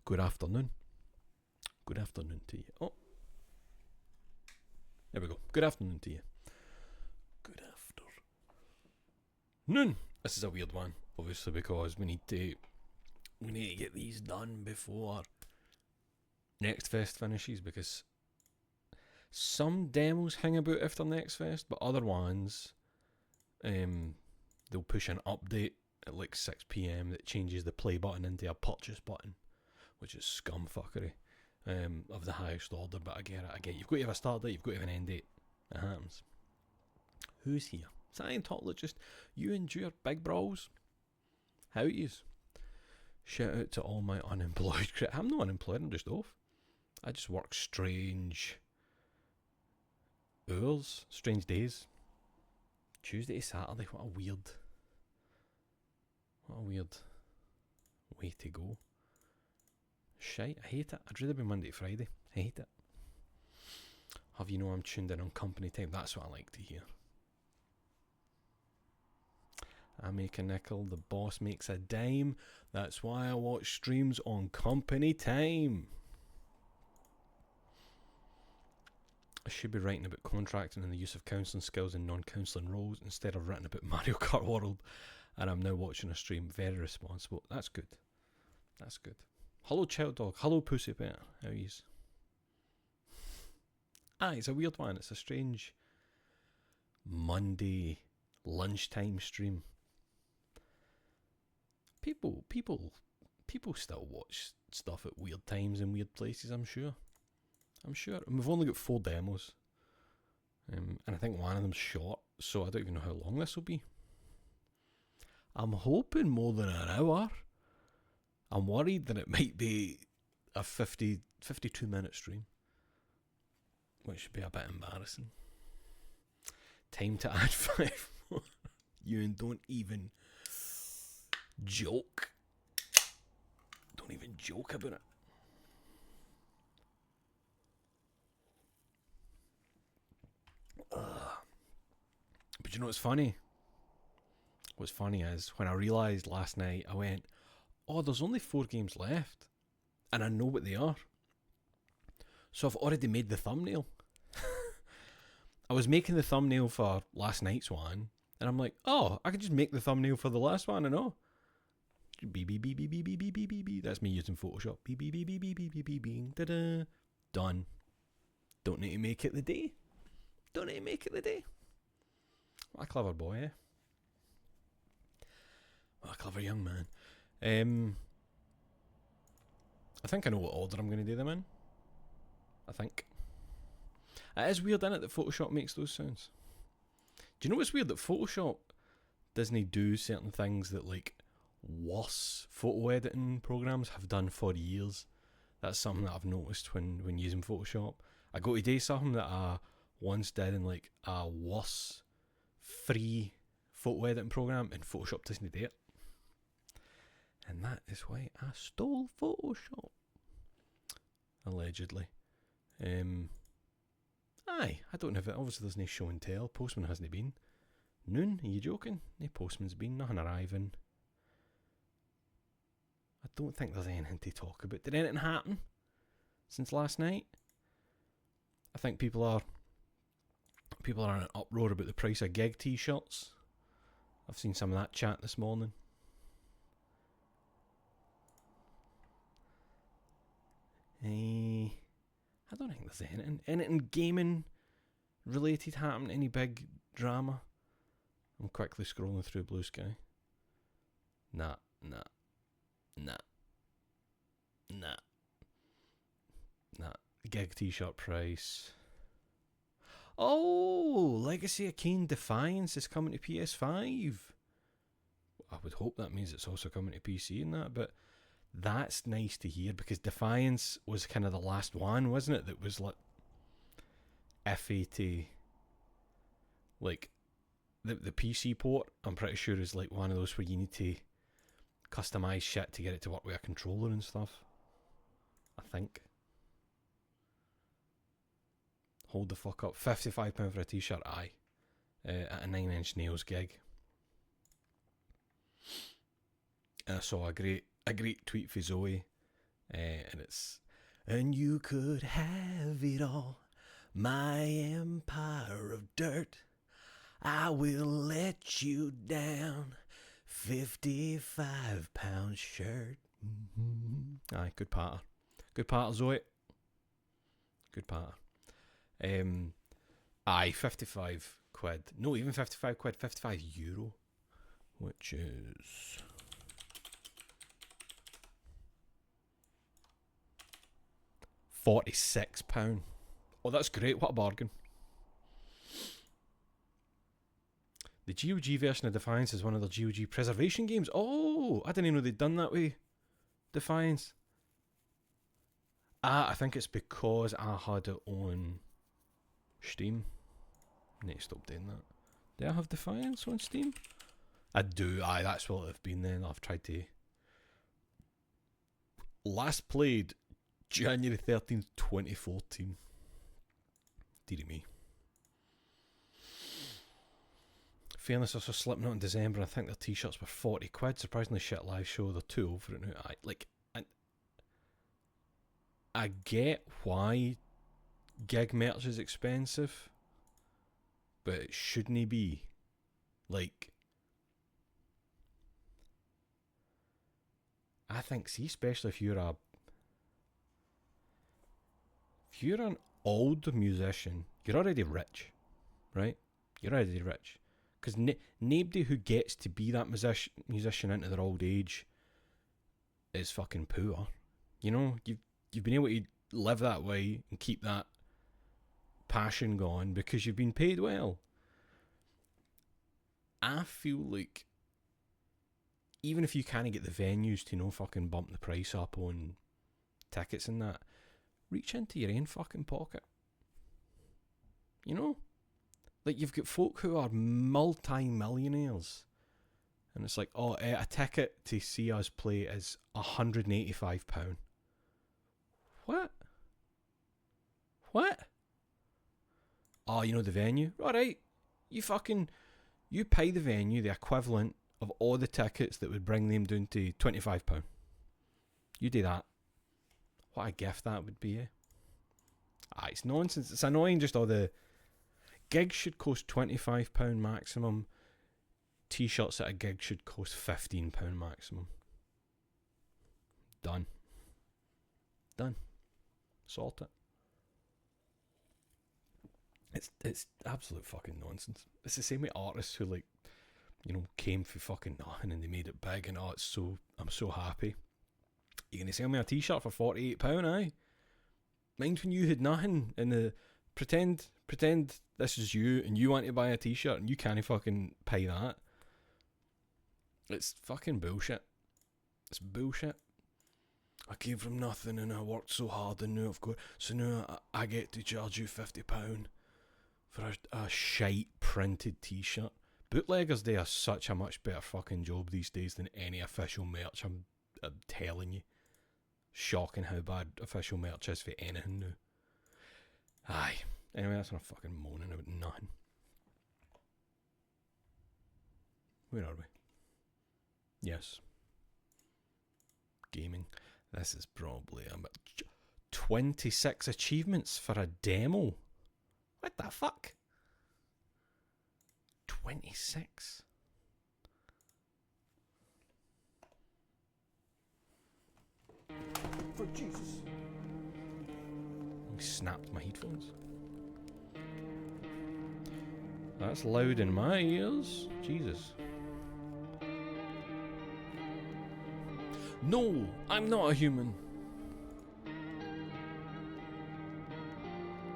Good afternoon. Good afternoon to you. Oh, there we go. Good afternoon to you. Good afternoon. This is a weird one, obviously, because we need to get these done before Next Fest finishes, because some demos hang about after Next Fest, but other ones, they'll push an update at like 6 PM that changes the play button into a purchase button, which is scumfuckery of the highest order. But I get it. You've got to have a start date, you've got to have an end date. It happens. Who's here? Scientologist, you and your big bros. How is? Shout out to all my unemployed I'm not unemployed, I'm just off. I just work strange hours, strange days. Tuesday to Saturday, what a weird way to go. Shite, I hate it. I'd rather be Monday to Friday. I hate it. Have you know I'm tuned in on company time? That's what I like to hear. I make a nickel, the boss makes a dime. That's why I watch streams on company time. I should be writing about contracting and the use of counselling skills in non-counselling roles instead of writing about Mario Kart World. And I'm now watching a stream. Very responsible. That's good. That's good. Hello, Child Dog. Hello, Pussy Bear. How are yous? It's a weird one. It's a strange Monday lunchtime stream. People still watch stuff at weird times in weird places, I'm sure. And we've only got 4 demos. And I think one of them's short, so I don't even know how long this will be. I'm hoping more than an hour. I'm worried that it might be a 52-minute stream, which should be a bit embarrassing. Time to add 5 more. You don't even joke. Don't even joke about it. But you know what's funny? What's funny is when I realised last night, I went, oh, there's only 4 games left. And I know what they are. So I've already made the thumbnail. I was making the thumbnail for last night's one. And I'm like, oh, I can just make the thumbnail for the last one and all. Beep, beep, beep, beep, beep, beep, beep, beep, beep, beep. That's me using Photoshop. Beep, beep, beep, beep, beep, beep, beep, beep, beep. Da-da. Done. Don't need to make it the day. Don't need to make it the day. What a clever boy, eh? What a clever young man. I think I know what order I'm going to do them in. I think. It is weird, isn't it, that Photoshop makes those sounds? Do you know what's weird? That Photoshop doesn't do certain things that, like, worse photo editing programs have done for years. That's something that I've noticed when using Photoshop. I go to do something that I once did in, like, a worse free photo editing program, and Photoshop doesn't do it. And that is why I stole Photoshop. Allegedly. I don't know if it, obviously there's no show and tell. Postman hasn't been. Noon, are you joking? No postman's been, nothing arriving. I don't think there's anything to talk about. Did anything happen since last night? I think people are in an uproar about the price of gig t-shirts. I've seen some of that chat this morning. I don't think there's anything gaming related happening, any big drama. I'm quickly scrolling through Blue Sky. Nah. Gig t-shirt price. Oh, Legacy of Kain Defiance is coming to PS5. I would hope that means it's also coming to PC and that, but that's nice to hear, because Defiance was kind of the last one, wasn't it, that was like iffy to, like, the PC port, I'm pretty sure is like one of those where you need to customise shit to get it to work with a controller and stuff. I think. Hold the fuck up. £55 for a t-shirt, aye. At a 9 Inch Nails gig. And I saw a great tweet for Zoe And it's, and you could have it all, my empire of dirt. I will let you down, 55-pound shirt. Aye, good patter. Good patter, Zoe. Good patter. Aye, 55 quid. No, even 55 quid, 55 euro. Which is... £46. Oh, that's great. What a bargain. The GOG version of Defiance is one of the GOG preservation games. Oh, I didn't even know they'd done that way. Defiance. I think it's because I had it on Steam. I need to stop doing that. Do I have Defiance on Steam? I do. Aye, that's what I've been then. I've tried to... Last played January 13th, 2014. Dearie me. Fairness, also Slipknot in December. I think their t-shirts were 40 quid. Surprisingly shit live show. They're too old for it now. I get why gig merch is expensive, but it shouldn't be. Like, I think, see, especially if you're an older musician, you're already rich, right? You're already rich. Because nobody who gets to be that musician into their old age is fucking poor. You know, you've been able to live that way and keep that passion going because you've been paid well. I feel like even if you can't get the venues to fucking bump the price up on tickets and that, reach into your own fucking pocket. You know? Like, you've got folk who are multi-millionaires and it's like, oh, a ticket to see us play is £185. What? Oh, you know the venue? Alright. You pay the venue the equivalent of all the tickets that would bring them down to £25. You do that. What a gift that would be, eh? It's nonsense. It's annoying, just all the... Gigs should cost £25 maximum. T-shirts at a gig should cost £15 maximum. Done. Sort it. It's absolute fucking nonsense. It's the same with artists who, like, came for fucking nothing and they made it big and I'm so happy. You're gonna sell me a t-shirt for £48, aye? Mind when you had nothing and the pretend this is you and you want to buy a t-shirt and you can't fucking pay that. It's fucking bullshit. It's bullshit. I came from nothing and I worked so hard and now I get to charge you £50 for a shite printed t-shirt. Bootleggers do such a much better fucking job these days than any official merch. I'm telling you. Shocking how bad official merch is for anything now. Aye. Anyway, that's not fucking moaning about nothing. Where are we? Yes. Gaming. This is probably 26 achievements for a demo. What the fuck? 26? For Jesus. I snapped my headphones. That's loud in my ears. Jesus. No, I'm not a human.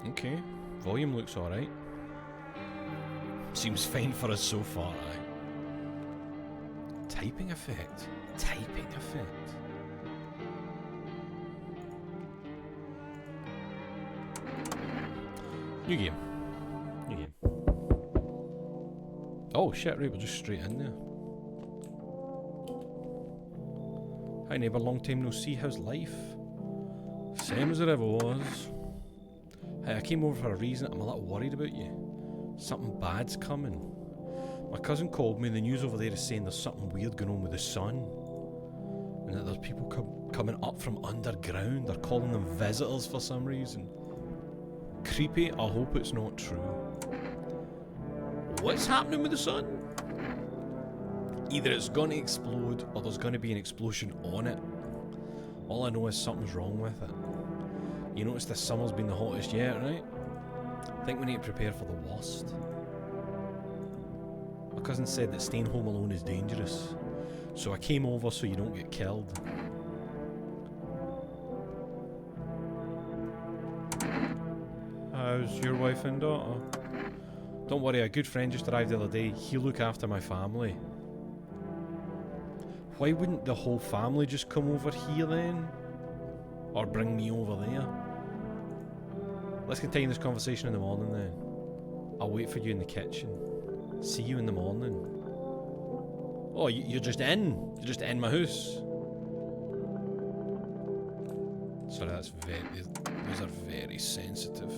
Okay, volume looks alright. Seems fine for us so far, aye. Typing effect. New game. Oh shit, right, we're just straight in there. Hi neighbour, long time no see, how's life? Same as it ever was. Hey, I came over for a reason. I'm a little worried about you. Something bad's coming. My cousin called me and the news over there is saying there's something weird going on with the sun. And that there's people coming up from underground. They're calling them visitors for some reason. Creepy. I hope it's not true. What's happening with the sun? Either it's going to explode or there's going to be an explosion on it. All I know is something's wrong with it. You notice this summer's been the hottest yet, right? I think we need to prepare for the worst. My cousin said that staying home alone is dangerous. So I came over so you don't get killed. How's your wife and daughter? Don't worry, a good friend just arrived the other day. He'll look after my family. Why wouldn't the whole family just come over here then? Or bring me over there? Let's continue this conversation in the morning then. I'll wait for you in the kitchen. See you in the morning. Oh, you're just in? You're just in my house? Sorry, those are very sensitive.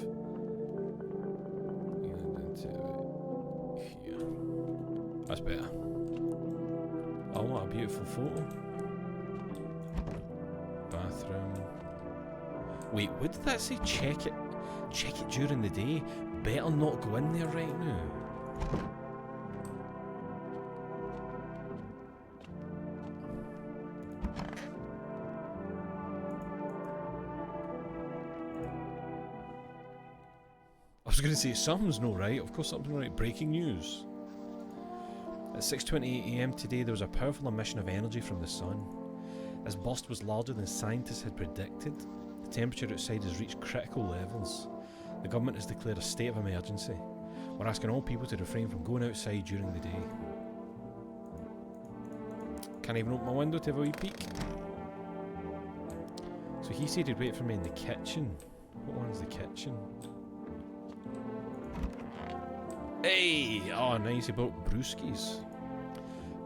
Here. That's better. Oh, what a beautiful photo. Bathroom. Wait, what did that say? Check it. Check it during the day. Better not go in there right now. I was going to say something's not right. Of course something's not right. Breaking news. At 6:28 AM today there was a powerful emission of energy from the sun. This burst was larger than scientists had predicted. The temperature outside has reached critical levels. The government has declared a state of emergency. We're asking all people to refrain from going outside during the day. Can't even open my window to have a wee peek. So he said he'd wait for me in the kitchen. What one's the kitchen? Hey! Oh, nice, he bought brewskis.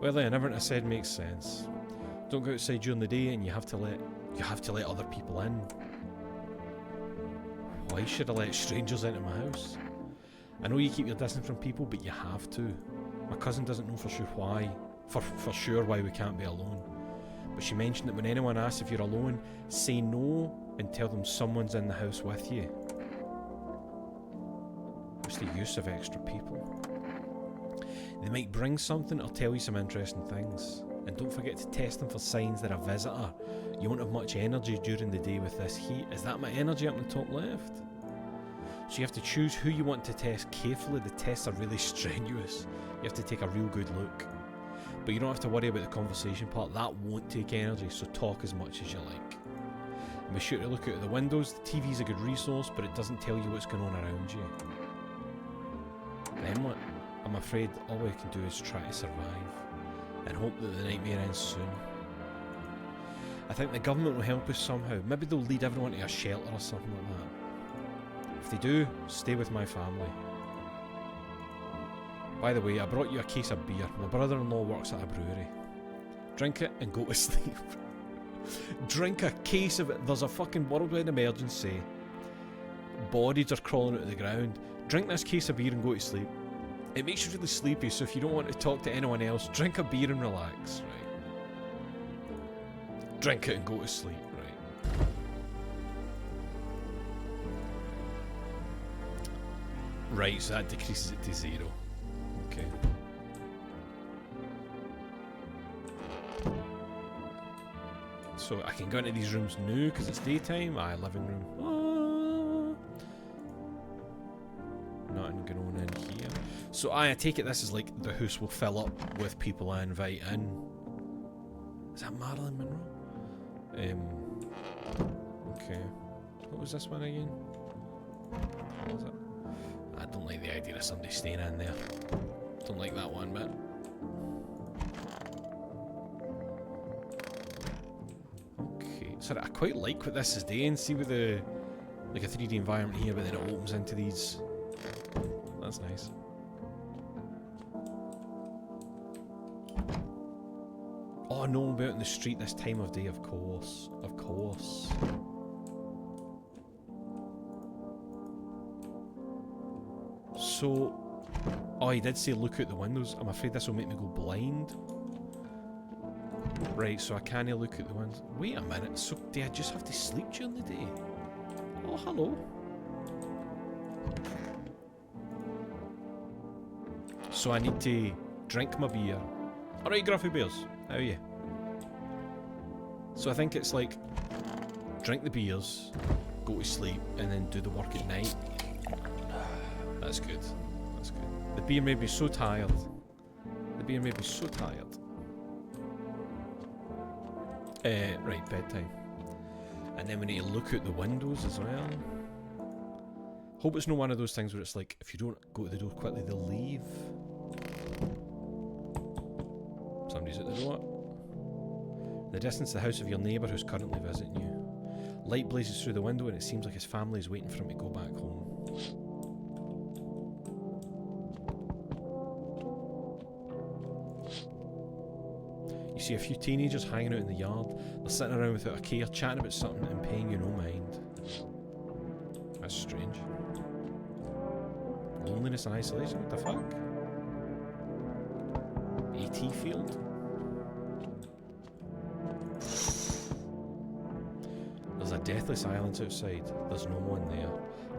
Well then, everything I said makes sense. Don't go outside during the day and you have to let other people in. Why should I let strangers into my house? I know you keep your distance from people, but you have to. My cousin doesn't know for sure why we can't be alone. But she mentioned that when anyone asks if you're alone, say no and tell them someone's in the house with you. What's the use of extra people? They might bring something or tell you some interesting things. And don't forget to test them for signs they're a visitor. You won't have much energy during the day with this heat. Is that my energy up in the top left? So you have to choose who you want to test carefully. The tests are really strenuous. You have to take a real good look. But you don't have to worry about the conversation part. That won't take energy, so talk as much as you like. And be sure to look out the windows. The TV's a good resource, but it doesn't tell you what's going on around you. Then what? I'm afraid all we can do is try to survive. And hope that the nightmare ends soon. I think the government will help us somehow. Maybe they'll lead everyone to a shelter or something like that. If they do, stay with my family. By the way, I brought you a case of beer. My brother-in-law works at a brewery. Drink it and go to sleep. Drink a case of it. There's a fucking worldwide emergency. Bodies are crawling out of the ground. Drink this case of beer and go to sleep. It makes you really sleepy, so if you don't want to talk to anyone else, drink a beer and relax, right? Drink it and go to sleep, right? Right, so that decreases it to 0. Okay. So I can go into these rooms now because it's daytime. Aye, living room. Nothing going on in here. So I take it this is like the house will fill up with people I invite in. Is that Marilyn Monroe? Okay. What was this one again? What was it? I don't like the idea of somebody staying in there. Don't like that one bit. Okay. Sorry, I quite like what this is doing. See with the like a 3D environment here, but then it opens into these. That's nice. Oh no, I'm out in the street this time of day, of course. Of course. So... Oh, he did say look out the windows. I'm afraid this will make me go blind. Right, so I can't look at the ones. Wait a minute, so do I just have to sleep during the day? Oh, hello. So I need to drink my beer. Alright, Gruffy Bears, how are you? So I think it's like, drink the beers, go to sleep, and then do the work at night. That's good. That's good. The beer made me so tired. The beer made me so tired. Right, bedtime. And then we need to look out the windows as well. Hope it's not one of those things where it's like, if you don't go to the door quickly, they'll leave. Somebody's at the door. In the distance, the house of your neighbour who's currently visiting you. Light blazes through the window and it seems like his family is waiting for him to go back home. You see a few teenagers hanging out in the yard. They're sitting around without a care, chatting about something and paying you no mind. That's strange. Loneliness and isolation, what the fuck? AT field? There's a deathly silence outside. There's no one there.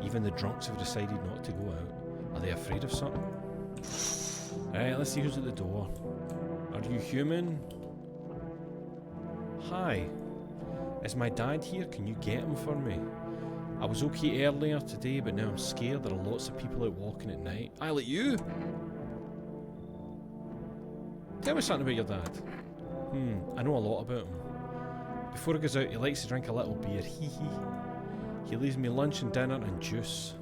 Even the drunks have decided not to go out. Are they afraid of something? Right, let's see who's at the door. Are you human? Hi. Is my dad here? Can you get him for me? I was okay earlier today, but now I'm scared. There are lots of people out walking at night. I let you. Tell me something about your dad. I know a lot about him. Before he goes out, he likes to drink a little beer. Hee hee. He leaves me lunch and dinner and juice.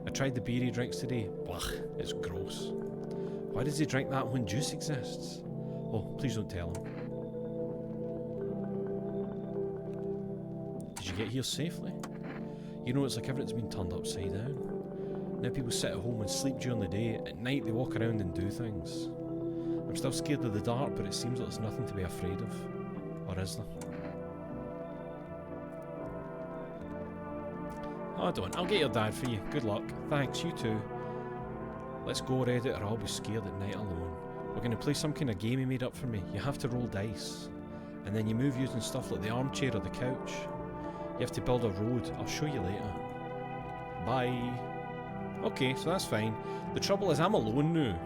I tried the beer he drinks today. Blech, it's gross. Why does he drink that when juice exists? Oh, please don't tell him. Did you get here safely? You know, it's like everything's been turned upside down. Now people sit at home and sleep during the day. At night they walk around and do things. I'm still scared of the dark, but it seems like there's nothing to be afraid of. Or is there? Oh, don't. I'll get your dad for you. Good luck. Thanks, you too. Let's go, Reddit, or I'll be scared at night alone. We're going to play some kind of game he made up for me. You have to roll dice. And then you move using stuff like the armchair or the couch. You have to build a road. I'll show you later. Bye. Okay, so that's fine. The trouble is I'm alone now.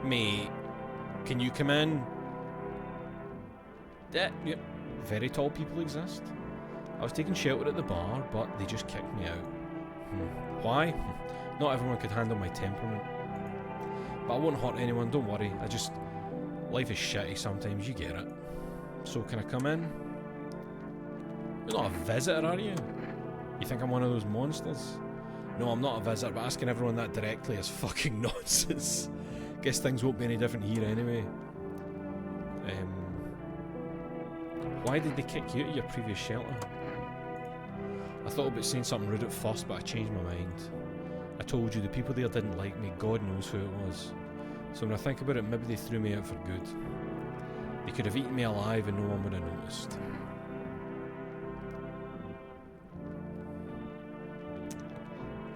Mate. Can you come in? Yep. Very tall people exist. I was taking shelter at the bar, but they just kicked me out. Why? Not everyone could handle my temperament. But I won't hurt anyone, don't worry. Life is shitty sometimes, you get it. So can I come in? You're not a visitor, are you? You think I'm one of those monsters? No, I'm not a visitor, but asking everyone that directly is fucking nonsense. Guess things won't be any different here anyway. Why did they kick you out of your previous shelter? I thought about saying something rude at first, but I changed my mind. I told you, the people there didn't like me, God knows who it was. So when I think about it, maybe they threw me out for good. They could have eaten me alive and no one would have noticed.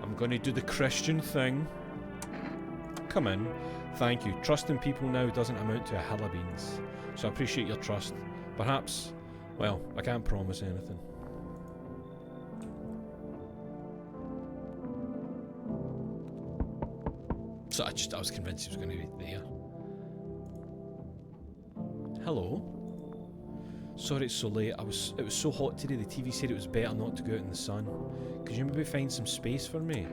I'm gonna do the Christian thing. Come in. Thank you. Trusting people now doesn't amount to a hill of beans. So I appreciate your trust. Perhaps, well, I can't promise anything. So I was convinced he was going to be there. Hello. Sorry it's so late. It was so hot today. The TV said it was better not to go out in the sun. Could you maybe find some space for me?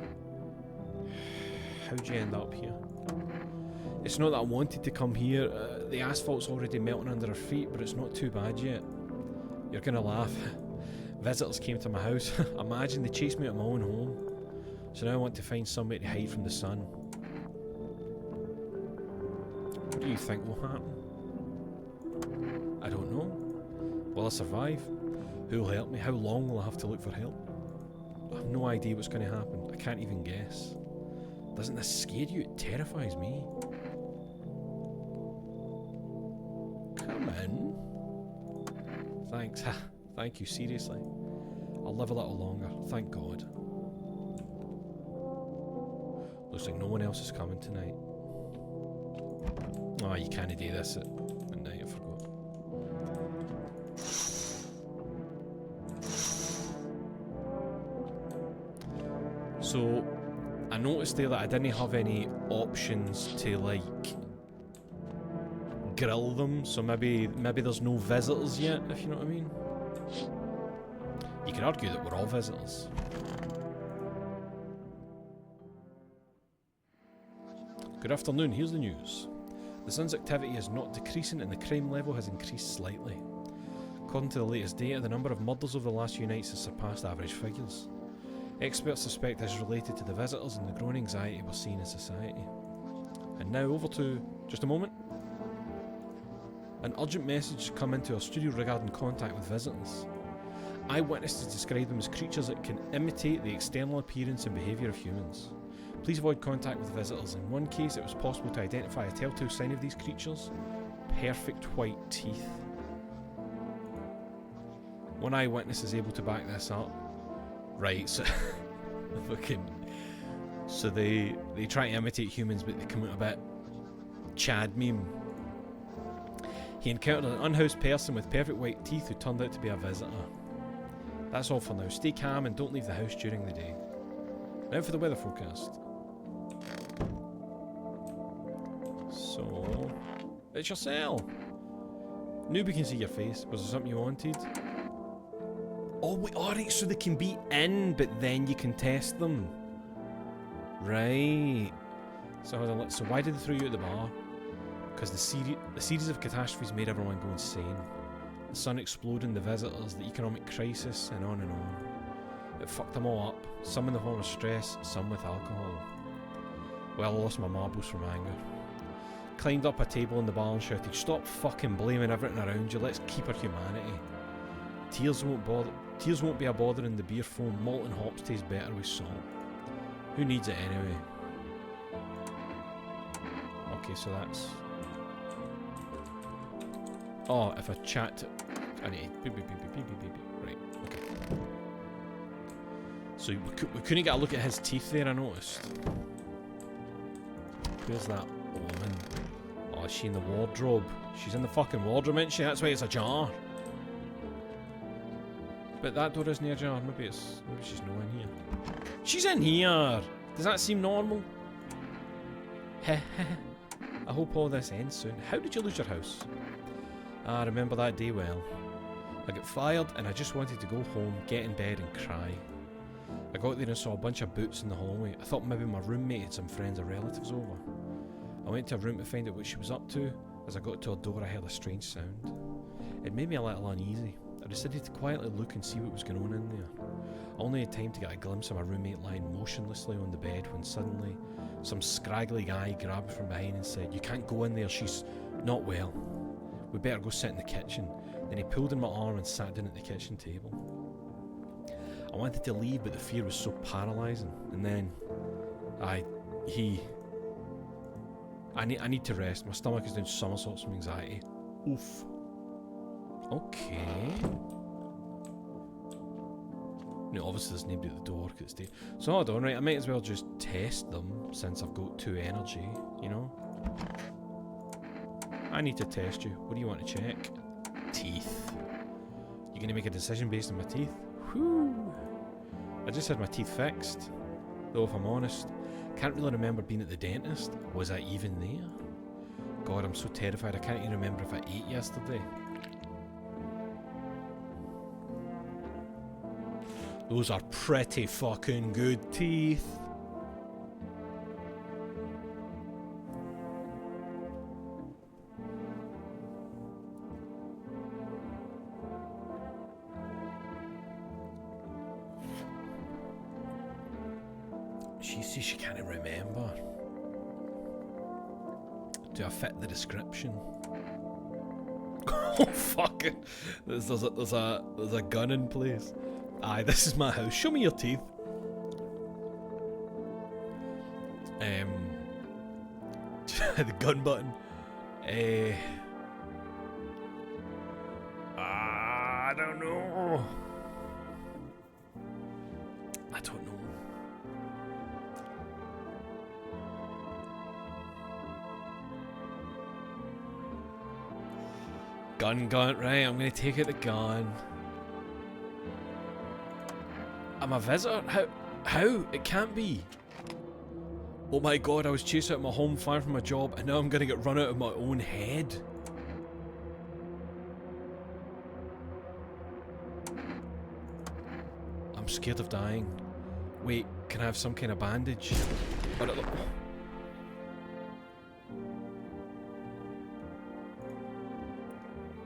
How'd you end up here? It's not that I wanted to come here. The asphalt's already melting under our feet, but it's not too bad yet. You're gonna laugh. Visitors came to my house. Imagine they chased me out of my own home. So now I want to find somewhere to hide from the sun. What do you think will happen? I don't know. Will I survive? Who'll help me? How long will I have to look for help? I have no idea what's going to happen. I can't even guess. Doesn't this scare you? It terrifies me. Come in. Thanks. Thank you, seriously. I'll live a little longer. Thank God. Looks like no one else is coming tonight. Oh, you can't do this at night, I forgot. So, I noticed there that I didn't have any options to, like, grill them, so maybe there's no visitors yet, if you know what I mean. You can argue that we're all visitors. Good afternoon, here's the news. The sun's activity is not decreasing and the crime level has increased slightly. According to the latest data, the number of murders over the last few nights has surpassed average figures. Experts suspect this is related to the visitors and the growing anxiety we're seeing in society. And now over to, just a moment. An urgent message has come into our studio regarding contact with visitors. Eyewitnesses describe them as creatures that can imitate the external appearance and behaviour of humans. Please avoid contact with visitors. In one case, it was possible to identify a telltale sign of these creatures: perfect white teeth. One eyewitness is able to back this up. Right, so so they try to imitate humans, but they come out a bit Chad meme. He encountered an unhoused person with perfect white teeth who turned out to be a visitor. That's all for now. Stay calm and don't leave the house during the day. Now for the weather forecast. So, it's your cell. Nobody can see your face. Was there something you wanted? Oh, wait, alright, so they can be in, but then you can test them. Right. So hold on, so why did they throw you at the bar? Because the series of catastrophes made everyone go insane. The sun exploding, the visitors, the economic crisis, and on and on. It fucked them all up, some in the form of stress, some with alcohol. Well, I lost my marbles from anger. Climbed up a table in the bar and shouted, "Stop fucking blaming everything around you, let's keep our humanity. Tears won't be a bother in the beer foam, malt and hops taste better with salt. Who needs it anyway?" Okay, so that's... Oh, if I chat... I need... Right, okay. So we couldn't get a look at his teeth there, I noticed. Where's that woman? Oh, is she in the wardrobe? She's in the fucking wardrobe, isn't she? That's why it's ajar. But that door isn't ajar. Maybe she's not in here. She's in here! Does that seem normal? Heh heh. I hope all this ends soon. How did you lose your house? I remember that day well. I got fired and I just wanted to go home, get in bed and cry. I got there and saw a bunch of boots in the hallway. I thought maybe my roommate had some friends or relatives over. I went to her room to find out what she was up to. As I got to her door I heard a strange sound. It made me a little uneasy. I decided to quietly look and see what was going on in there. I only had time to get a glimpse of my roommate lying motionlessly on the bed when suddenly some scraggly guy grabbed me from behind and said, "You can't go in there, she's not well. We better go sit in the kitchen." Then he pulled in my arm and sat down at the kitchen table. I wanted to leave, but the fear was so paralysing. And then I need to rest. My stomach is doing somersaults from anxiety. Oof. Okay. No, obviously there's nobody at the door because it's day. So hold on, right, I might as well just test them since I've got 2 energy, you know? I need to test you. What do you want to check? Teeth. You gonna make a decision based on my teeth? Whew. I just had my teeth fixed. Though if I'm honest, can't really remember being at the dentist. Was I even there? God, I'm so terrified I can't even remember if I ate yesterday. Those are pretty fucking good teeth. She says she can't remember. Do I fit the description? Oh fuck it! There's a gun in place. Aye, this is my house. Show me your teeth. The gun button. I don't know. I don't know. Gun. Right, I'm gonna take out the gun. I'm a visitor? How? It can't be. Oh my god, I was chased out of my home, fired from my job, and now I'm gonna get run out of my own head. I'm scared of dying. Wait, can I have some kind of bandage?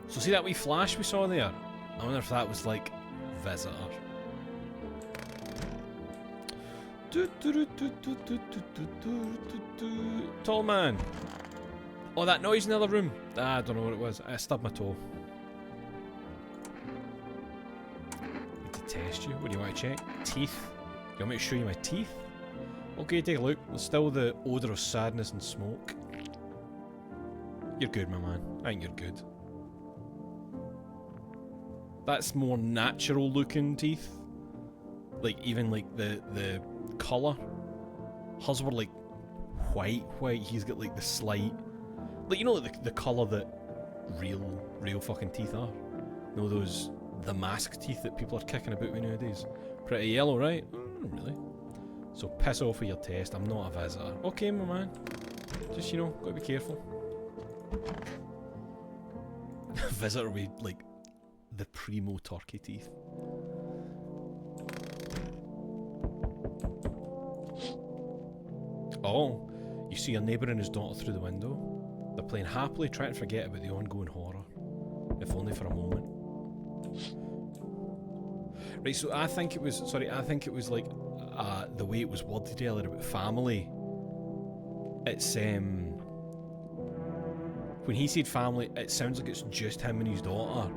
So see that wee flash we saw there? I wonder if that was like visitor. Tall man. Oh, that noise in the other room. I don't know what it was. I stubbed my toe. Need to test you. What do you want to check? Teeth. You want me to show you my teeth? Okay, take a look. There's still the odour of sadness and smoke. You're good, my man. I think you're good. That's more natural looking teeth. Like, even like the colour. Hers were like white. He's got like the slight, like, you know, like the colour that real fucking teeth are. You know, those, the mask teeth that people are kicking about with nowadays. Pretty yellow, right? Really? So piss off with your test. I'm not a visitor. Okay, my man. Just, you know, gotta be careful. Visitor with like the primo turkey teeth. Oh, you see your neighbour and his daughter through the window. They're playing happily, trying to forget about the ongoing horror. If only for a moment. Right, so I think it was like the way it was worded earlier about family. It's when he said family, it sounds like it's just him and his daughter.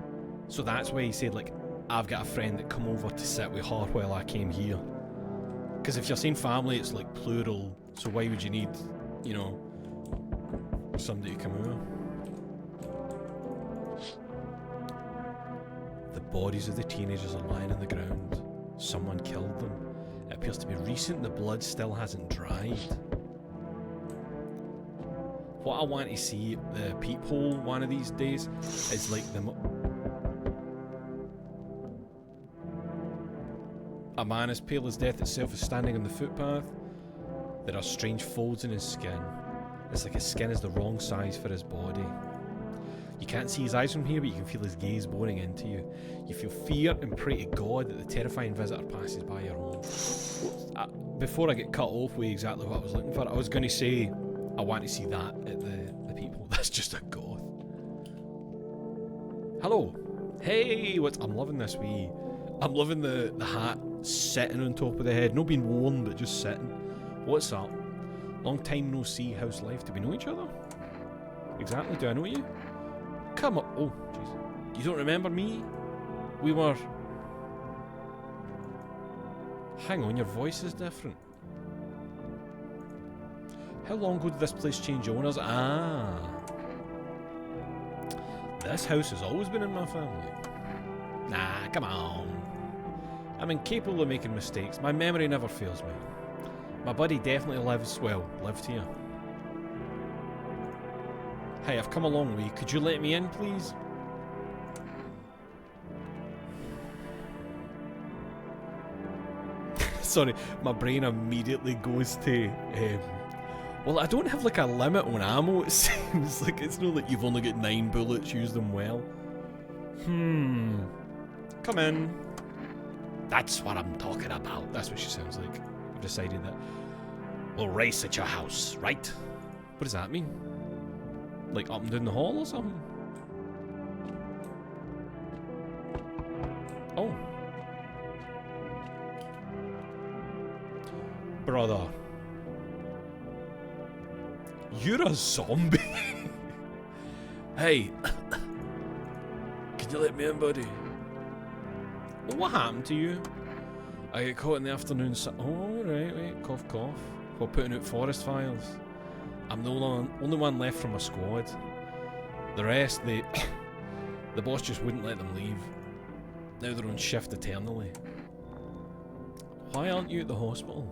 So that's why he said, like, I've got a friend that come over to sit with her while I came here. Because if you're saying family, it's like plural. So why would you need, you know, somebody to come over? The bodies of the teenagers are lying on the ground. Someone killed them. It appears to be recent. The blood still hasn't dried. What I want to see at the peephole one of these days is like a man as pale as death itself is standing on the footpath. There are strange folds in his skin. It's like his skin is the wrong size for his body. You can't see his eyes from here, but you can feel his gaze boring into you. You feel fear and pray to God that the terrifying visitor passes by your home. Before I get cut off with exactly what I was looking for, I was going to say I want to see that at the people. That's just a goth. Hello. Hey, I'm loving this wee. I'm loving the hat sitting on top of the head. Not being worn, but just sitting. What's up? Long time no see. How's life? Do we know each other? Exactly. Do I know you? Come on. Oh, jeez. You don't remember me? We were... Hang on, your voice is different. How long ago did this place change owners? Ah. This house has always been in my family. Nah, come on. I'm incapable of making mistakes. My memory never fails me. My buddy definitely lived here. Hey, I've come a long way. Could you let me in, please? Sorry, my brain immediately goes to... well, I don't have like a limit on ammo, it seems. Like, it's not like you've only got 9 bullets, use them well. Come in. That's what I'm talking about. That's what she sounds like. I've decided that we'll race at your house, right? What does that mean? Like up and down the hall or something? Oh. Brother. You're a zombie? Hey. Can you let me in, buddy? Well, what happened to you? I got caught in the afternoon oh, right, cough, cough. While putting out forest fires. I'm the only one left from my squad. The rest, the boss just wouldn't let them leave. Now they're on shift eternally. Why aren't you at the hospital?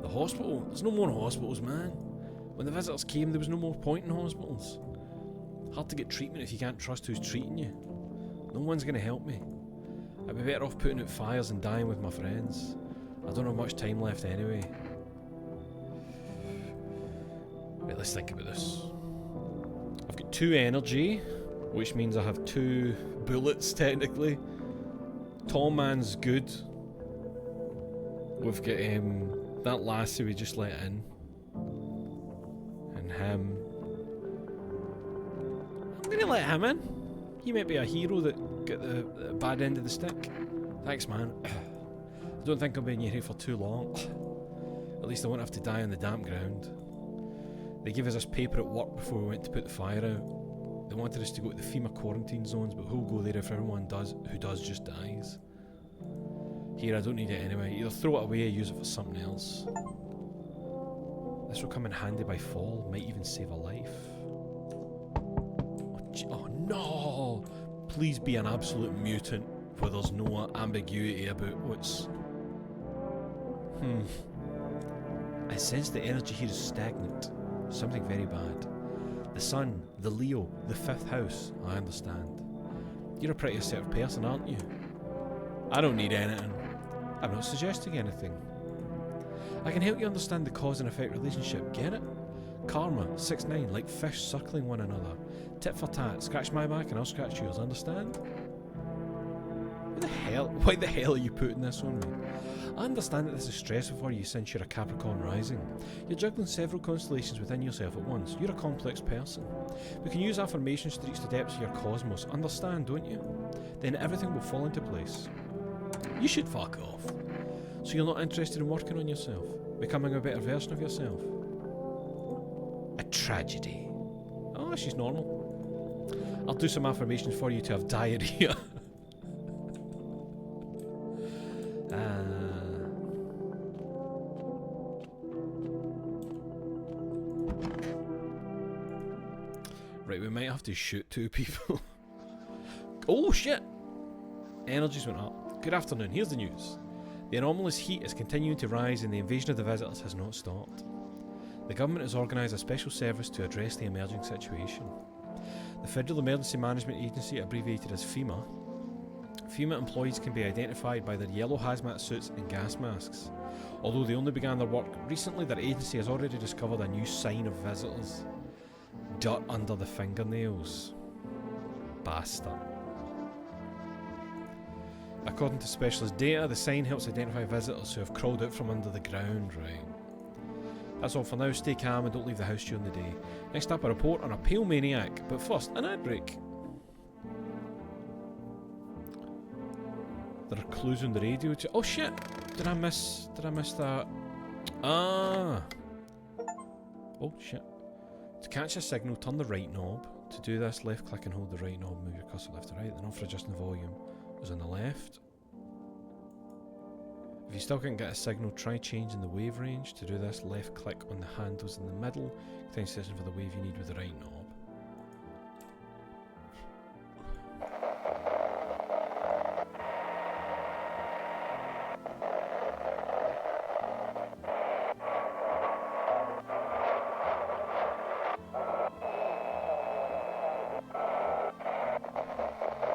The hospital? There's no more hospitals, man. When the visitors came, there was no more point in hospitals. Hard to get treatment if you can't trust who's treating you. No one's going to help me. I'd be better off putting out fires and dying with my friends. I don't have much time left anyway. Right, let's think about this. I've got 2 energy, which means I have 2 bullets technically. Tall man's good. We've got that lassie we just let in. And him. I'm gonna let him in. He might be a hero that got the bad end of the stick. Thanks, man. I don't think I'll be in here for too long. At least I won't have to die on the damp ground. They gave us this paper at work before we went to put the fire out. They wanted us to go to the FEMA quarantine zones, but who'll go there if everyone who does just dies? Here, I don't need it anyway. Either throw it away or use it for something else. This will come in handy by fall. Might even save a life. Oh no! Please be an absolute mutant where there's no ambiguity about what's... I sense the energy here is stagnant. Something very bad. The sun, the Leo, the 5th house. I understand. You're a pretty assertive person, aren't you? I don't need anything. I'm not suggesting anything. I can help you understand the cause and effect relationship. Get it? Karma, 6-9, like fish circling one another. Tit for tat. Scratch my back and I'll scratch yours. Understand? Why the hell are you putting this on me? I understand that this is stressful for you since you're a Capricorn rising. You're juggling several constellations within yourself at once. You're a complex person. We can use affirmations to reach the depths of your cosmos. Understand, don't you? Then everything will fall into place. You should fuck off. So you're not interested in working on yourself? Becoming a better version of yourself? A tragedy. Oh, she's normal. I'll do some affirmations for you to have diarrhea. Right, we might have to shoot 2 people. Oh shit! Energies went up. Good afternoon, here's the news. The anomalous heat is continuing to rise and the invasion of the visitors has not stopped. The government has organised a special service to address the emerging situation. The Federal Emergency Management Agency, abbreviated as FEMA. FEMA employees can be identified by their yellow hazmat suits and gas masks. Although they only began their work recently, their agency has already discovered a new sign of visitors. Dirt under the fingernails. Bastard. According to specialist data, the sign helps identify visitors who have crawled out from under the ground, right? That's all for now. Stay calm and don't leave the house during the day. Next up, a report on a pale maniac. But first, an ad break. There are clues on the radio. Oh shit! Did I miss that? Ah! Oh shit. To catch a signal, turn the right knob. To do this, left click and hold the right knob, move your cursor left to right. The knob for adjusting the volume is on the left. If you still can't get a signal, try changing the wave range. To do this, left click on the handles in the middle. Contain session for the wave you need with the right knob.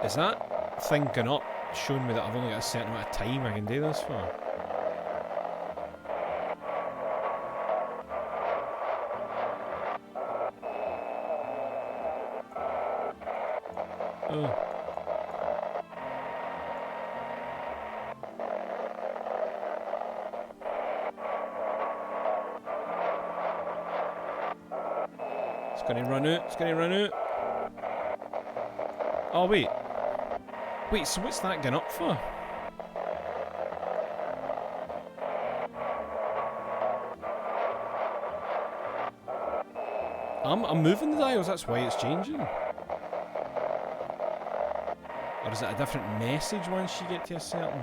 Is that thing going up showing me that I've only got a certain amount of time I can do this for? Oh. It's gonna run out, it's gonna run out. Oh wait. Wait, so what's that going up for? I'm moving the dials, that's why it's changing. Or is it a different message once you get to a certain...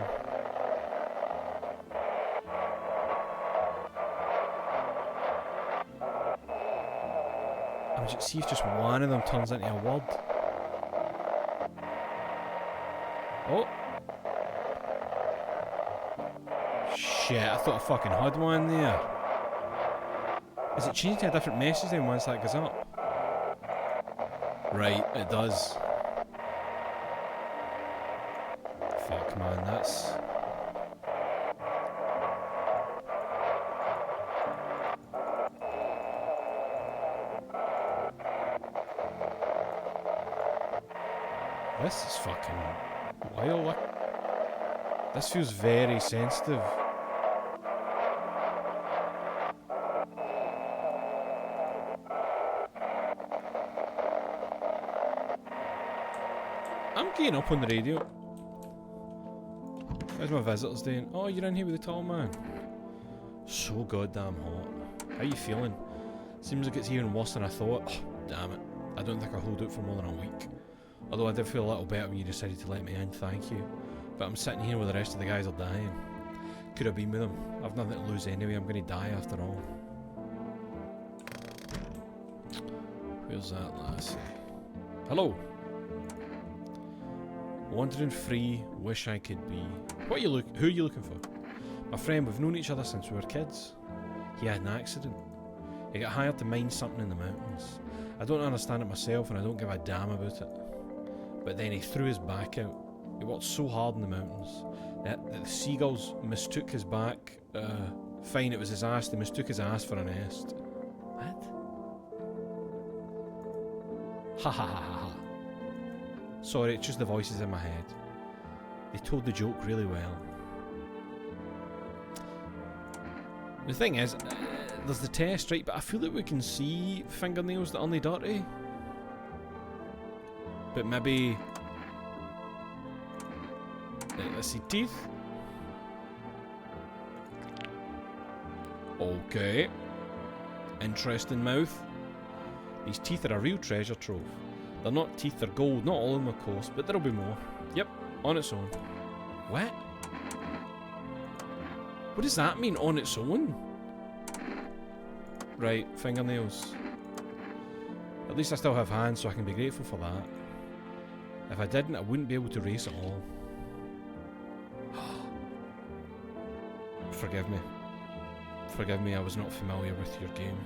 I'm just see if just one of them turns into a word. Oh! Shit, I thought I fucking had one there. Is it changing to a different message then once that goes up? Right, it does. Fuck, man, that's... This is fucking wild. This feels very sensitive. I'm getting up on the radio. How's my visitors doing? Oh, you're in here with the tall man. So goddamn hot. How you feeling? Seems like it's even worse than I thought. Oh, damn it. I don't think I'll hold out for more than a week. Although I did feel a little better when you decided to let me in, thank you. But I'm sitting here where the rest of the guys are dying. Could have been with them. I've nothing to lose anyway, I'm going to die after all. Where's that lassie? Hello! Wandering free, wish I could be. Who are you looking for? My friend, we've known each other since we were kids. He had an accident. He got hired to mine something in the mountains. I don't understand it myself and I don't give a damn about it. But then he threw his back out. He worked so hard in the mountains that the seagulls mistook his back. Fine, it was his ass. They mistook his ass for a nest. What? Ha ha ha ha ha. Sorry, it's just the voices in my head. They told the joke really well. The thing is, there's the test, right? But I feel like we can see fingernails that aren't dirty. But maybe... let's see, teeth. Okay. Interesting mouth. These teeth are a real treasure trove. They're not teeth, they're gold. Not all of them, of course, but there'll be more. Yep, on its own. What? What does that mean, on its own? Right, fingernails. At least I still have hands, so I can be grateful for that. If I didn't, I wouldn't be able to race at all. Forgive me. Forgive me, I was not familiar with your game.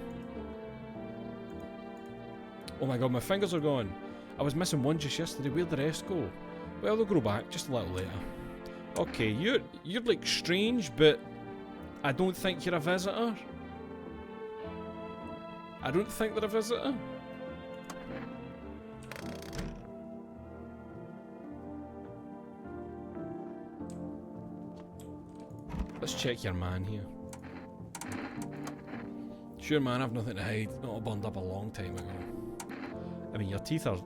Oh my god, my fingers are gone. I was missing one just yesterday. Where'd the rest go? Well, they'll grow back just a little later. Okay, you're like strange, but I don't think you're a visitor. I don't think they're a visitor. Let's check your man here. Sure man, I've nothing to hide. Not all burned up a long time ago. I mean, your teeth are...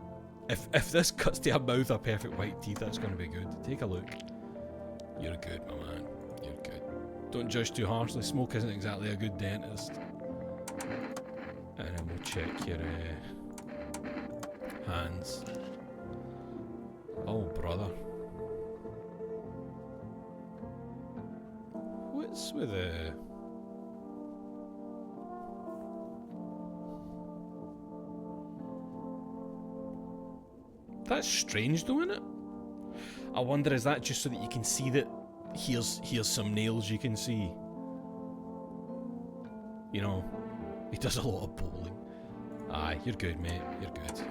If this cuts to a mouth of perfect white teeth, that's going to be good. Take a look. You're good, my man. You're good. Don't judge too harshly. Smoke isn't exactly a good dentist. And then we'll check your hands. Oh, brother. What's with the... That's strange though, isn't it? I wonder, is that just so that you can see that here's some nails you can see? You know, he does a lot of bowling. Aye, you're good, mate. You're good.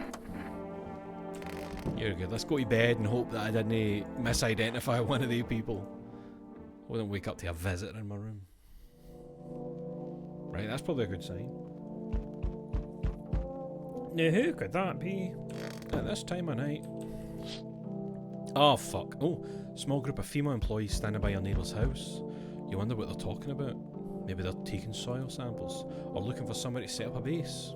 You're good. Let's go to bed and hope that I didn't misidentify one of the people. I wouldn't wake up to a visitor in my room. Right, that's probably a good sign. Now who could that be? At this time of night. Oh fuck. Oh, small group of female employees standing by your neighbour's house. You wonder what they're talking about. Maybe they're taking soil samples or looking for somewhere to set up a base.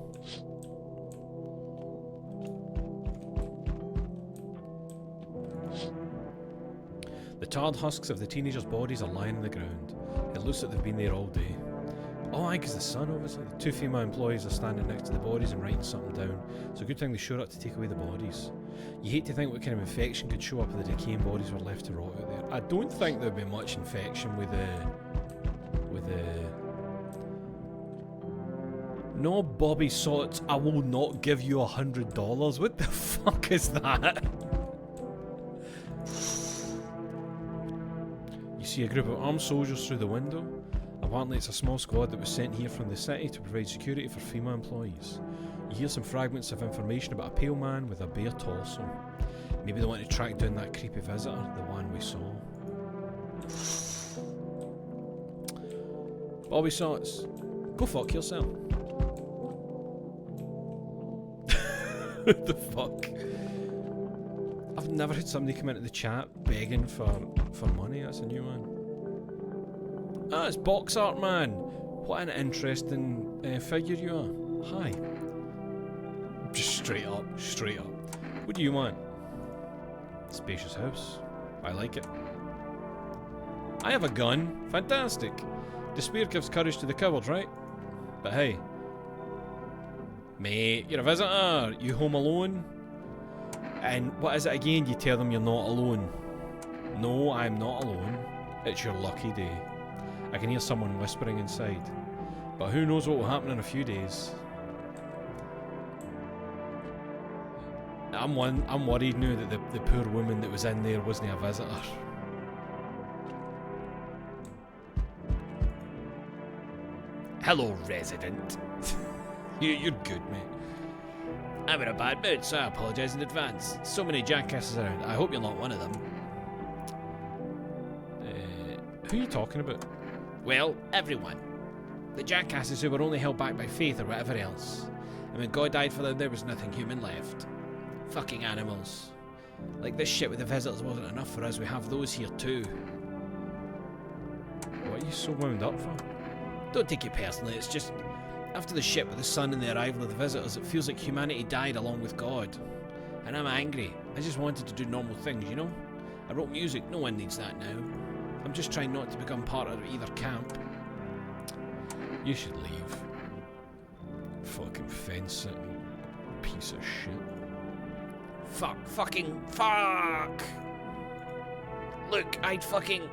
The tarred husks of the teenagers' bodies are lying on the ground. It looks like they've been there all day. Oh, aye, because the sun, obviously. The two female employees are standing next to the bodies and writing something down. It's a good thing they showed up to take away the bodies. You hate to think what kind of infection could show up if the decaying bodies were left to rot out there. I don't think there'd be much infection with the... No, Bobby Sots, I will not give you $100. What the fuck is that? You see a group of armed soldiers through the window. Apparently it's a small squad that was sent here from the city to provide security for female employees. You hear some fragments of information about a pale man with a bare torso. Maybe they want to track down that creepy visitor, the one we saw. Bobby Sots, go fuck yourself. What the fuck? I've never had somebody come into the chat begging for money. That's a new one. Ah, it's Box Art Man. What an interesting figure you are. Hi. Just straight up, straight up. What do you want? Spacious house. I like it. I have a gun. Fantastic. Despair gives courage to the coward, right? But hey. Mate, you're a visitor. You home alone? And what is it again? You tell them you're not alone. No, I'm not alone. It's your lucky day. I can hear someone whispering inside. But who knows what will happen in a few days. I'm worried now that the poor woman that was in there wasn't a visitor. Hello, resident. You're good, mate. I'm in a bad mood, so I apologise in advance. So many jackasses around. I hope you're not one of them. Who are you talking about? Well, everyone. The jackasses who were only held back by faith or whatever else. And when God died for them, there was nothing human left. Fucking animals. Like this shit with the visitors wasn't enough for us, we have those here too. What are you so wound up for? Don't take it personally, it's just... After the shit with the sun and the arrival of the visitors, it feels like humanity died along with God. And I'm angry. I just wanted to do normal things, you know? I wrote music, no one needs that now. I'm just trying not to become part of either camp. You should leave. Fucking fence-sitting piece of shit. Fuck! Look, I'd fucking...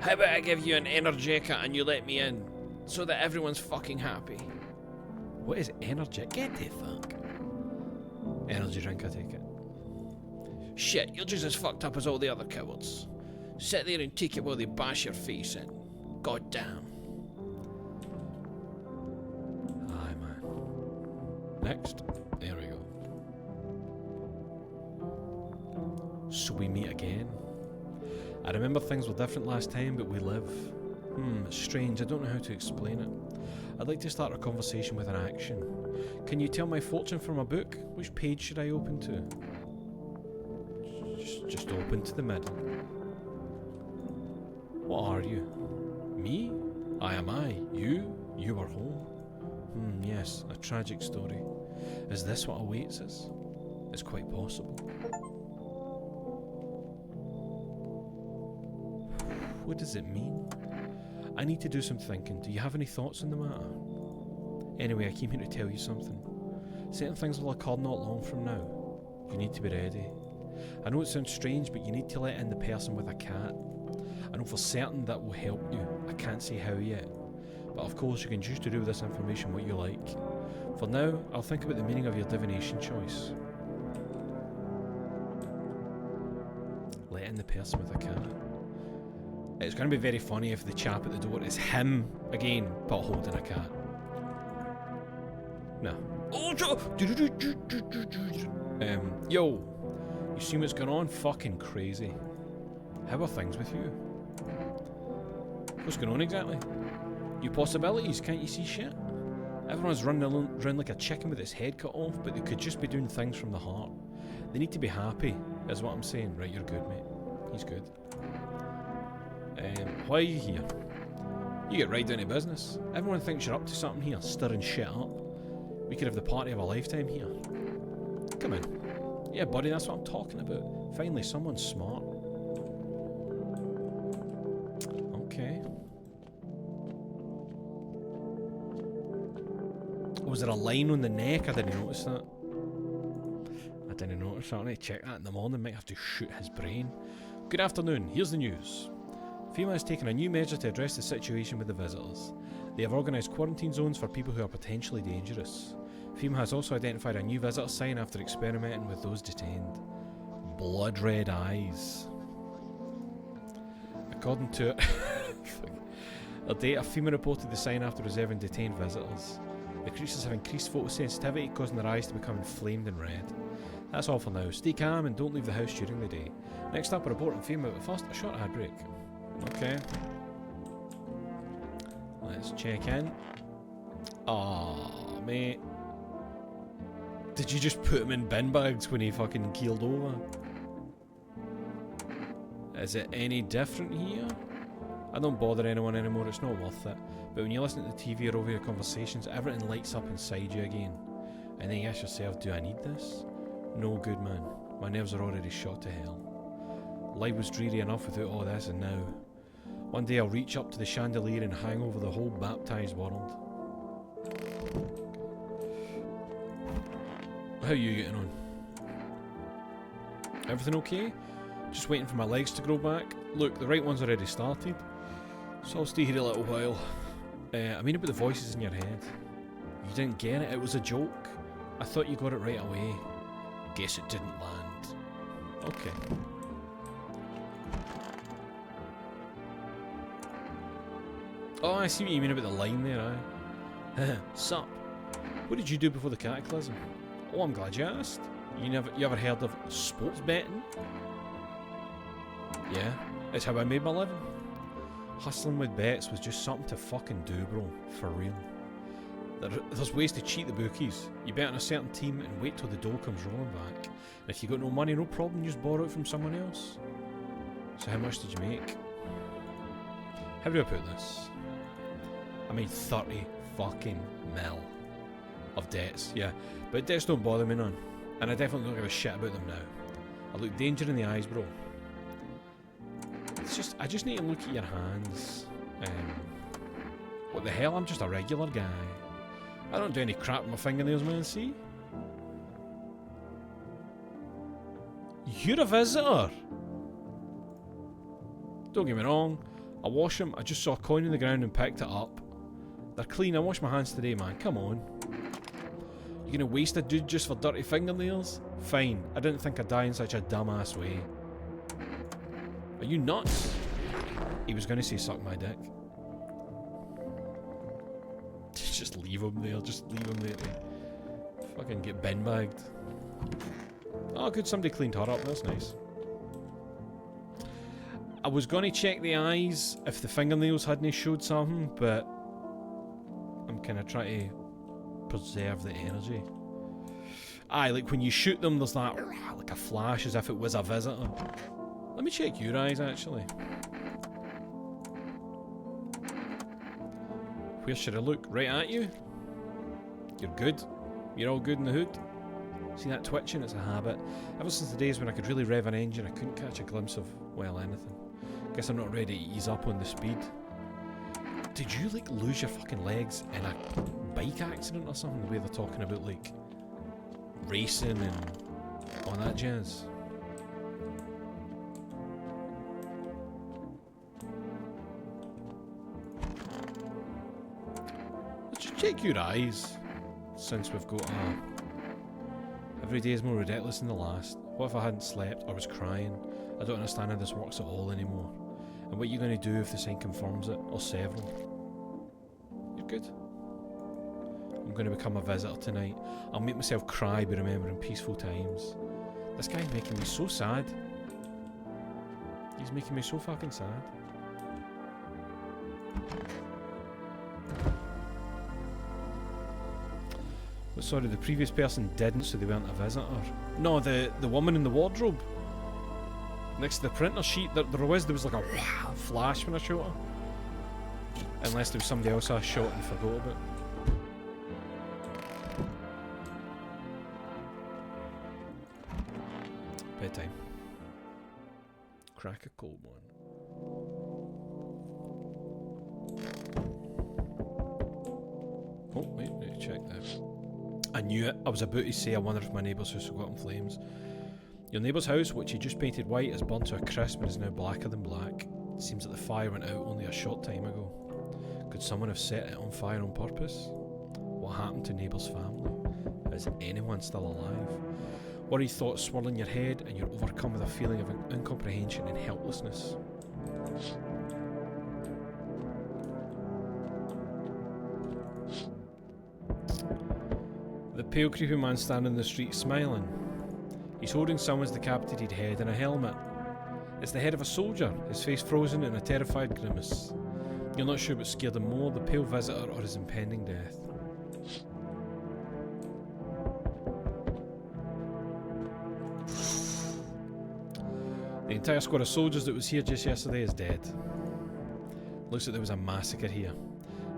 How about I give you an Energica and you let me in? So that everyone's fucking happy. What is energy? Get the fuck. Energy drink, I take it. Shit, you're just as fucked up as all the other cowards. Sit there and take it while they bash your face in. God damn. Aye, man. Next. There we go. So we meet again. I remember things were different last time, but we live. It's strange, I don't know how to explain it. I'd like to start a conversation with an action. Can you tell my fortune from a book? Which page should I open to? Just open to the middle. What are you? Me? I am I. You? You are home? Yes, a tragic story. Is this what awaits us? It's quite possible. What does it mean? I need to do some thinking. Do you have any thoughts on the matter? Anyway, I came here to tell you something. Certain things will occur not long from now. You need to be ready. I know it sounds strange, but you need to let in the person with a cat. I know for certain that will help you. I can't say how yet. But of course, you can choose to do with this information what you like. For now, I'll think about the meaning of your divination choice. Let in the person with a cat. It's going to be very funny if the chap at the door is him again, but holding a cat. No. Yo, you see what's going on? Fucking crazy. How are things with you? What's going on exactly? New possibilities, can't you see shit? Everyone's running around like a chicken with its head cut off, but they could just be doing things from the heart. They need to be happy, is what I'm saying. Right, you're good, mate. He's good. Why are you here? You get right down to business. Everyone thinks you're up to something here, stirring shit up. We could have the party of a lifetime here. Come in. Yeah, buddy, that's what I'm talking about. Finally, someone smart. Okay. Was there a line on the neck? I didn't notice that. I didn't notice that. I need to check that in the morning. Might have to shoot his brain. Good afternoon. Here's the news. FEMA has taken a new measure to address the situation with the visitors. They have organised quarantine zones for people who are potentially dangerous. FEMA has also identified a new visitor sign after experimenting with those detained. Blood red eyes. According to a data, FEMA reported the sign after observing detained visitors. The creatures have increased photosensitivity, causing their eyes to become inflamed and red. That's all for now. Stay calm and don't leave the house during the day. Next up, a report on FEMA, but first, a short ad break. Okay. Let's check in. Aww, mate. Did you just put him in bin bags when he fucking keeled over? Is it any different here? I don't bother anyone anymore, it's not worth it. But when you listen to the TV or overhear conversations, everything lights up inside you again. And then you ask yourself, do I need this? No good, man. My nerves are already shot to hell. Life was dreary enough without all this, and now one day I'll reach up to the chandelier and hang over the whole baptised world. How are you getting on? Everything okay? Just waiting for my legs to grow back. Look, the right one's already started, so I'll stay here a little while. I mean about the voices in your head. You didn't get it, it was a joke. I thought you got it right away. Guess it didn't land. Okay. Oh, I see what you mean about the line there, aye. Sup? What did you do before the cataclysm? Oh, I'm glad you asked. You ever heard of sports betting? Yeah, it's how I made my living. Hustling with bets was just something to fucking do, bro. For real. There's ways to cheat the bookies. You bet on a certain team and wait till the dough comes rolling back. And if you got no money, no problem, you just borrow it from someone else. So how much did you make? How do I put this? I made 30 fucking mil of debts, yeah. But debts don't bother me none. And I definitely don't give a shit about them now. I look danger in the eyes, bro. It's just, I just need to look at your hands. What the hell, I'm just a regular guy. I don't do any crap with my fingernails, man, see? You're a visitor! Don't get me wrong, I wash them, I just saw a coin on the ground and picked it up. They're clean, I washed my hands today, man, come on. You gonna waste a dude just for dirty fingernails? Fine, I didn't think I'd die in such a dumbass way. Are you nuts? He was gonna say suck my dick. Just leave him there, just leave him there to fucking get bin bagged. Oh good, somebody cleaned her up, that's nice. I was gonna check the eyes if the fingernails hadn't showed something, but I'm kinda trying to preserve the energy. Aye, like when you shoot them there's that like a flash as if it was a visitor. Let me check your eyes actually. Where should I look? Right at you? You're good. You're all good in the hood. See that twitching? It's a habit. Ever since the days when I could really rev an engine, I couldn't catch a glimpse of, well, anything. Guess I'm not ready to ease up on the speed. Did you, like, lose your fucking legs in a bike accident or something? The way they're talking about, like, racing and all that jazz. Let's just check your eyes, since we've got every day is more ridiculous than the last. What if I hadn't slept or was crying? I don't understand how this works at all anymore. And what are you going to do if the sign confirms it, or several? You're good. I'm going to become a visitor tonight. I'll make myself cry by remembering peaceful times. This guy's making me so sad. He's making me so fucking sad. But sorry, the previous person didn't, so they weren't a visitor. No, the woman in the wardrobe. Next to the printer sheet, there was like a flash when I shot her. Unless there was somebody else I shot and forgot about. Bedtime. Crack a cold one. Oh, wait, need to check that. I knew it. I was about to say I wonder if my neighbour's house will go up in flames. Your neighbour's house, which he just painted white, is burnt to a crisp and is now blacker than black. It seems that the fire went out only a short time ago. Could someone have set it on fire on purpose? What happened to neighbour's family? Is anyone still alive? Worried thoughts swirl in your head and you're overcome with a feeling of incomprehension and helplessness. pale, creepy man standing in the street smiling. He's holding someone's decapitated head in a helmet. It's the head of a soldier, his face frozen in a terrified grimace. You're not sure what scared him more, the pale visitor or his impending death. The entire squad of soldiers that was here just yesterday is dead. Looks like there was a massacre here.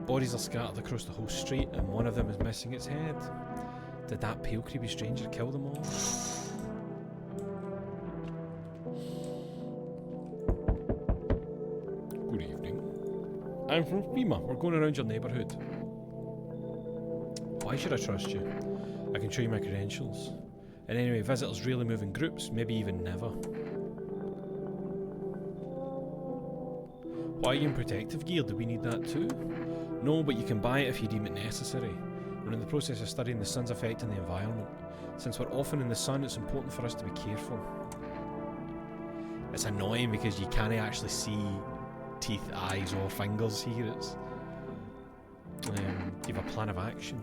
Bodies are scattered across the whole street and one of them is missing its head. Did that pale creepy stranger kill them all? Good evening. I'm from FEMA. We're going around your neighbourhood. Why should I trust you? I can show you my credentials. And anyway, visitors rarely move in groups, maybe even never. Why are you in protective gear? Do we need that too? No, but you can buy it if you deem it necessary. We're in the process of studying the sun's effect on the environment. Since we're often in the sun, it's important for us to be careful. It's annoying because you can't actually see teeth, eyes or fingers here. It's you have a plan of action.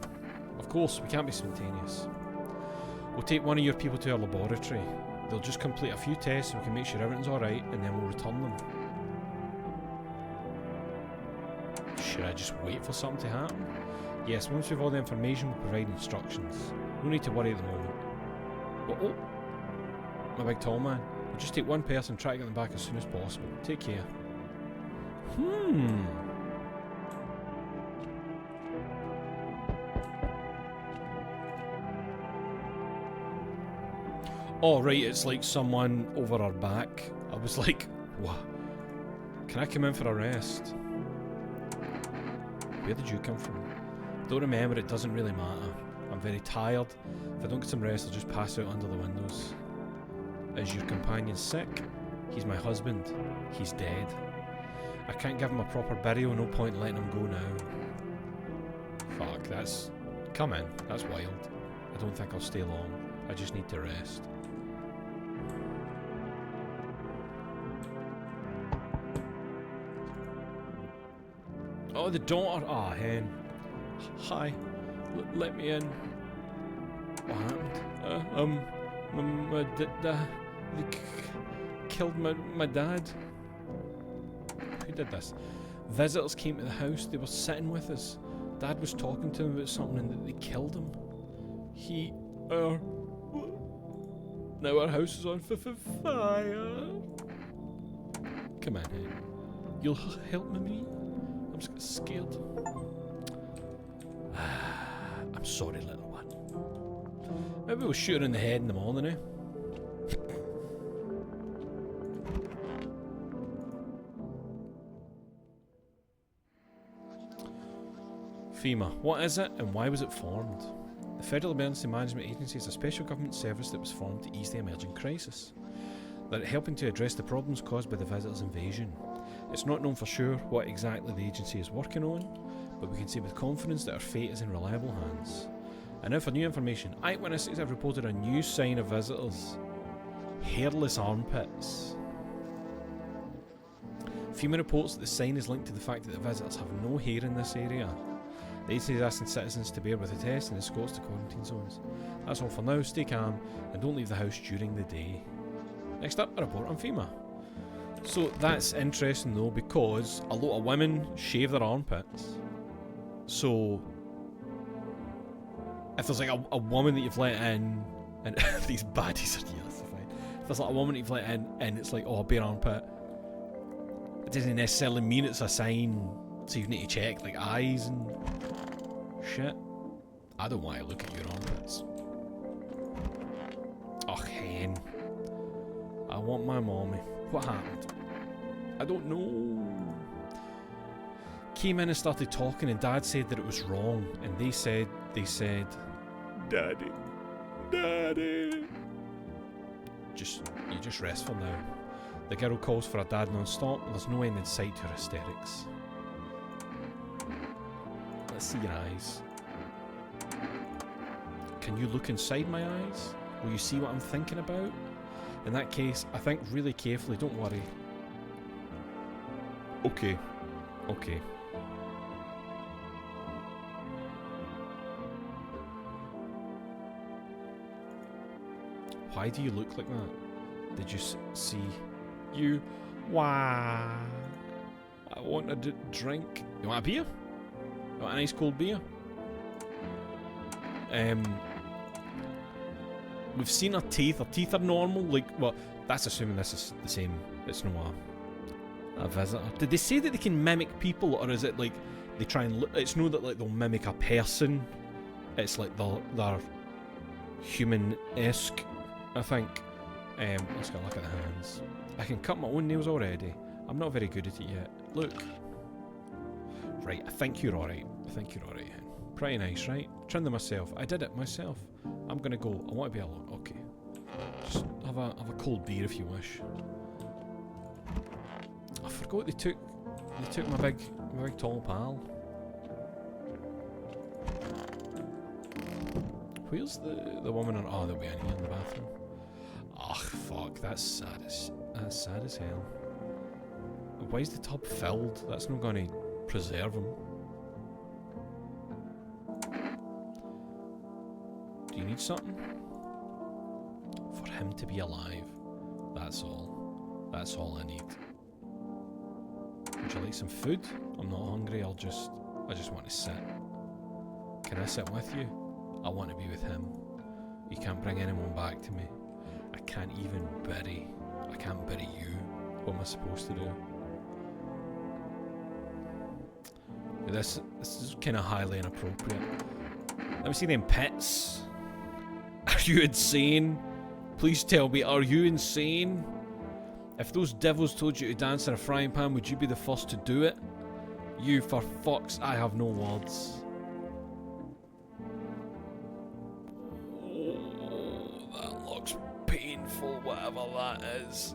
Of course, we can't be spontaneous. We'll take one of your people to our laboratory. They'll just complete a few tests so we can make sure everything's alright and then we'll return them. Should I just wait for something to happen? Yes, once we have all the information, we'll provide instructions. No need to worry at the moment. Oh, my big tall man. We'll just take one person and try to get them back as soon as possible. Take care. Oh, right, it's like someone over our back. I was like, what? Can I come in for a rest? Where did you come from? Don't remember, it doesn't really matter. I'm very tired. If I don't get some rest, I'll just pass out under the windows. Is your companion sick? He's my husband. He's dead. I can't give him a proper burial, no point in letting him go now. Fuck, that's... Come in, that's wild. I don't think I'll stay long. I just need to rest. Oh, the daughter. Ah, hen. Hi. Let me in. What happened? They killed my dad. Who did this? Visitors came to the house. They were sitting with us. Dad was talking to them about something and they killed him. Now our house is on fire. Come on, hen. You'll help me? I'm scared. I'm sorry, little one. Maybe we'll shoot her in the head in the morning, eh? FEMA. What is it and why was it formed? The Federal Emergency Management Agency is a special government service that was formed to ease the emerging crisis. They're helping to address the problems caused by the visitors' invasion. It's not known for sure what exactly the agency is working on, but we can say with confidence that our fate is in reliable hands. And now for new information. Eyewitnesses have reported a new sign of visitors. Hairless armpits. FEMA reports that the sign is linked to the fact that the visitors have no hair in this area. The agency is asking citizens to bear with the test and escorts to quarantine zones. That's all for now. Stay calm and don't leave the house during the day. Next up, a report on FEMA. So that's interesting though, because a lot of women shave their armpits. So if there's like a woman that you've let in, and these baddies are fine. If there's like a woman that you've let in and it's like, oh, a bare armpit, it doesn't necessarily mean it's a sign, so you need to check like eyes and shit. I don't want to look at your armpits. Oh, hen. I want my mommy. What happened? I don't know. Came in and started talking and Dad said that it was wrong and they said, Daddy. You just rest for now. The girl calls for her dad non-stop and there's no end in sight to her hysterics. Let's see your eyes. Can you look inside my eyes? Will you see what I'm thinking about? In that case, I think really carefully, don't worry. Okay. Why do you look like that? Did you see? You... Wow. I want a drink. You want a beer? You want a nice cold beer? We've seen her teeth. Her teeth are normal. Like, well, that's assuming this is the same. It's no a visitor. Did they say that they can mimic people, or is it like they try and look? It's no that like they'll mimic a person. It's like they're human-esque, I think. Let's go look at the hands. I can cut my own nails already. I'm not very good at it yet. Look. Right, I think you're alright. I think you're alright. Pretty nice, right? Trimmed them myself. I did it myself. I'm gonna go. I want to be alone. Okay. Just have a cold beer if you wish. I forgot they took my big tall pal. Where's the woman on? Oh, they'll be in here in the bathroom. Ugh, fuck. That's sad as hell. Why is the tub filled? That's not going to preserve him. Do you need something? For him to be alive. That's all. That's all I need. Would you like some food? I'm not hungry. I just want to sit. Can I sit with you? I want to be with him. You can't bring anyone back to me. I can't bury you. What am I supposed to do? This is kind of highly inappropriate. Let me see them pits. Are you insane? Please tell me, are you insane? If those devils told you to dance in a frying pan, would you be the first to do it? You, for fuck's... I have no words. Oh, that looks painful, whatever that is.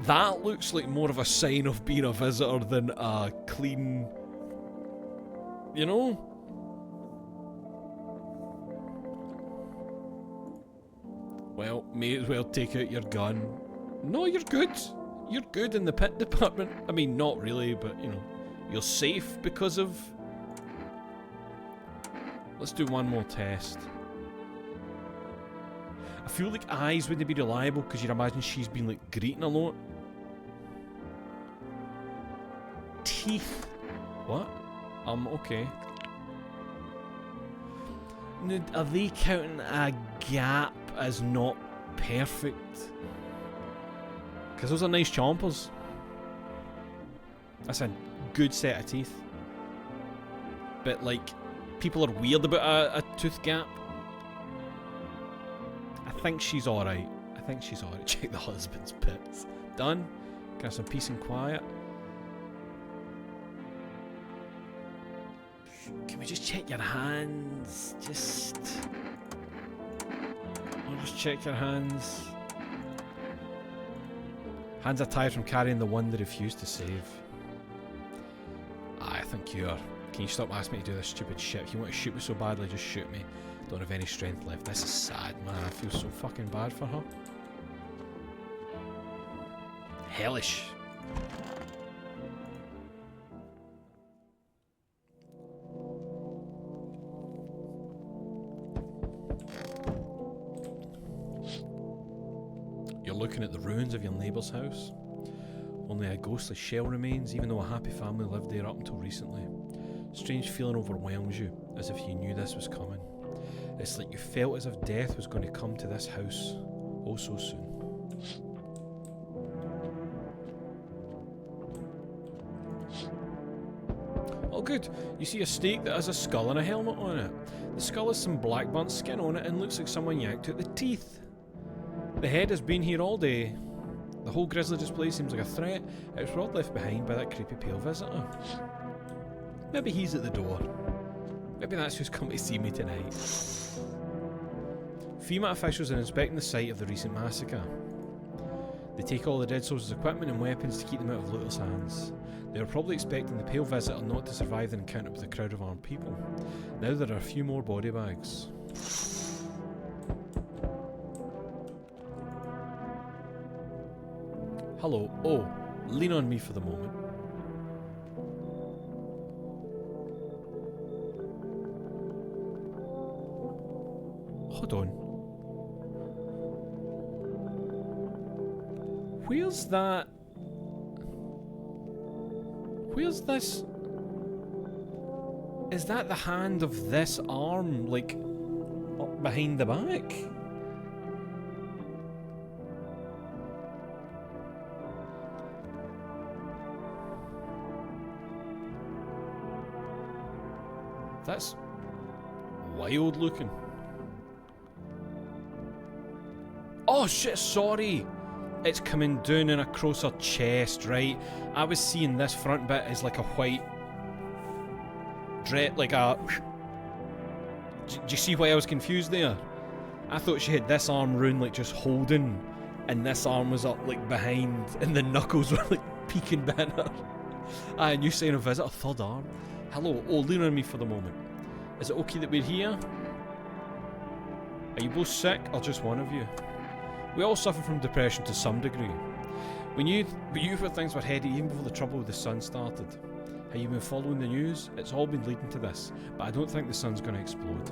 That looks like more of a sign of being a visitor than a clean... You know? Well, may as well take out your gun. No, you're good. You're good in the pit department. I mean, not really, but, you know, you're safe because of... Let's do one more test. I feel like eyes wouldn't be reliable because you'd imagine she's been, like, greeting a lot. Teeth. What? Okay. Now, are they counting a gap as not perfect? Because those are nice chompers. That's a good set of teeth. But, like, people are weird about a tooth gap. I think she's alright. I think she's alright. Check the husband's pits. Done. Can I have some peace and quiet? Can we just check your hands? I'll just check your hands. Hands are tired from carrying the one they refused to save. I think you are. Can you stop asking me to do this stupid shit? If you want to shoot me so badly, just shoot me. Don't have any strength left. This is sad, man. I feel so fucking bad for her. Hellish. You're looking at the ruins of your neighbour's house. Only a ghostly shell remains, even though a happy family lived there up until recently. Strange feeling overwhelms you, as if you knew this was coming. It's like you felt as if death was going to come to this house, oh so soon. Oh good, you see a stake that has a skull and a helmet on it. The skull has some black burnt skin on it and looks like someone yanked out the teeth. The head has been here all day. The whole grisly display seems like a threat. It was probably left behind by that creepy pale visitor. Maybe he's at the door. Maybe that's who's come to see me tonight. FEMA officials are inspecting the site of the recent massacre. They take all the dead soldiers' equipment and weapons to keep them out of looters' hands. They were probably expecting the pale visitor not to survive the encounter with a crowd of armed people. Now there are a few more body bags. Hello. Oh, lean on me for the moment. Hold on. Where's that? Where's this? Is that the hand of this arm, like, up behind the back? That's wild looking. Oh shit, sorry. It's coming down and across her chest, right? I was seeing this front bit as like a white like a... Do you see why I was confused there? I thought she had this arm round like just holding, and this arm was up like behind, and the knuckles were like peeking behind her. Ah, and you saying a visit, a third arm. Hello, oh, lean on me for the moment. Is it okay that we're here? Are you both sick, or just one of you? We all suffer from depression to some degree. When you thought things were heady even before the trouble with the sun started. Have you been following the news? It's all been leading to this, but I don't think the sun's going to explode.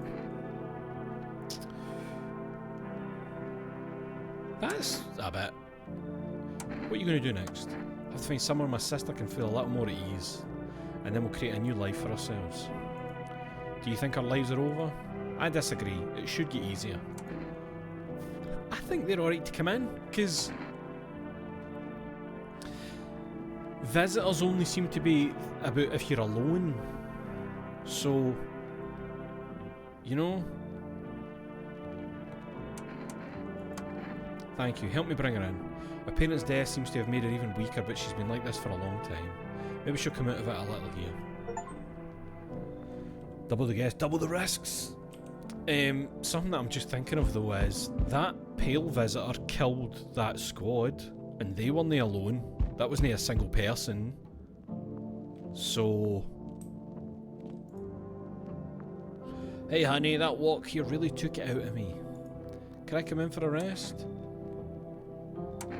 That's a bit... What are you going to do next? I have to find somewhere my sister can feel a little more at ease, and then we'll create a new life for ourselves. Do you think our lives are over? I disagree. It should get easier. I think they're alright to come in, because visitors only seem to be about if you're alone. So, you know. Thank you. Help me bring her in. Her parents' death seems to have made her even weaker, but she's been like this for a long time. Maybe she'll come out of it a little here. Double the guests, double the risks. Something that I'm just thinking of though is that pale visitor killed that squad, and they weren't alone. That wasn't a single person. So, hey honey, that walk here really took it out of me. Can I come in for a rest?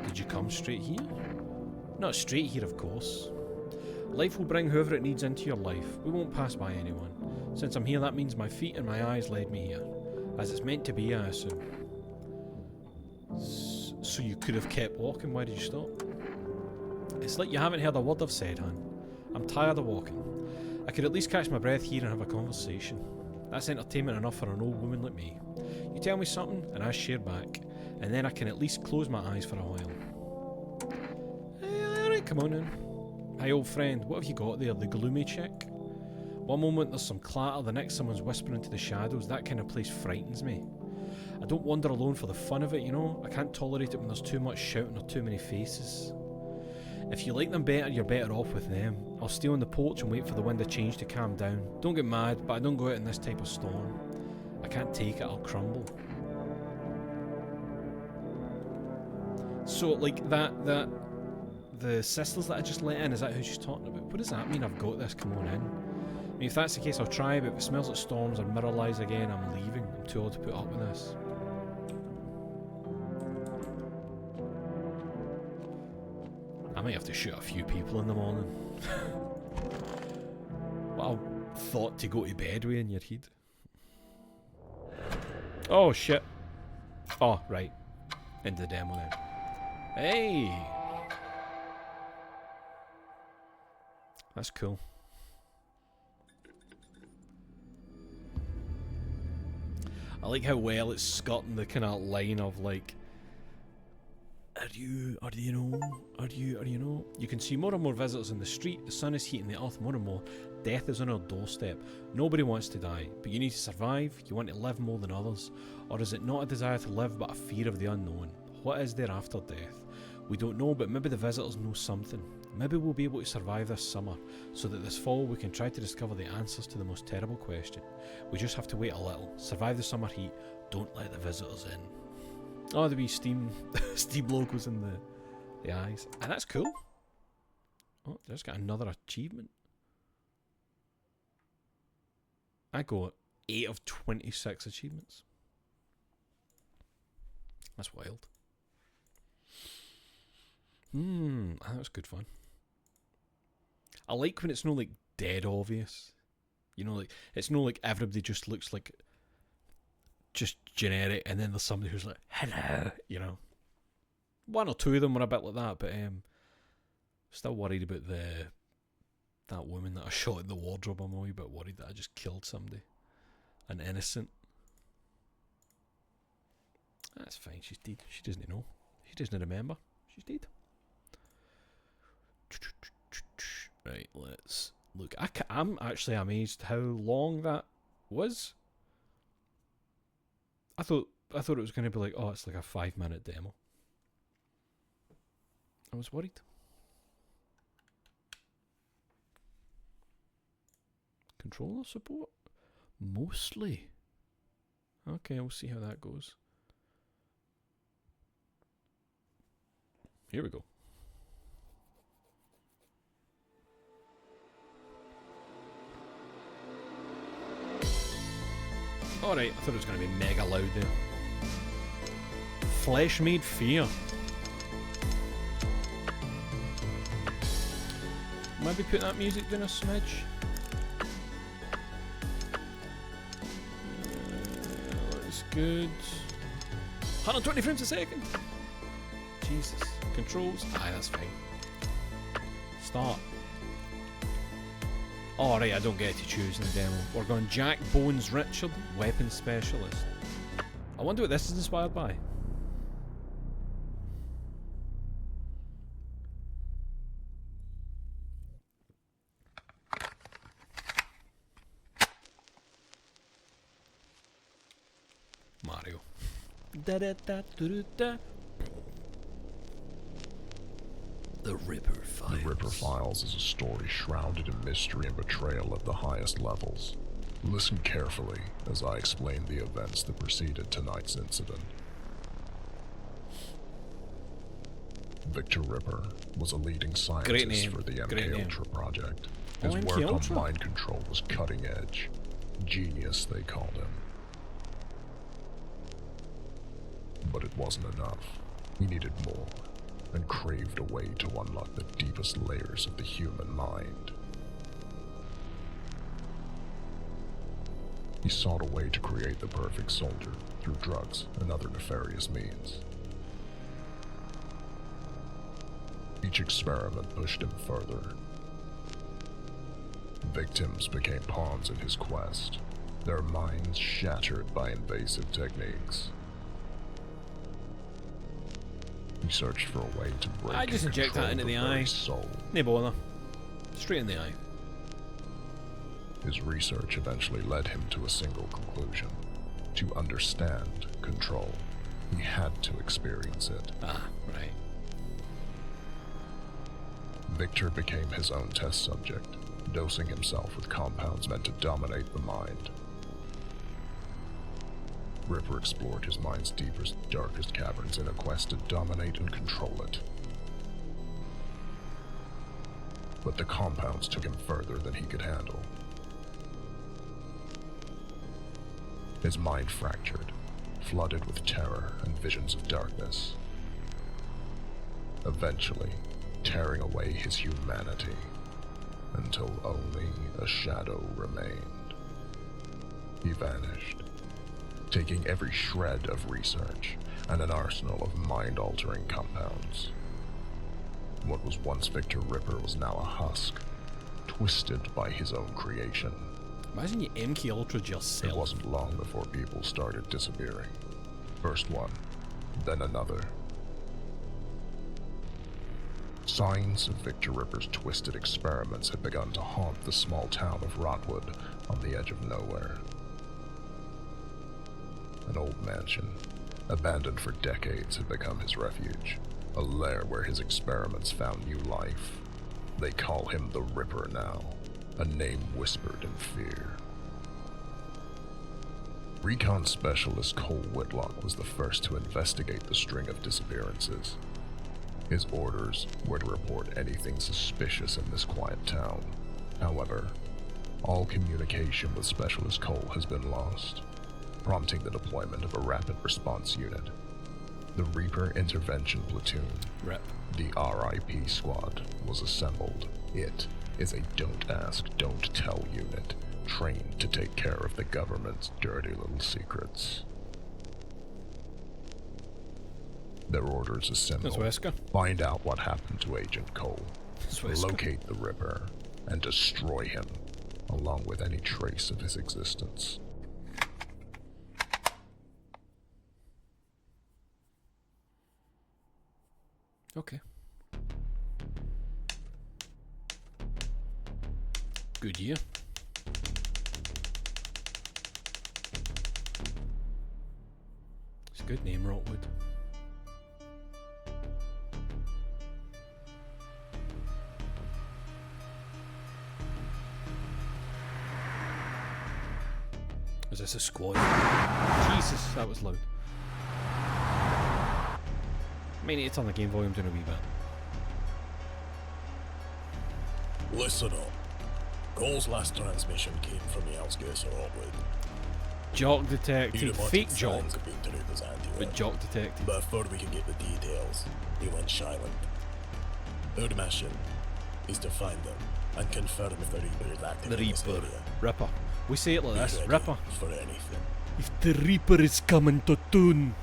Did you come straight here? Not straight here, of course. Life will bring whoever it needs into your life. We won't pass by anyone. Since I'm here, that means my feet and my eyes led me here. As it's meant to be, I assume. So you could have kept walking. Why did you stop? It's like you haven't heard a word I've said, hon. I'm tired of walking. I could at least catch my breath here and have a conversation. That's entertainment enough for an old woman like me. You tell me something, and I share back. And then I can at least close my eyes for a while. Alright, come on in. Hi old friend, what have you got there? The gloomy chick? One moment there's some clatter, the next someone's whispering into the shadows. That kind of place frightens me. I don't wander alone for the fun of it, you know? I can't tolerate it when there's too much shouting or too many faces. If you like them better, you're better off with them. I'll stay on the porch and wait for the wind to change to calm down. Don't get mad, but I don't go out in this type of storm. I can't take it, I'll crumble. So, like, the sisters that I just let in, is that who she's talking about? What does that mean, I've got this, come on in? I mean, if that's the case, I'll try, but if it smells like storms or mirror lies again, I'm leaving. I'm too old to put up with this. I might have to shoot a few people in the morning. What a thought to go to bed with in your head. Oh, shit. Oh, right. Into the demo now. Hey! That's cool. I like how well it's skirting the kind of line of like, do you know? You can see more and more visitors in the street, the sun is heating the earth more and more, death is on our doorstep. Nobody wants to die, but you need to survive, you want to live more than others, or is it not a desire to live but a fear of the unknown? What is there after death? We don't know, but maybe the visitors know something. Maybe we'll be able to survive this summer, so that this fall we can try to discover the answers to the most terrible question. We just have to wait a little, survive the summer heat, don't let the visitors in. Oh, the wee steam logos in the eyes. And that's cool. Oh, there's got another achievement. I got 8 of 26 achievements. That's wild. That was good fun. I like when it's not like dead obvious. You know, like it's not like everybody just looks like just generic, and then there's somebody who's like, hello, you know. One or two of them were a bit like that, but still worried about that woman that I shot in the wardrobe. I'm a wee bit worried that I just killed somebody. An innocent. That's fine, she's dead. She doesn't know. She doesn't remember. She's dead. Right, let's look. I'm actually amazed how long that was. I thought it was going to be like, oh, it's like a 5-minute demo. I was worried. Controller support? Mostly. Okay, we'll see how that goes. Here we go. Alright, I thought it was going to be mega loud there. Flesh Made Fear. Maybe put that music down a smidge. That's good. 120 frames a second. Jesus. Controls. Aye, that's fine. Start. Alright, I don't get to choose in the demo. We're going Jack Bones Richard, Weapons Specialist. I wonder what this is inspired by. Mario. Da da da da da. The Ripper Files. The Ripper Files is a story shrouded in mystery and betrayal at the highest levels. Listen carefully as I explain the events that preceded tonight's incident. Victor Ripper was a leading scientist for the MK Ultra project. His work on mind control was cutting edge. Genius, they called him. But it wasn't enough. He needed more, and craved a way to unlock the deepest layers of the human mind. He sought a way to create the perfect soldier through drugs and other nefarious means. Each experiment pushed him further. Victims became pawns in his quest, their minds shattered by invasive techniques. He searched for a way to break I just inject that into the eye. Soul. No bother. Straight in the eye. His research eventually led him to a single conclusion. To understand control, he had to experience it. Ah, right. Victor became his own test subject, dosing himself with compounds meant to dominate the mind. Ripper explored his mind's deepest, darkest caverns in a quest to dominate and control it. But the compounds took him further than he could handle. His mind fractured, flooded with terror and visions of darkness. Eventually, tearing away his humanity, until only a shadow remained. He vanished, taking every shred of research and an arsenal of mind-altering compounds. What was once Victor Ripper was now a husk, twisted by his own creation. Imagine you MK Ultra yourself. It wasn't long before people started disappearing. First one, then another. Signs of Victor Ripper's twisted experiments had begun to haunt the small town of Rotwood on the edge of nowhere. An old mansion, abandoned for decades, had become his refuge, a lair where his experiments found new life. They call him the Ripper now, a name whispered in fear. Recon Specialist Cole Whitlock was the first to investigate the string of disappearances. His orders were to report anything suspicious in this quiet town. However, all communication with Specialist Cole has been lost, prompting the deployment of a rapid response unit. The Reaper Intervention Platoon, Rep. the RIP Squad, was assembled. It is a don't ask, don't tell unit, trained to take care of the government's dirty little secrets. Their orders are simple. That's Wesker. Find out what happened to Agent Cole, That's Wesker. locate the Ripper, and destroy him, along with any trace of his existence. Okay. Good year. It's a good name, Rotwood. Is this a squad? Jesus, that was loud. I may need to turn the game volume down a wee bit. Listen up. Cole's last transmission came from the outskirts of Rockwood. Jock detective, fake jock, Signs have been to Rupert anyway. but jock detective. But before we can get the details, he went silent. Our mission is to find them and confirm if the Reaper is active The in this Reaper. area. Ripper. We say it like Be this, ready Ripper. for anything. If the Reaper is coming to town.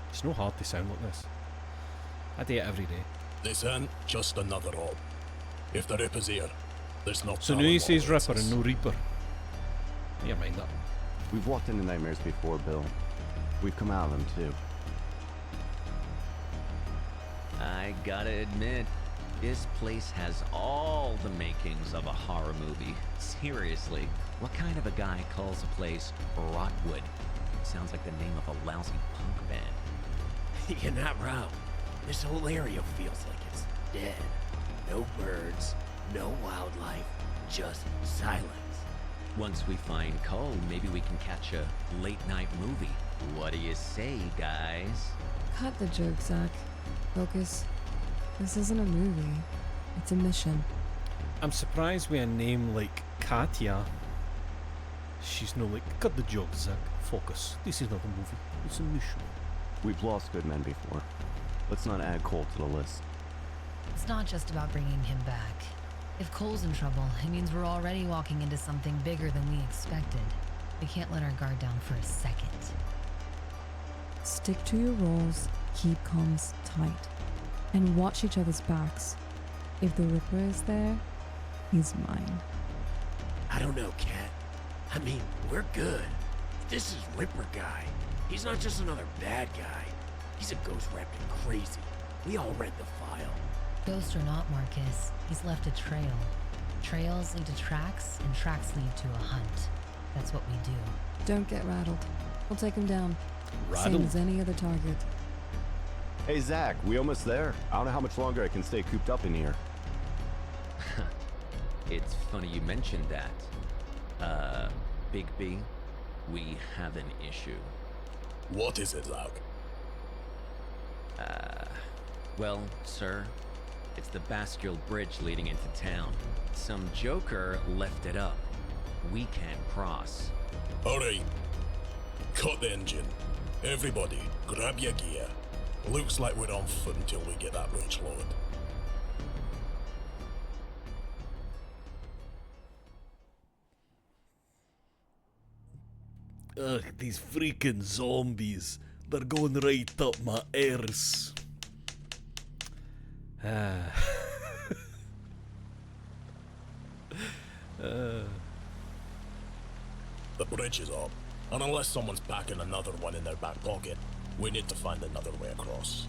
It's no hard to sound like this. I do it every day. This ain't just another op. If the Reaper's here, there's no So now telling he what says awaits Ripper us. and no Reaper. Yeah, mind that. We've walked into nightmares before, Bill. We've come out of them, too. I gotta admit, this place has all the makings of a horror movie. Seriously, what kind of a guy calls a place Rotwood? Sounds like the name of a lousy punk band. You're not wrong. This whole area feels like it's dead. No birds, no wildlife, just silence. Once we find Cole, maybe we can catch a late-night movie. What do you say, guys? Cut the joke, Zach. Focus. This isn't a movie. It's a mission. I'm surprised with a name like Katya. She's no like, cut the joke, Zach. Focus. This is not a movie. It's a mission. We've lost good men before. Let's not add Cole to the list. It's not just about bringing him back. If Cole's in trouble, it means we're already walking into something bigger than we expected. We can't let our guard down for a second. Stick to your roles, keep comms tight, and watch each other's backs. If the Ripper is there, he's mine. I don't know, Kat. I mean, we're good. This is Ripper guy. He's not just another bad guy. He's a ghost wrapped in crazy. We all read the file. Ghost or not, Marcus, he's left a trail. Trails lead to tracks, and tracks lead to a hunt. That's what we do. Don't get rattled. We'll take him down. Same Rattled? as any other target. Hey, Zach, we almost there. I don't know how much longer I can stay cooped up in here. It's funny you mentioned that. Big B, we have an issue. What is it, Zach? Well, sir, it's the Bastille Bridge leading into town. Some joker left it up. We can't cross. Alright. Cut the engine. Everybody, grab your gear. Looks like we're on foot until we get that bridge lowered. Ugh, these freaking zombies. They're going right up my arse. The bridge is up, and unless someone's packing another one in their back pocket, we need to find another way across.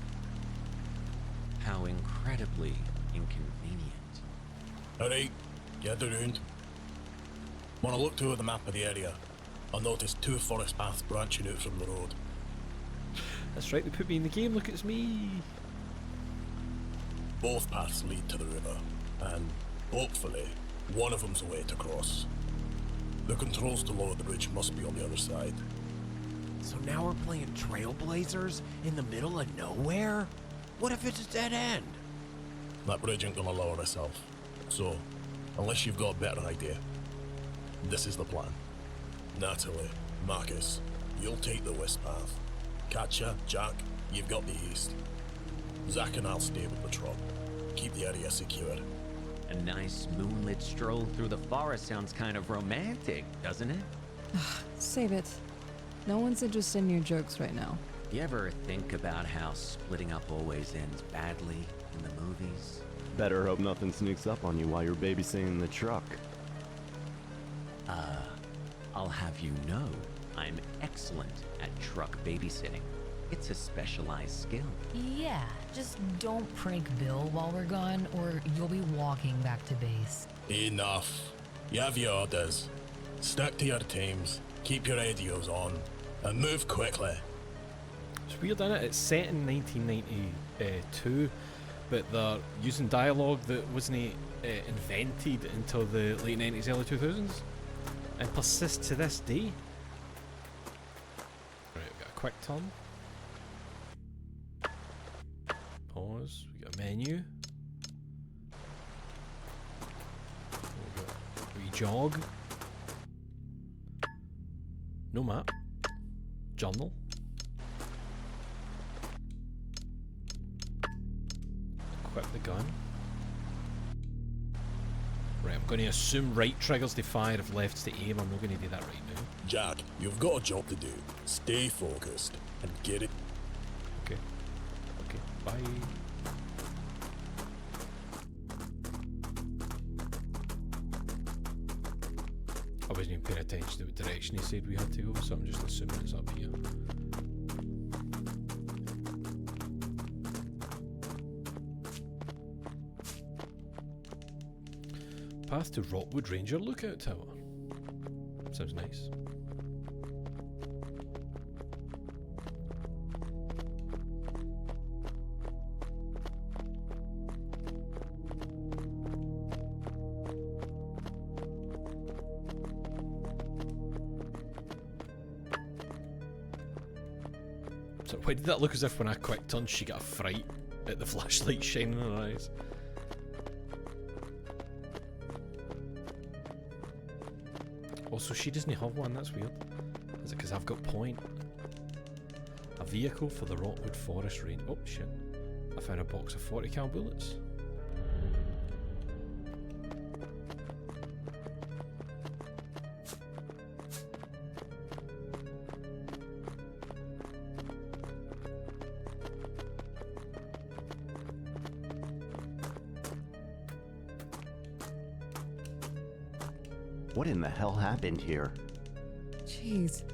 How incredibly inconvenient. Alright, get around. When I looked over the map of the area, I noticed two forest paths branching out from the road. That's right, they put me in the game, look, it's me. Both paths lead to the river, and hopefully, one of them's a way to cross. The controls to lower the bridge must be on the other side. So now we're playing Trailblazers in the middle of nowhere? What if it's a dead end? That bridge ain't gonna lower itself. So, unless you've got a better idea, this is the plan. Natalie, Marcus, you'll take the west path. Katja, Jack, you've got the east. Zach and I'll stay with the truck. Keep the area secure. A nice moonlit stroll through the forest sounds kind of romantic, doesn't it? Save it. No one's interested in your jokes right now. You ever think about how splitting up always ends badly in the movies? Better hope nothing sneaks up on you while you're babysitting the truck. I'll have you know, I'm excellent at truck babysitting. It's a specialized skill. Yeah, just don't prank Bill while we're gone, or you'll be walking back to base. Enough. You have your orders. Stick to your teams, keep your radios on, and move quickly. It's weird, isn't it? It's set in 1992, but they're using dialogue that wasn't invented until the late 90s, early 2000s, and persists to this day. Right, we've got a quick turn. Pause. We got a menu. We got a wee jog. No map. Journal. Equip the gun. Right, I'm going to assume right triggers to fire if left's to aim. I'm not going to do that right now. Jack, you've got a job to do. Stay focused and get it. Okay. Okay, bye. I wasn't even paying attention to what direction he said we had to go, so I'm just assuming it's up here. Path to Rockwood Ranger Lookout Tower. Sounds nice. So why did that look as if when I quick turned she got a fright at the flashlight shining in her eyes? Also, she doesn't have one, that's weird. Is it because I've got point? A vehicle for the Rockwood Forest Range. Oh shit. I found a box of 40 cal bullets. What in the hell happened here? Jeez.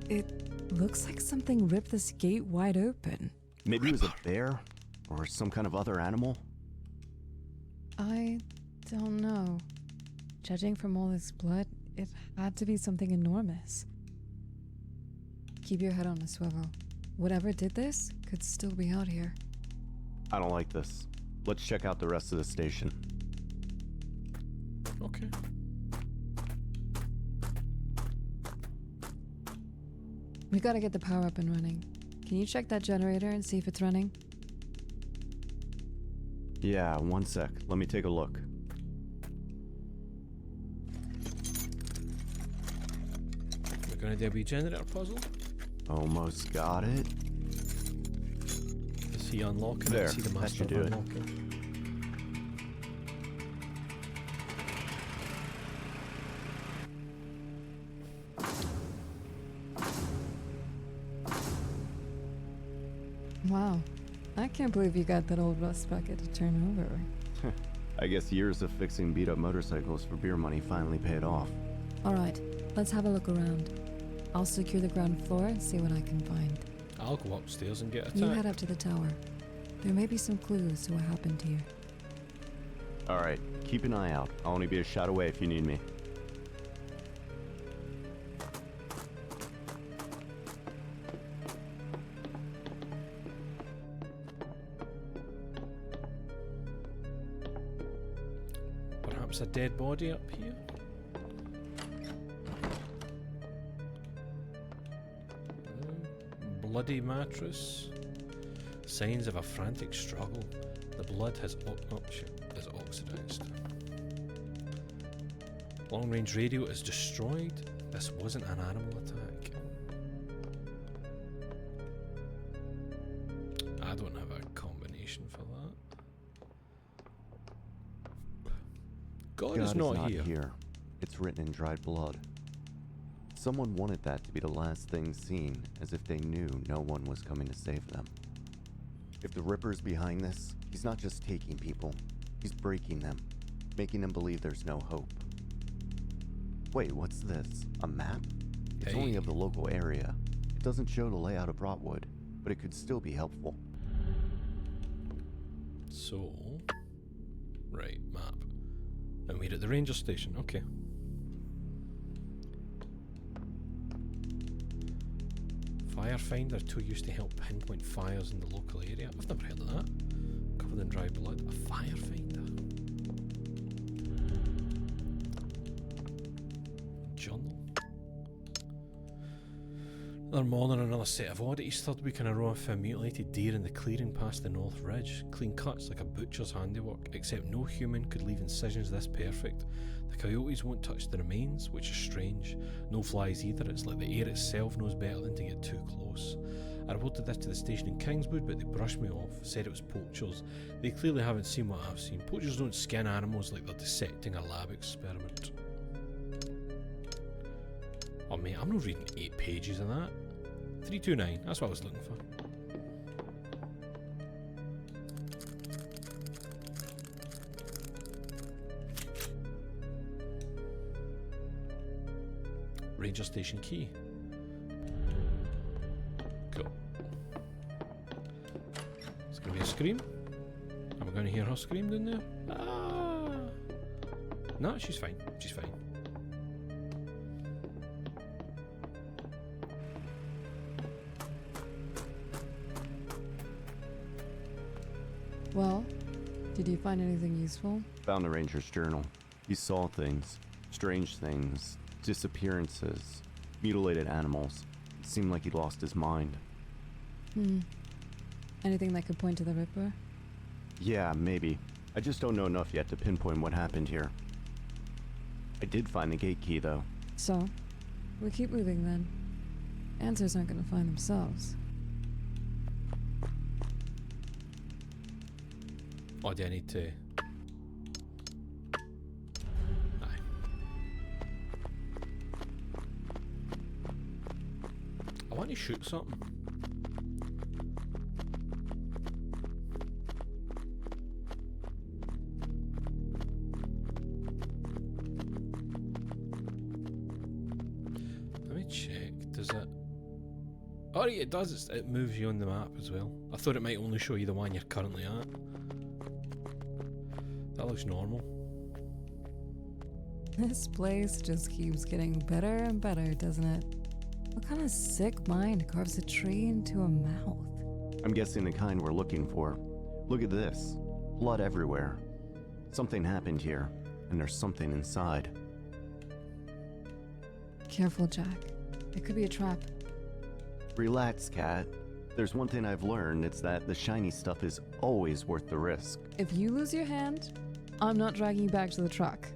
It looks like something ripped this gate wide open. Maybe it was a bear? Or some kind of other animal? I don't know. Judging from all this blood, it had to be something enormous. Keep your head on a swivel. Whatever did this could still be out here. I don't like this. Let's check out the rest of the station. Okay. We gotta get the power up and running. Can you check that generator and see if it's running? Yeah, one sec. Let me take a look. We're gonna do a wee generator puzzle. Almost got it. Is he unlocking There, it? Is he the that master should of do it. unlocking? Wow. I can't believe you got that old rust bucket to turn over. I guess years of fixing beat up motorcycles for beer money finally paid off. Alright, let's have a look around. I'll secure the ground floor and see what I can find. I'll go upstairs and get attacked. You head up to the tower. There may be some clues to what happened here. Alright, keep an eye out. I'll only be a shot away if you need me. Perhaps a dead body up here? Bloody mattress. Signs of a frantic struggle. The blood has is oxidized. Long range radio is destroyed. This wasn't an animal attack. I don't have a combination for that. God is not here. It's written in dried blood. Someone wanted that to be the last thing seen, as if they knew no one was coming to save them. If the Ripper's behind this, he's not just taking people, he's breaking them, making them believe there's no hope. Wait, what's this? A map? It's only of the local area. It doesn't show the layout of Brotwood, but it could still be helpful. So, right, map. And we're at the ranger station, okay. Firefinder, too used to help pinpoint fires in the local area. I've never heard of that. Covered in dry blood. A firefinder. Journal. Another morning, another set of oddities. Third week in a row, I found mutilated deer in the clearing past the North Ridge. Clean cuts like a butcher's handiwork, except no human could leave incisions this perfect. The coyotes won't touch the remains, which is strange. No flies either. It's like the air itself knows better than to get too close. I reported this to the station in Kingswood, but they brushed me off, said it was poachers. They clearly haven't seen what I've seen. Poachers don't skin animals like they're dissecting a lab experiment. Oh mate, I'm not reading 8 pages of that. 329, that's what I was looking for. Ranger station key. Cool. It's gonna be a scream. Am I gonna hear her scream down there? Ah! No, she's fine. She's fine. Well, did you find anything useful? Found the Ranger's journal. He saw things, strange things, disappearances, mutilated animals. It seemed like he'd lost his mind. Anything that could point to the Ripper? Yeah, maybe. I just don't know enough yet to pinpoint what happened here. I did find the gate key, though. So, we keep moving then. Answers aren't gonna find themselves. Oh, do I need to... Aye. I want to shoot something. Let me check. Does it... Oh, yeah, it does. It moves you on the map as well. I thought it might only show you the one you're currently at. That looks normal. This place just keeps getting better and better, doesn't it? What kind of sick mind carves a tree into a mouth? I'm guessing the kind we're looking for. Look at this. Blood everywhere. Something happened here, and there's something inside. Careful, Jack. It could be a trap. Relax, Cat. There's one thing I've learned, it's that the shiny stuff is always worth the risk. If you lose your hand, I'm not dragging you back to the truck.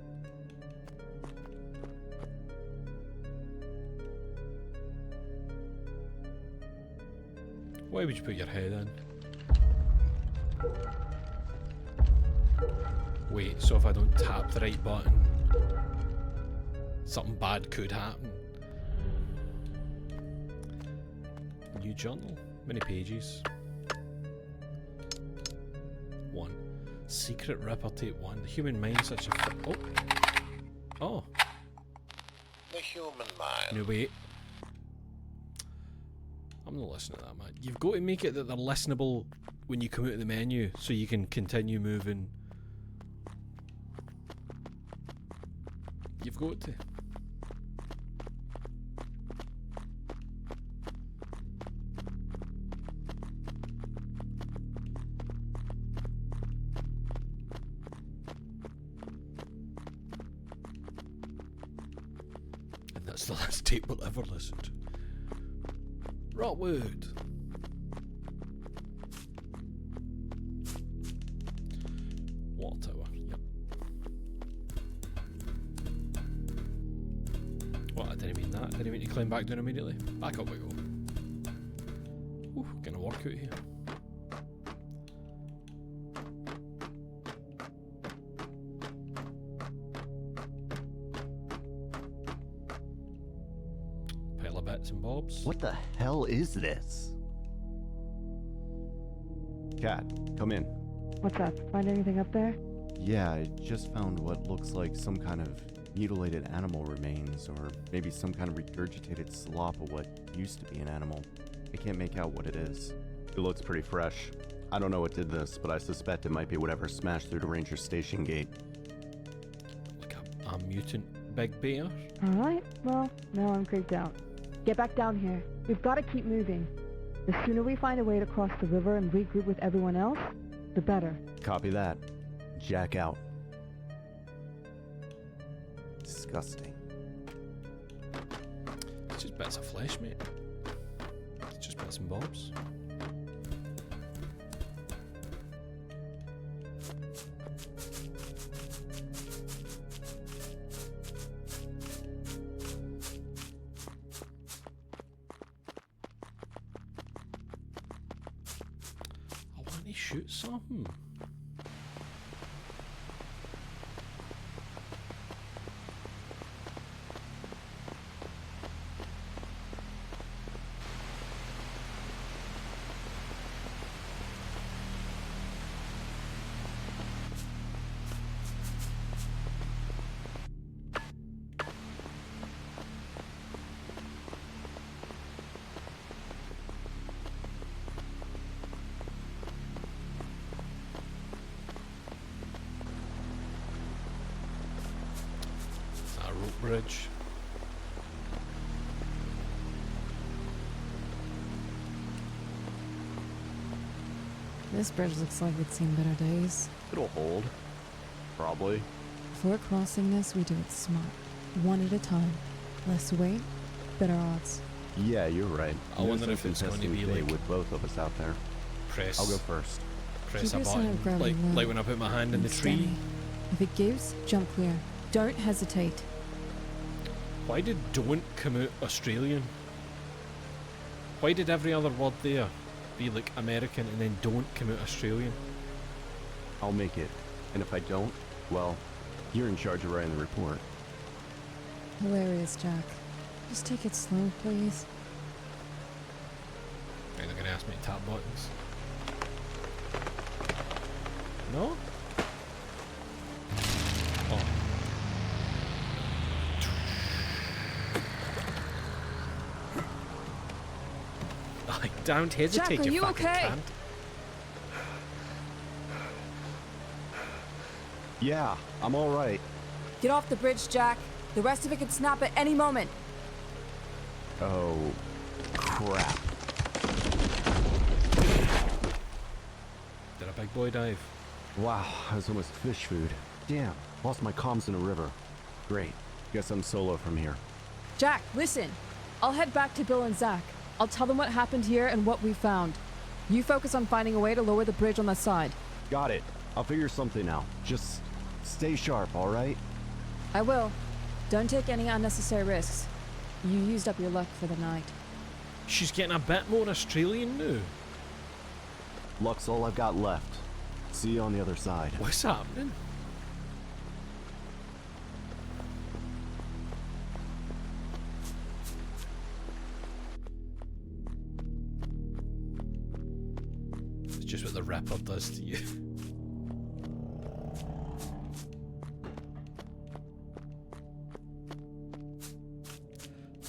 Why would you put your head in? Wait, so if I don't tap the right button, something bad could happen. New journal. Many pages. 1. Secret Ripper Tape 1. The human mind such a... Oh. Oh. The human mind. No, wait. I'm not listening to that, man. You've got to make it that they're listenable when you come out of the menu so you can continue moving. You've got to. And that's the last tape we'll ever listen to. Rotwood. Water tower, yep. What, I didn't mean that. I didn't mean to climb back down immediately. Back up we go. Ooh, gonna work out here. bits and bobs. What the hell is this? Cat, come in. What's up? Find anything up there? Yeah, I just found what looks like some kind of mutilated animal remains, or maybe some kind of regurgitated slop of what used to be an animal. I can't make out what it is. It looks pretty fresh. I don't know what did this, but I suspect it might be whatever smashed through the ranger station gate. Like a mutant big bear. Alright, well, now I'm creeped out. Get back down here. We've got to keep moving. The sooner we find a way to cross the river and regroup with everyone else, the better. Copy that. Jack out. Disgusting. It's just bits of flesh, mate. It's just bits and bobs. I want to shoot something. Bridge. This bridge looks like it's seen better days. It'll hold. Probably. If we're crossing this, we do it smart. One at a time. Less weight, better odds. Yeah, you're right. I wonder if There's it's going to something be testing like with both of us out there. press. I'll go first. Press Keep a your center button, of gravity low like when I put my hand in and the tree. steady. If it gives, jump clear. Don't hesitate. Why did "don't" come out Australian? Why did every other word there be like American and then "don't" come out Australian? I'll make it. And if I don't, well, you're in charge of writing the report. Hilarious, Jack. Just take it slow, please. Are they gonna ask me to tap buttons? No? Oh. Don't hesitate, Jack, are you fucking okay? cunt. Yeah, I'm all right. Get off the bridge, Jack. The rest of it could snap at any moment. Oh, crap. Did a big boy dive? Wow, that was almost fish food. Damn, lost my comms in a river. Great. Guess I'm solo from here. Jack, listen. I'll head back to Bill and Zach. I'll tell them what happened here and what we found. You focus on finding a way to lower the bridge on that side. Got it. I'll figure something out. Just stay sharp, all right? I will. Don't take any unnecessary risks. You used up your luck for the night. She's getting a bit more Australian now. Luck's all I've got left. See you on the other side. What's happening? It's just what the Ripper does to you.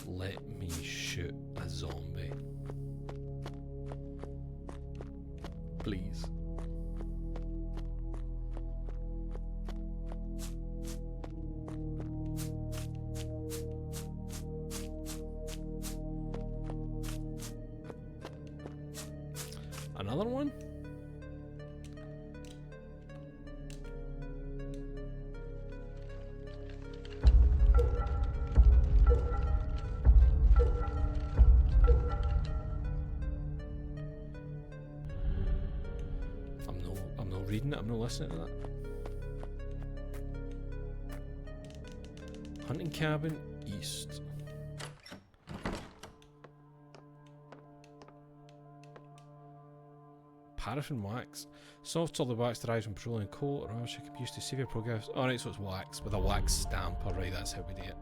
Let me shoot a zombie. Please. Another one? I'm not reading it, I'm not listening to that. Hunting cabin east. Paraffin wax. Soft solid wax derives from petroleum coal or else it can be used to save your progress. Alright, so it's wax with a wax stamp. Alright, that's how we do it.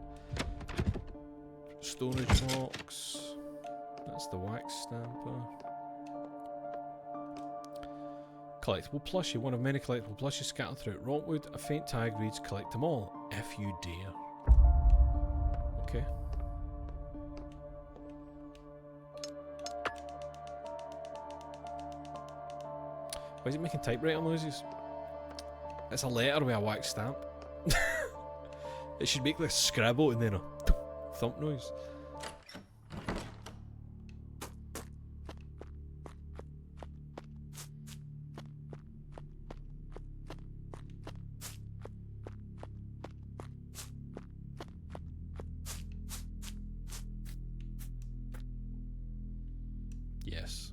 Storage box. That's the wax stamper. Collectible plushie. One of many collectible plushies scattered throughout Rockwood. A faint tag reads, collect them all, if you dare. Okay. Why is it making typewriter noises? It's a letter with a wax stamp. It should make like a Scrabble and then a thump noise. Yes.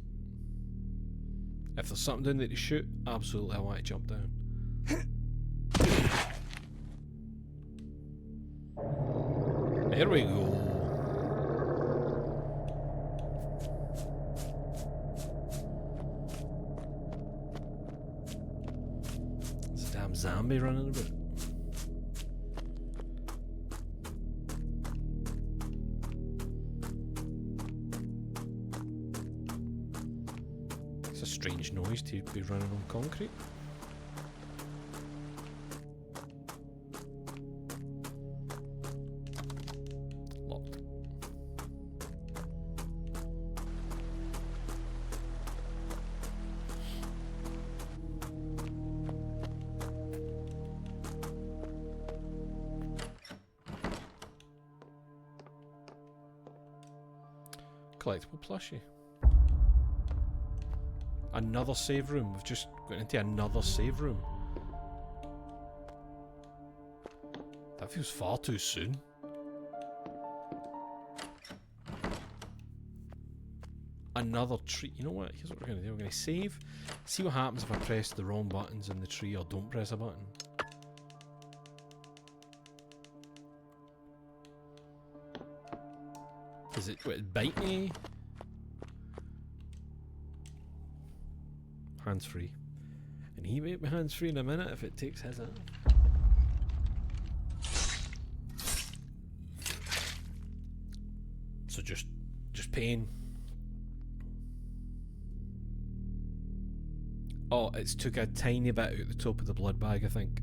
If there's something down there to shoot, absolutely I want to jump down. There we go. There's a damn zombie running about. It's a strange noise to be running on concrete. Collectible plushie. Another save room. We've just got into another save room. That feels far too soon. Another tree. You know what? Here's what we're going to do. We're going to save. See what happens if I press the wrong buttons in the tree or don't press a button. Does it bite me? Hands free. And he may be hands free in a minute if it takes his out. So just pain. Oh, it's took a tiny bit out the top of the blood bag, I think.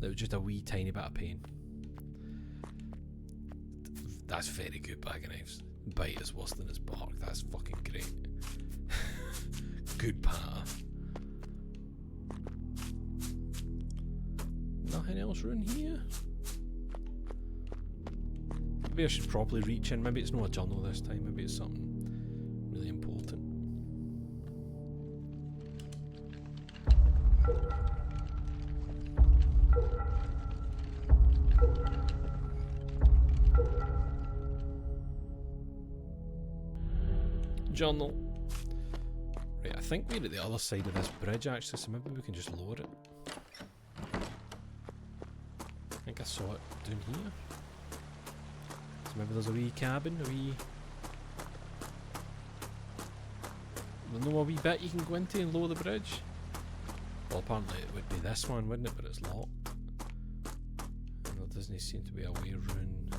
It was just a wee tiny bit of pain. That's very good bag of knives. Bite is worse than its bark. That's fucking great. Good path. Nothing else around here? Maybe I should properly reach in. Maybe it's not a journal this time. Maybe it's something really important. Journal. Right, I think we're at the other side of this bridge actually, so maybe we can just lower it. I think I saw it down here. So maybe there's a wee cabin, a wee... There's no a wee bit you can go into and lower the bridge? Well, apparently it would be this one, wouldn't it? But it's locked. And there doesn't seem to be a way around.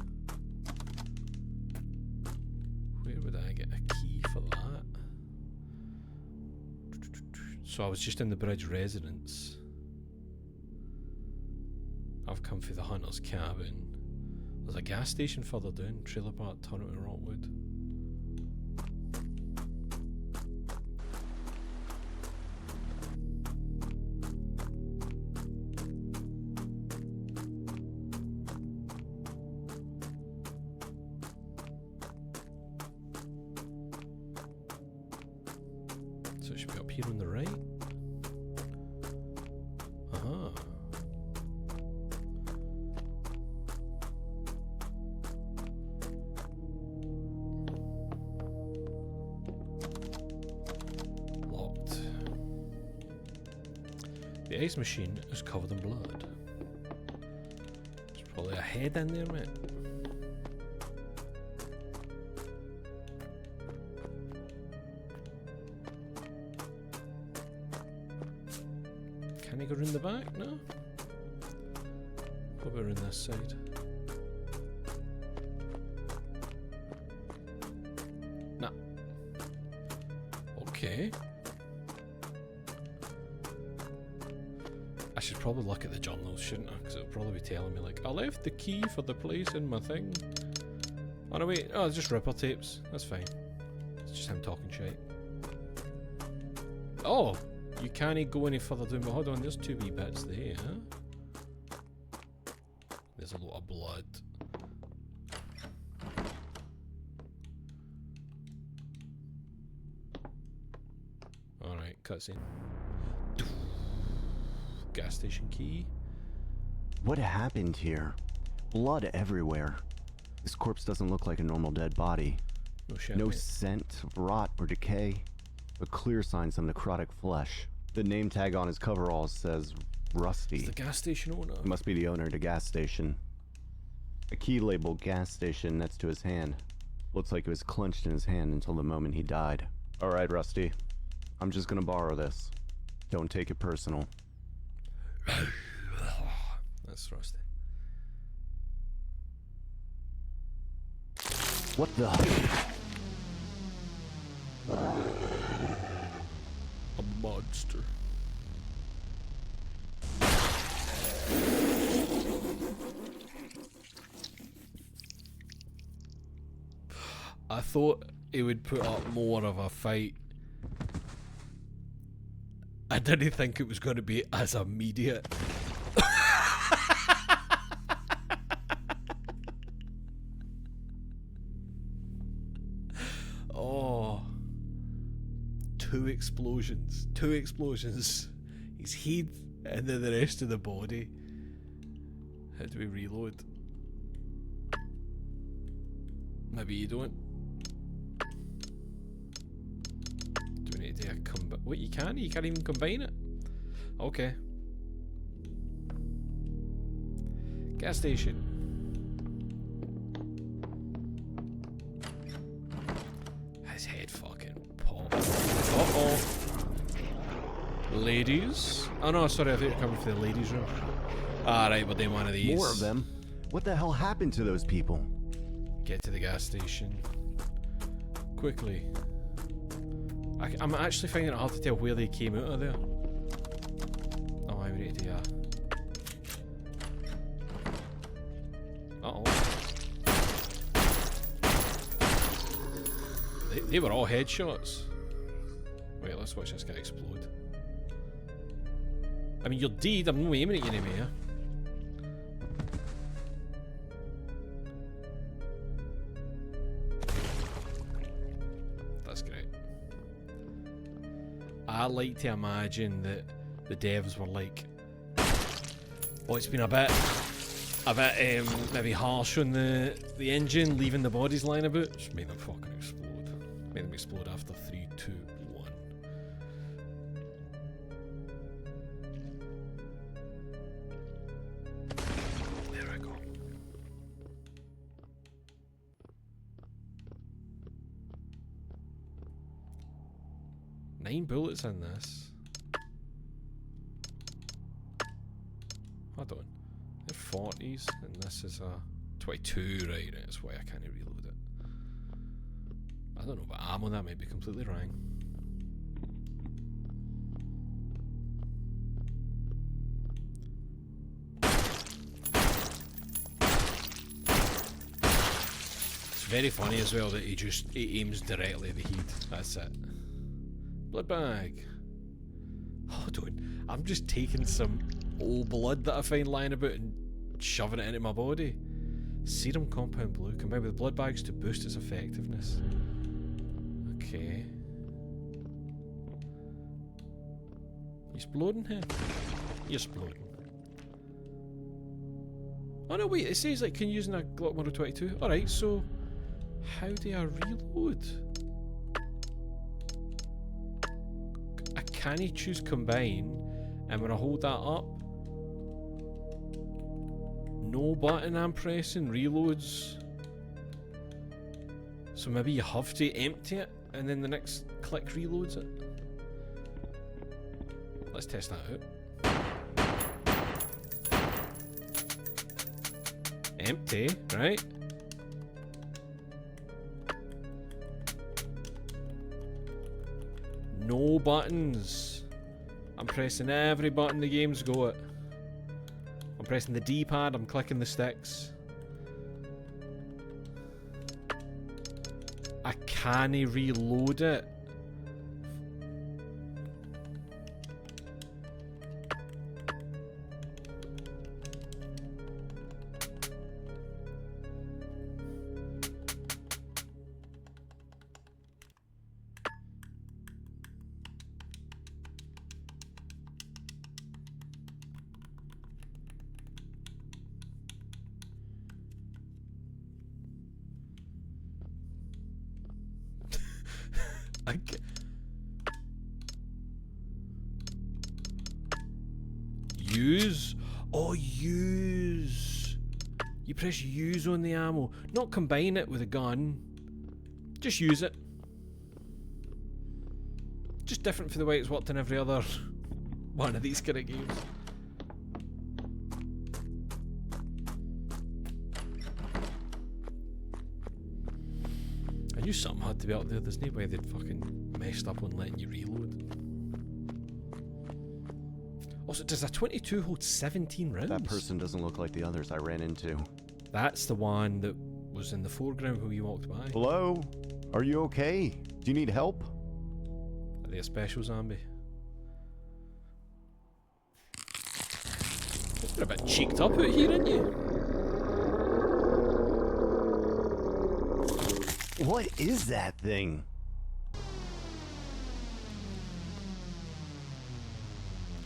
Where would I get a key for that? So I was just in the bridge residence. I've come for the hunter's cabin. There's a gas station further down. Trailer park, turn out in Rockwood. So it should be up here on the right. Aha. Locked. The ice machine is covered in blood. There's probably a head in there, mate. Can I go around the back? No? What about around this side? Okay. I should probably look at the journals, shouldn't I? Because it'll probably be telling me, like, I left the key for the place in my thing. Oh no, wait. Oh, it's just Ripper tapes. That's fine. It's just him talking shit. Oh! You can't go any further down, but hold on, there's 2 wee bits there. There's a lot of blood. Alright, cutscene. Gas station key. What happened here? Blood everywhere. This corpse doesn't look like a normal dead body. No shit. No mate. scent of rot or decay, but clear signs of necrotic flesh. The name tag on his coveralls says Rusty. It's the gas station owner. It must be the owner of the gas station. A key labeled gas station next to his hand. Looks like it was clenched in his hand until the moment he died. Alright, Rusty. I'm just gonna borrow this. Don't take it personal. That's Rusty. What the? A monster. I thought it would put up more of a fight. I didn't think it was going to be as immediate. Oh. 2 explosions. 2 explosions. His head and then the rest of the body. How do we reload? Maybe you don't. Do we need to do a combine? What, you can't? You can't even combine it? Okay. Gas station. His head fucking popped. Uh-oh. Ladies? Oh no, sorry, I thought you were coming for the ladies' room. Alright, we'll do one of these. More of them? What the hell happened to those people? Get to the gas station. Quickly. I'm actually finding it hard to tell where they came out of there. Oh, I need to do that. Uh-oh. They were all headshots. Wait, let's watch this guy explode. I mean, you're dead. I'm not aiming at you anymore. That's great. I like to imagine that the devs were like, oh, it's been a bit maybe harsh on the engine, leaving the bodies lying about. Just make them fucking explode. Make them explode after 3, 2, 1. There I go. Nine bullets in this. Hold on. They're 40s, and this is a 22, right? That's why I can't reload it. I don't know about ammo, that might be completely wrong. It's very funny as well that he aims directly at the heat. That's it. Blood bag. Hold on. I'm just taking some old blood that I find lying about and shoving it into my body. Serum compound blue combined with blood bags to boost its effectiveness. Okay. You exploding here? You're exploding. Oh no, wait, it says like can use in a Glock 122. Alright, so how do I reload? Can you choose combine, and when I hold that up, no button I'm pressing reloads. So maybe you have to empty it and then the next click reloads it. Let's test that out. Empty, right? No buttons. I'm pressing every button the game's got. I'm pressing the D-pad, I'm clicking the sticks. I can't reload it. I ca- Use? Oh, use. You press use on the ammo. Not combine it with a gun. Just use it. Just different for the way it's worked in every other one of these kind of games. I knew something had to be up there. There's no way they'd fucking messed up on letting you reload. Also, does a 22 hold 17 rounds? That person doesn't look like the others I ran into. That's the one that was in the foreground when we walked by. Hello? Are you okay? Do you need help? Are they a special zombie? You're a bit cheeked up out here, aren't you? What is that thing?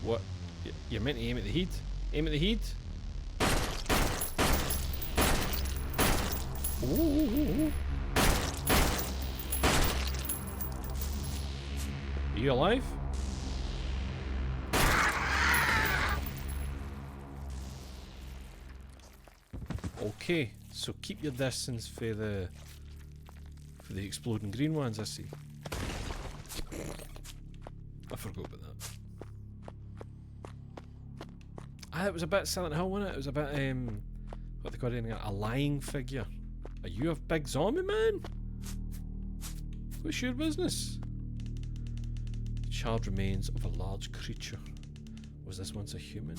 What? You're meant to aim at the heat? Aim at the heat? Ooh. Are you alive? Okay, so keep your distance for the exploding green ones, I see. I forgot about that. Ah, it was a bit Silent Hill, wasn't it? It was a bit, what they call it, a lying figure. Are you a big zombie man? What's your business? Charred remains of a large creature. Was this once a human?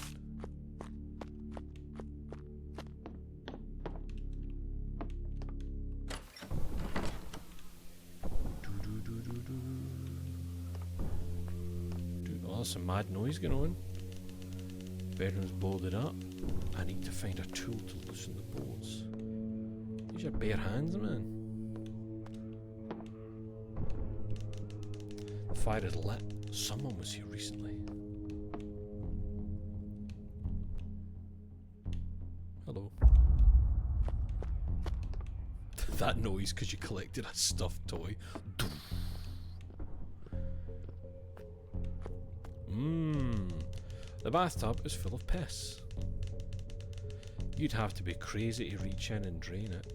Oh, there's some mad noise going on. Bedroom's boarded up. I need to find a tool to loosen the bolts. Use your bare hands, man. The fire is lit. Someone was here recently. Hello. That noise because you collected a stuffed toy. The bathtub is full of piss. You'd have to be crazy to reach in and drain it.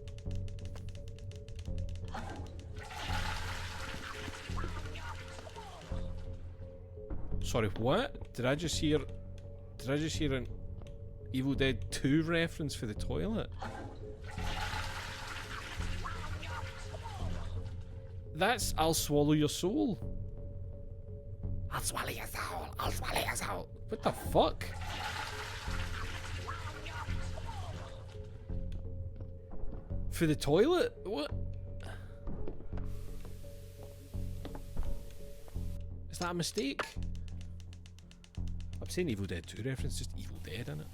Sorry, what? Did I just hear an Evil Dead 2 reference for the toilet? That's I'll swallow your soul. I'll swallow your soul. I'll swallow your soul. What the fuck? For the toilet? What? Is that a mistake? I'm saying Evil Dead 2 reference, just Evil Dead, innit?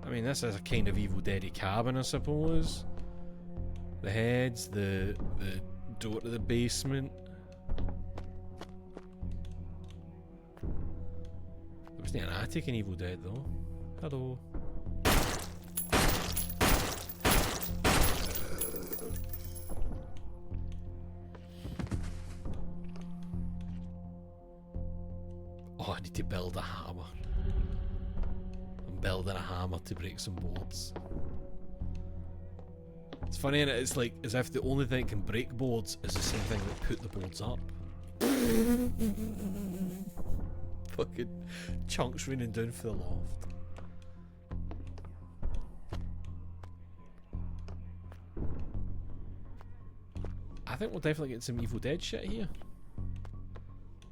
I mean, this is a kind of Evil Dead-y cabin, I suppose. The heads, the door to the basement. There wasn't an attic in Evil Dead, though. Hello. Oh, I need to build a hammer. I'm building a hammer to break some boards. It's funny, and it's like as if the only thing that can break boards is the same thing that put the boards up. Fucking chunks raining down for the loft. think we'll definitely get some Evil Dead shit here.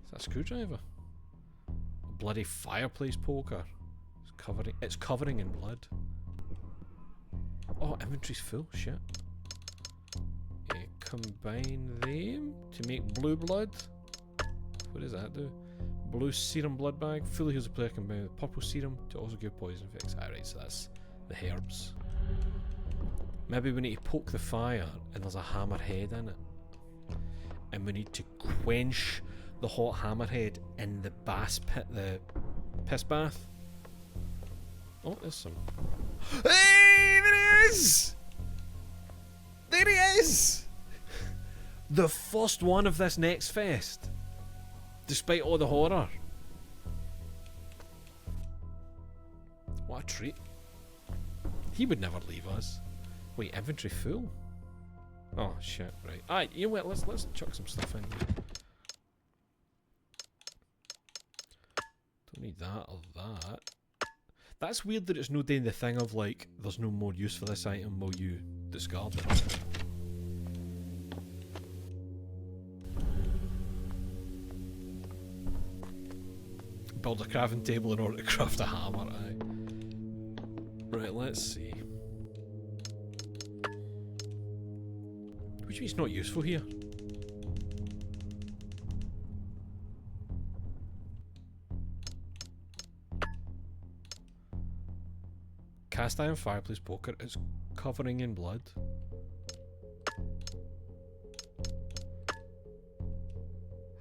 Is that a screwdriver? A bloody fireplace poker. It's covering in blood. Oh, inventory's full. Shit. Combine them to make blue blood. What does that do? Blue serum blood bag. Fully heals the player combined with purple serum to also give poison effects. Alright, so that's the herbs. Maybe we need to poke the fire and there's a hammerhead in it. And we need to quench the hot hammerhead in the the piss bath. Oh, there's some. Hey, there it is! There he is! The first one of this next fest. Despite all the horror. What a treat. He would never leave us. Wait, inventory full? Oh shit, right. Alright, you know what, let's chuck some stuff in here. Don't need that or that. That's weird that it's no doing the thing of like, there's no more use for this item while you discard it. Build a crafting table in order to craft a hammer, aye. Right, let's see. Which means it's not useful here. Cast iron fireplace poker is covering in blood.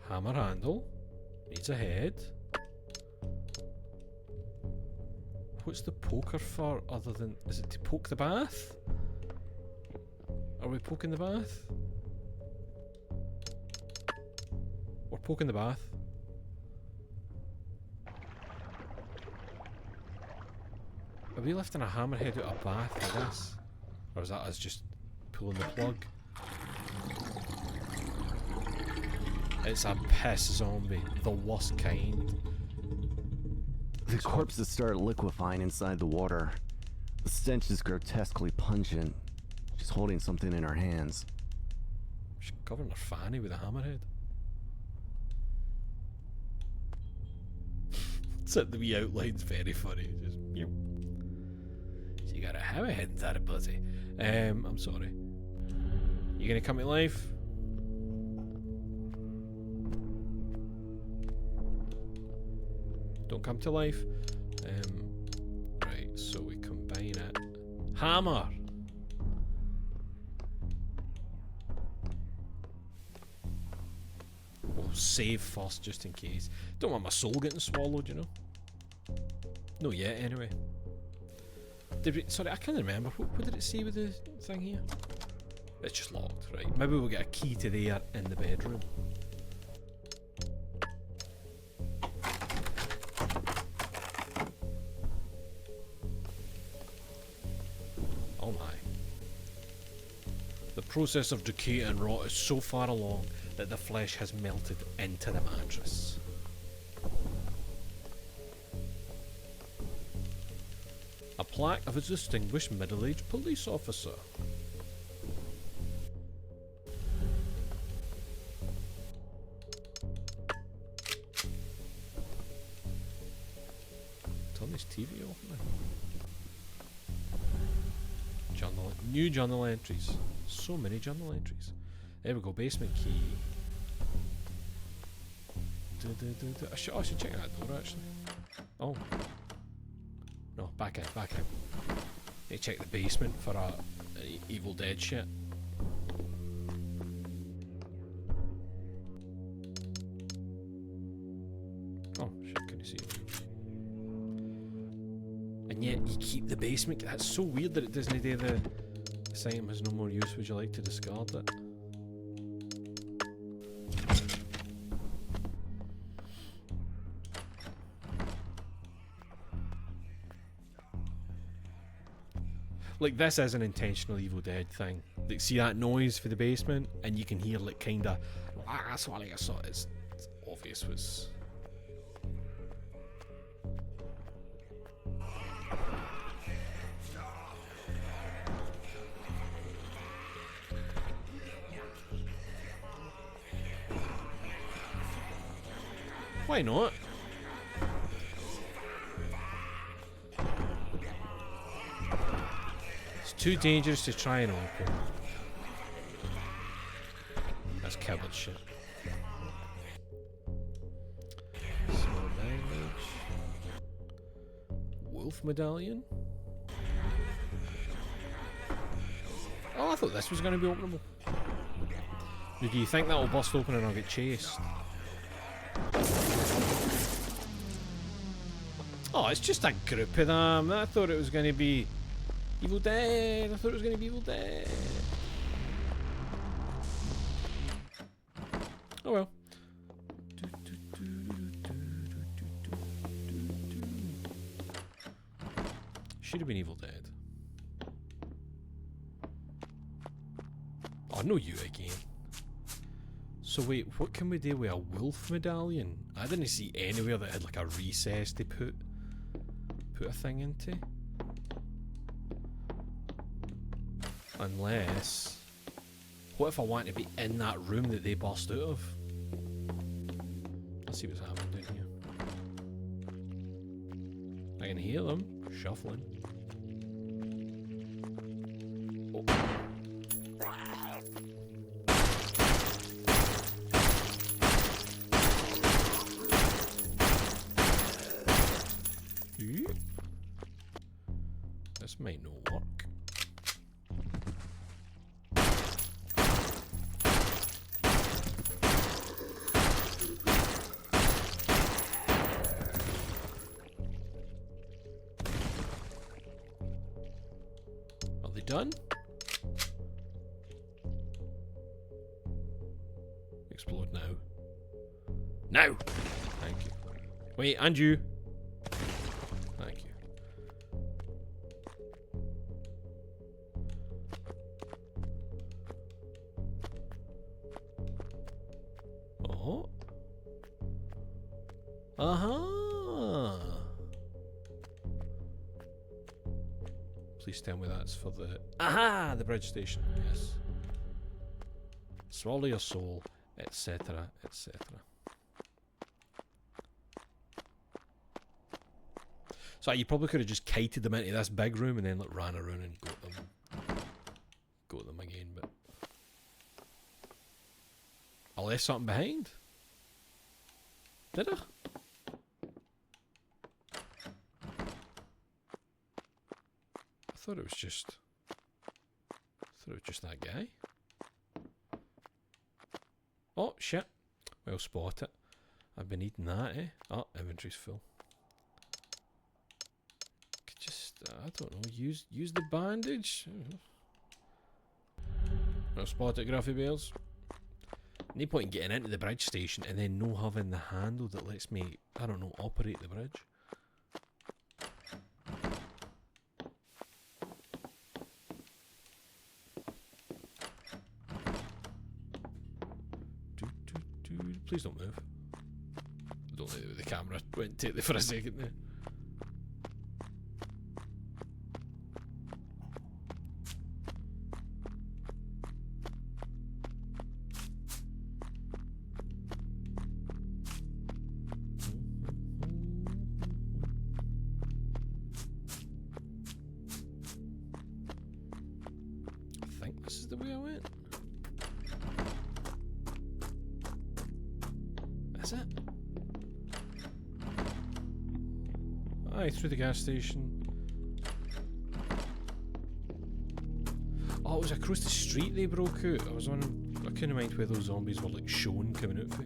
Hammer handle needs a head. What's the poker for other than... Is it to poke the bath? Are we poking the bath? We're poking the bath. Are we lifting a hammerhead out of a bath like this? Or is that us just pulling the plug? It's a piss zombie. The worst kind. The corpses start liquefying inside the water. The stench is grotesquely pungent. She's holding something in her hands. She's covering her fanny with a hammerhead. So the wee outline's very funny. Just, you know. She got a hammerhead inside a pussy. I'm sorry. You gonna come to life? Don't come to life. Right, so we combine it. Hammer! We'll save first just in case. Don't want my soul getting swallowed, you know? No yet, anyway. Sorry, I can't remember. What did it say with the thing here? It's just locked, right? Maybe we'll get a key to there in the bedroom. Oh my. The process of decay and rot is so far along that the flesh has melted into the mattress. A plaque of a distinguished middle-aged police officer. Turn this TV off now. New journal entries. So many journal entries. There we go, basement key. I should check that door actually. Oh. No, back in. Need to check the basement for Evil Dead shit. Oh shit, can you see it? And yet you keep the basement. That's so weird that it doesn't do the... This item has no more use, would you like to discard it? Like, this is an intentional Evil Dead thing. Like, see that noise for the basement? And you can hear, like, kinda... It's obvious what's... Why not? It's too dangerous to try and open. That's coward shit. Small damage. Wolf medallion. Oh, I thought this was going to be openable. Now, do you think that will bust open and I'll get chased? Oh, it's just a group of them. I thought it was going to be Evil Dead. I thought it was going to be Evil Dead. Oh well. Should have been Evil Dead. Oh, no, you again. So wait, what can we do with a wolf medallion? I didn't see anywhere that had like a recess to put a thing into. Unless, what if I want to be in that room that they burst out of? Let's see what's happening down here. I can hear them shuffling. Oh. This might not work. Are they done? Explode now. Now! Thank you. Wait, and you. Thank you. Oh. Uh-huh. Please tell me that's for the... Aha! The bridge station. Yes. Swallow your soul, etc., etc. So you probably could have just kited them into this big room and then like ran around and got them again, but I left something behind. Did I? I thought it was just that guy. Oh shit. Well spotted. I've been eating that, eh? Oh, inventory's full. Could just I don't know, use the bandage. Well spotted, Gruffy Bears. No point in getting into the bridge station and then no having the handle that lets me, I don't know, operate the bridge. Please don't move. Don't let the camera went and take there for a second there. I think this is the way I went. Is it? Aye, through the gas station. Oh, it was across the street they broke out. I couldn't mind where those zombies were like shown coming out for.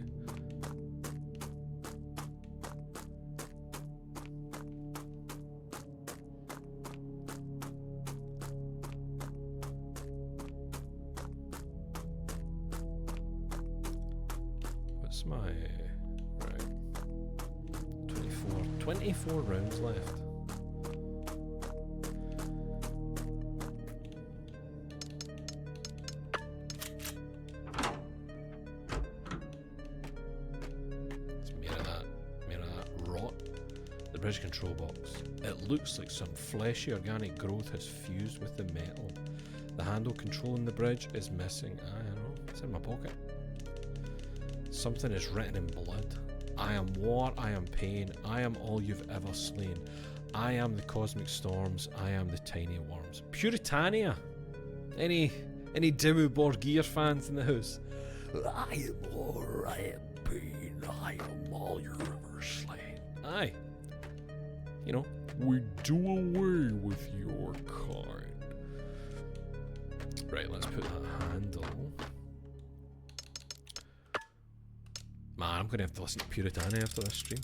What's my... right. 24 rounds left. It's mere of that rot. The bridge control box. It looks like some fleshy organic growth has fused with the metal. The handle controlling the bridge is missing. I don't know. It's in my pocket. Something is written in blood. I am war, I am pain, I am all you've ever slain. I am the cosmic storms, I am the tiny worms. Puritania! Any Dimmu Borgir fans in the house? I am war, I am pain, I am all you've ever slain. Aye. You know, we do away with your kind. Right, let's put that handle. Man, I'm going to have to listen to Puritania after this stream.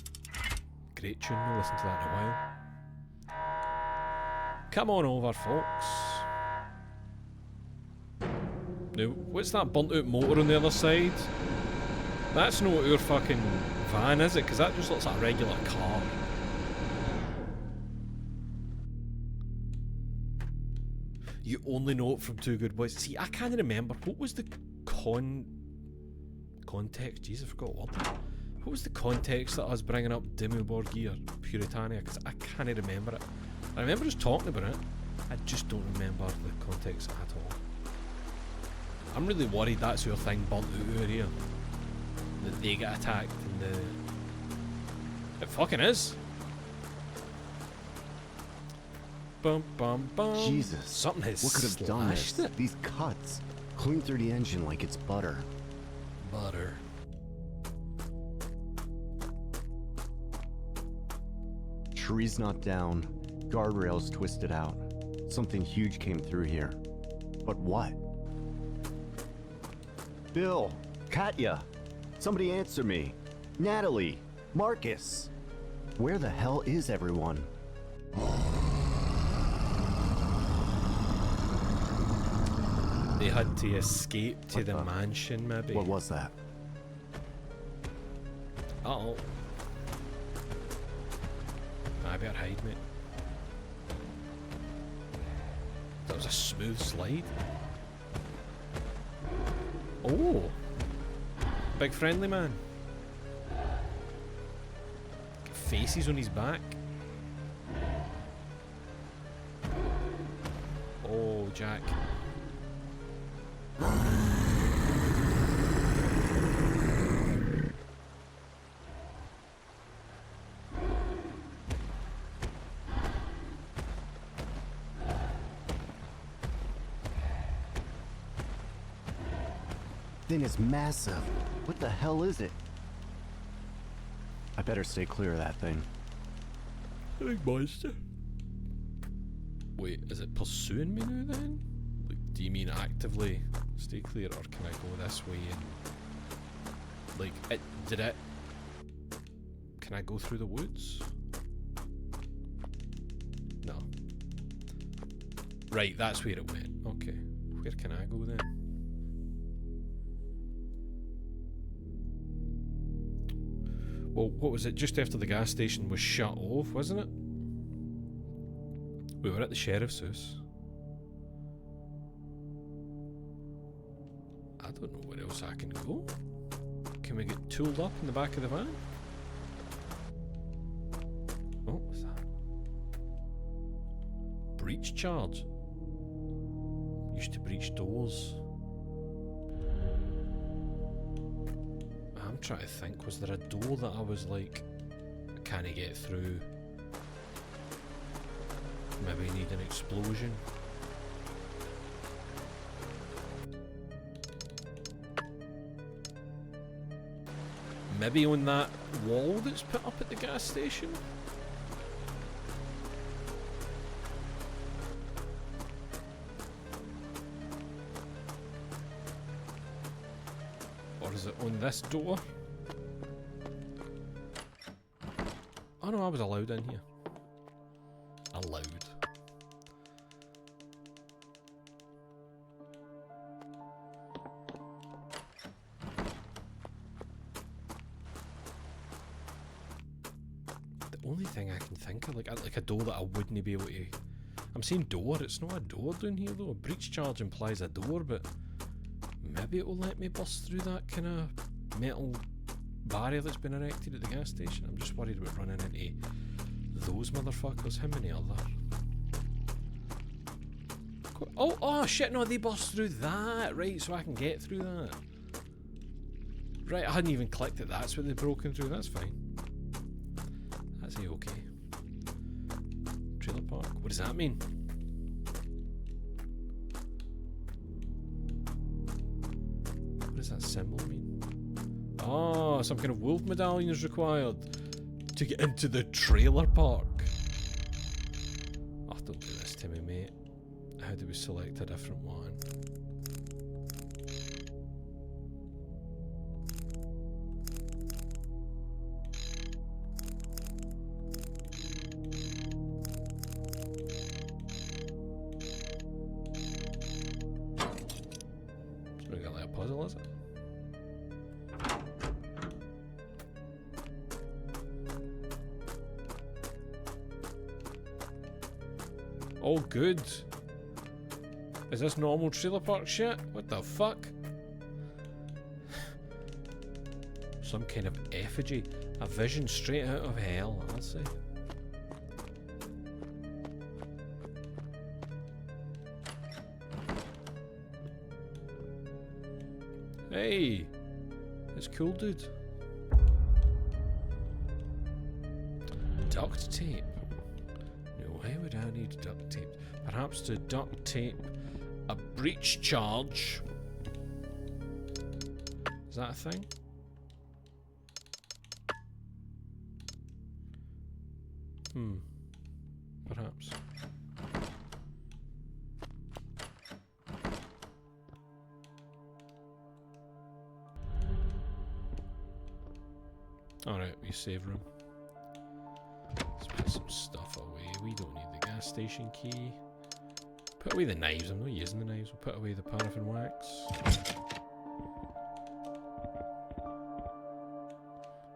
Great tune, we'll listen to that in a while. Come on over, folks. Now, what's that burnt out motor on the other side? That's not our fucking van, is it? Because that just looks like a regular car. You only know it from Two Good Boys. See, I can't remember. What was the context? Jesus, I forgot what. What was the context that I was bringing up Dimmu Borgir, Puritania? Because I can't remember it. I remember us talking about it. I just don't remember the context at all. I'm really worried that's your thing burnt out over here. That they get attacked and the... It fucking is. Bum bum bum. Jesus. Something has What could have done slashed this? it. These cuts. Clean through the engine like it's butter. Butter. Trees knocked down. Guardrails twisted out. Something huge came through here. But what? Bill! Katya! Somebody answer me! Natalie! Marcus! Where the hell is everyone? They had to escape to What the the- mansion, maybe. What was that? Uh-oh. I better hide, mate. That was a smooth slide. Oh! Big friendly man. Faces on his back. Oh, Jack. Thing is massive. What the hell is it? I better stay clear of that thing. Big monster. Wait, is it pursuing me now then? Like, do you mean actively stay clear, or can I go this way and... Like, did it... Can I go through the woods? No. Right, that's where it went. Okay. Where can I go then? Well, what was it? Just after the gas station was shut off, wasn't it? We were at the sheriff's house. I don't know where else I can go. Can we get tooled up in the back of the van? Oh, what's that? Breach charge. Used to breach doors. I'm trying to think, was there a door that I was like, can I get through? Maybe I need an explosion. Maybe on that wall that's put up at the gas station? Or is it on this door? Oh no, I was allowed in here. Allowed. The only thing I can think of, like a door that I wouldn't be able to... I'm saying door, it's not a door down here though. A breach charge implies a door, but maybe it will let me bust through that kind of metal barrier that's been erected at the gas station. I'm just worried about running into those motherfuckers. How many are there? Oh shit, no, they bust through that. Right, so I can get through that. Right, I hadn't even clicked it. That's what they've broken through. That's fine. That's A-okay. Trailer park. What does that mean? What does that symbol mean? Oh, some kind of wolf medallion is required to get into the trailer park. Oh, don't do this to me, mate. How do we select a different one? It's not got like a puzzle, is it? Oh, good. Is this normal trailer park shit? What the fuck? Some kind of effigy. A vision straight out of hell, I'll say. Hey! It's cool, dude. Duct tape. No, why would I need duct tape? Perhaps to duct tape a breach charge. Is that a thing? Perhaps. Alright, we save room. Let's put some stuff away. We don't need the gas station key. Put away the knives. I'm not using the knives. We'll put away the paraffin wax.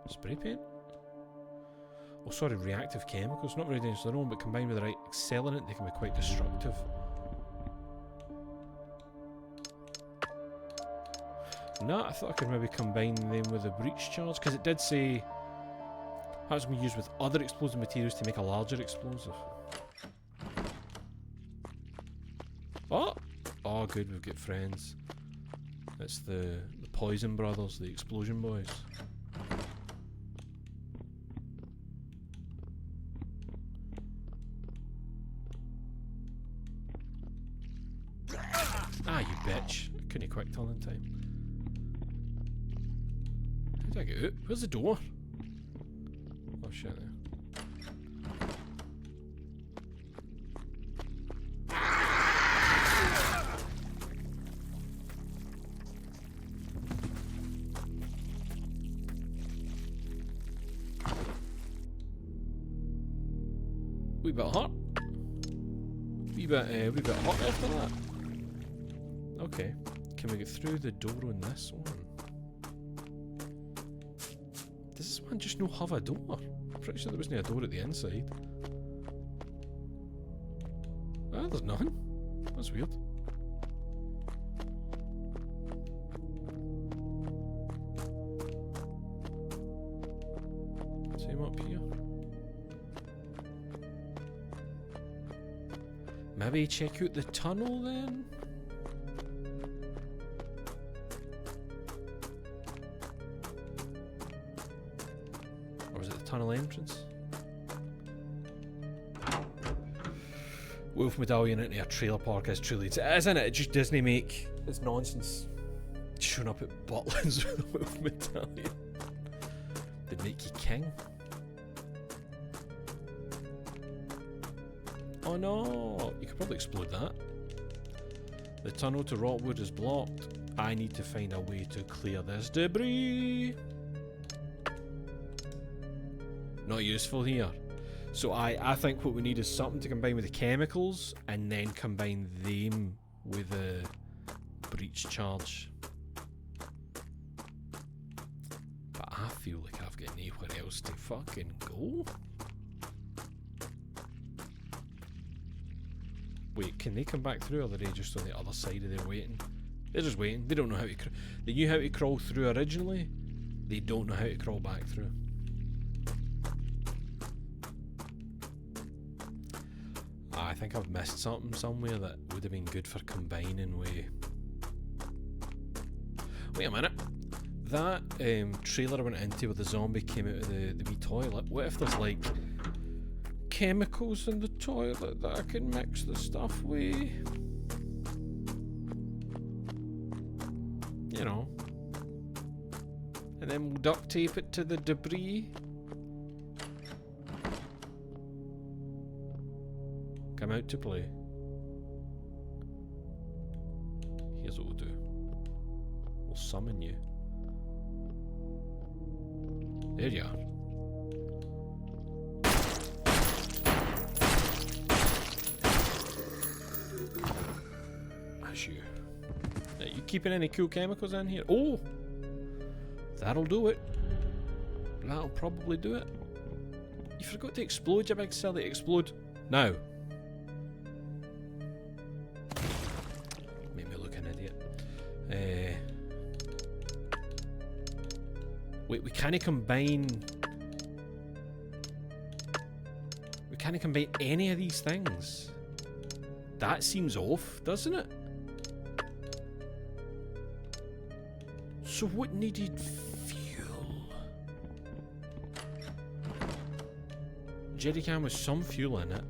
Spray paint? Oh, sorry, reactive chemicals. Not very dangerous on their own, but combined with the right accelerant, they can be quite destructive. No, I thought I could maybe combine them with a breach charge, because it did say how it's going to be used with other explosive materials to make a larger explosive. Oh! Oh, good, we've got friends. It's the Poison Brothers, the Explosion Boys. Ah, you bitch. I couldn't quick turn in time. How did I get out? Where's the door? Oh shit, there. Wee bit hot. Wee bit hot after that. Okay, can we get through the door on this one? Does this one just not have a door? I'm pretty sure there wasn't a door at the inside. Ah, there's nothing. That's weird. Same up here. Maybe check out the tunnel then? Or is it the tunnel entrance? Wolf medallion into a trailer park is truly... Isn't it? It just Disney make... It's nonsense. Showing up at Butlins with a wolf medallion. They'd make you king. Oh no! You could probably explode that. The tunnel to Rotwood is blocked. I need to find a way to clear this debris. Not useful here. So I think what we need is something to combine with the chemicals and then combine them with a breach charge. But I feel like I've got nowhere else to fucking go. Wait, can they come back through, or are they just on the other side of there waiting? They're just waiting. They don't know how to... They knew how to crawl through originally. They don't know how to crawl back through. I think I've missed something somewhere that would have been good for combining with... Wait a minute. that trailer I went into where the zombie came out of the wee toilet, what if there's like chemicals in the toilet that I can mix the stuff with? You know. And then we'll duct tape it to the debris. Come out to play. Here's what we'll do. We'll summon you. There you are. That's you. Are you keeping any cool chemicals in here? Oh! That'll do it. That'll probably do it. You forgot to explode, you big silly. Explode. Now. Make me look an idiot. Wait, we can't combine... We can't combine any of these things. That seems off, doesn't it? So what needed fuel? Jerrycan with some fuel in it.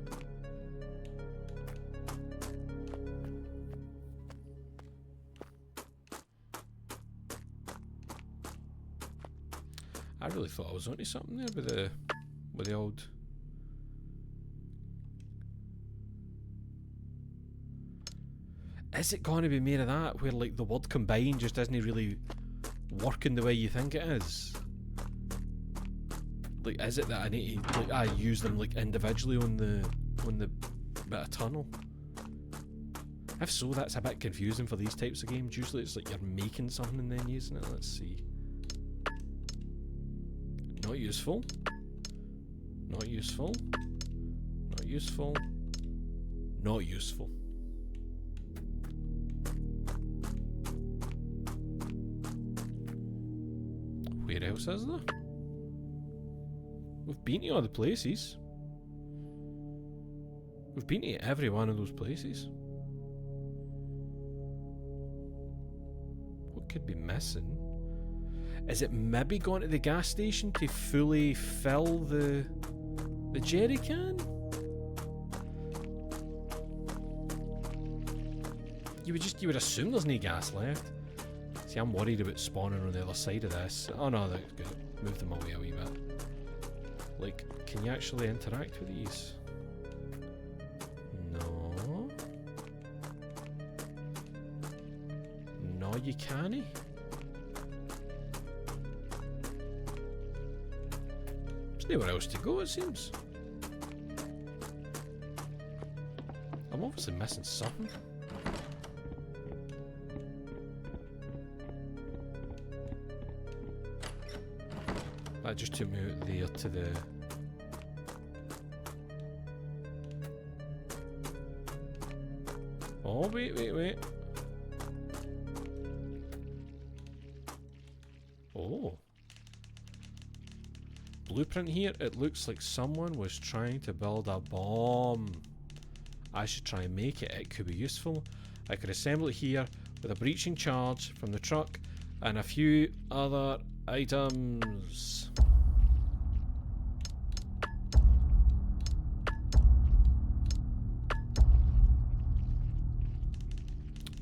I really thought I was onto something there with the old... Is it going to be made of that, where like the word combine just isn't really working the way you think it is? Like, is it that I need to like I use them like individually on the bit of tunnel? If so, that's a bit confusing for these types of games. Usually it's like you're making something and then using it. Let's see. Not useful. Not useful. Not useful. Not useful. Where else is there? We've been to all the places. We've been to every one of those places. What could be missing? Is it maybe going to the gas station to fully fill the jerry can? You would assume there's no gas left. See, I'm worried about spawning on the other side of this. Oh no, that's good. Move them away a wee bit. Like, can you actually interact with these? No. No, you can't. There's nowhere else to go, it seems. I'm obviously missing something. That just took me out there to the... Oh, wait. Oh. Blueprint here. It looks like someone was trying to build a bomb. I should try and make it. It could be useful. I could assemble it here with a breaching charge from the truck and a few other items.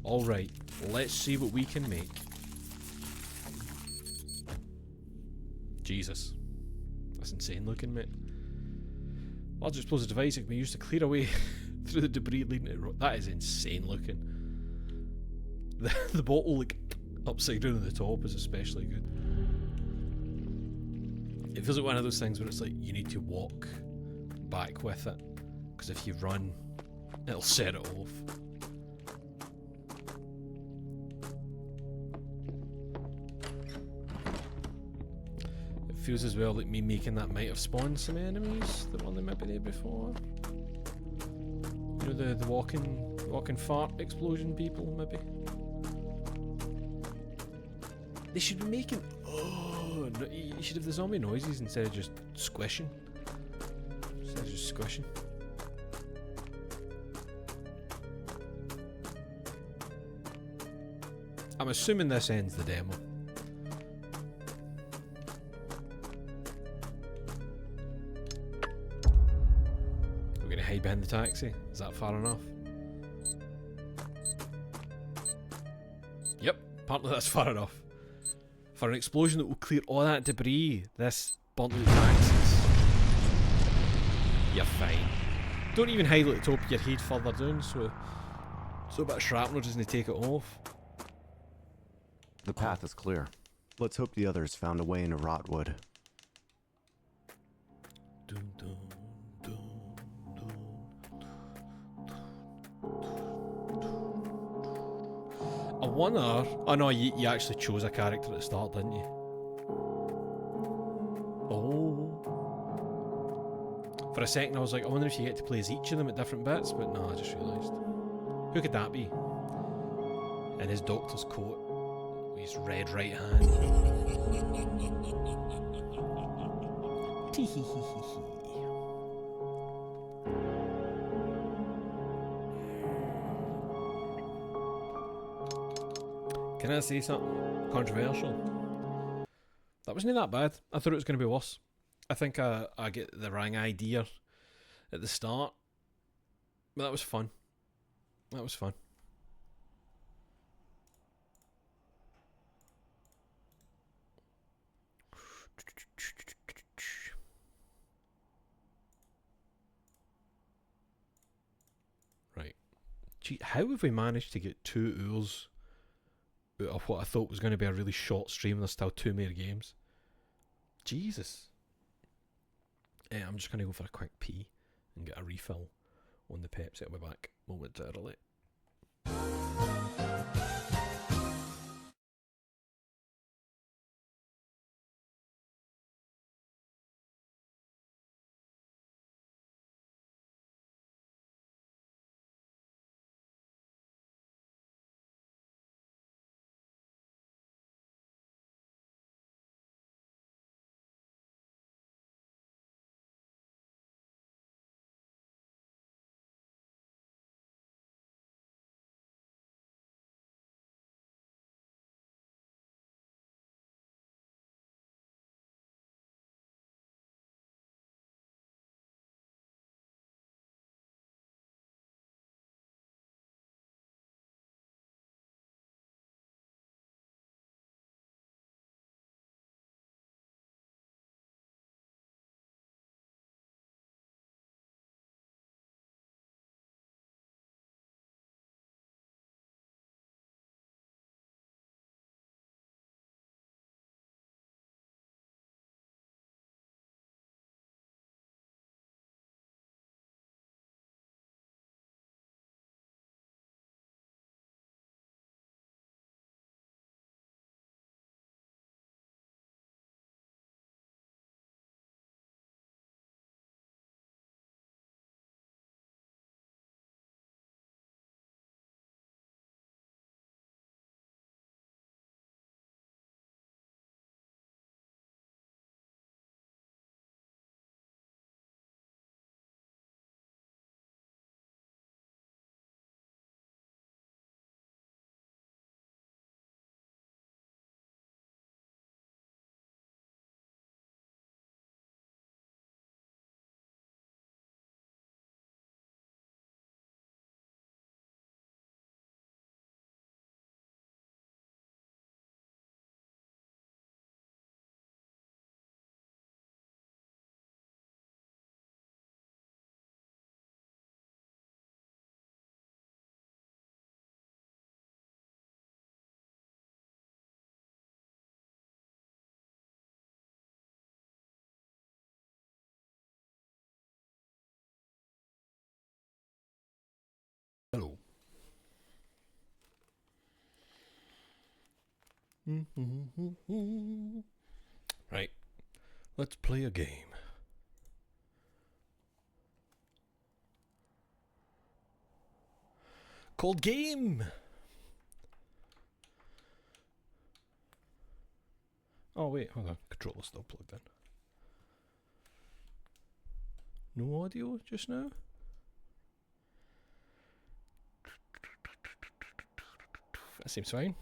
Alright, let's see what we can make. Jesus. That's insane looking, mate. Large explosive device that can be used to clear away through the debris leading to the road. That is insane looking. The bottle like upside down at the top is especially good. It feels like one of those things where it's like you need to walk back with it, because if you run, it'll set it off. It feels as well like me making that might have spawned some enemies that weren't maybe there before. You know, the walking fart explosion people, maybe. They should be making... Oh, no, you should have the zombie noises instead of just squishing. Instead of just squishing. I'm assuming this ends the demo. hide behind the taxi. Is that far enough? Yep, apparently that's far enough. For an explosion that will clear all that debris, this burnt out taxis. You're fine. Don't even hide at the top of your head further down, so a bit of shrapnel doesn't take it off. The path is clear. Let's hope the others found a way into Rotwood. Dun, dun, dun, I wonder... Oh no, you actually chose a character at the start, didn't you? Oh. For a second I was like, I wonder if you get to play as each of them at different bits, but no, I just realised. Who could that be? In his doctor's coat, with his red right hand. Can I say something controversial? That wasn't that bad. I thought it was going to be worse. I think I get the wrong idea at the start. But that was fun. That was fun. Right. Gee, how have we managed to get 2 hours out of what I thought was going to be a really short stream? There's still 2 more games. Jesus. I'm just going to go for a quick pee and get a refill on the Pepsi. I'll be back momentarily. Hello. Right. Let's play a game. Called Game! Oh wait, hold on. Controller's still plugged in. No audio just now? That seems fine.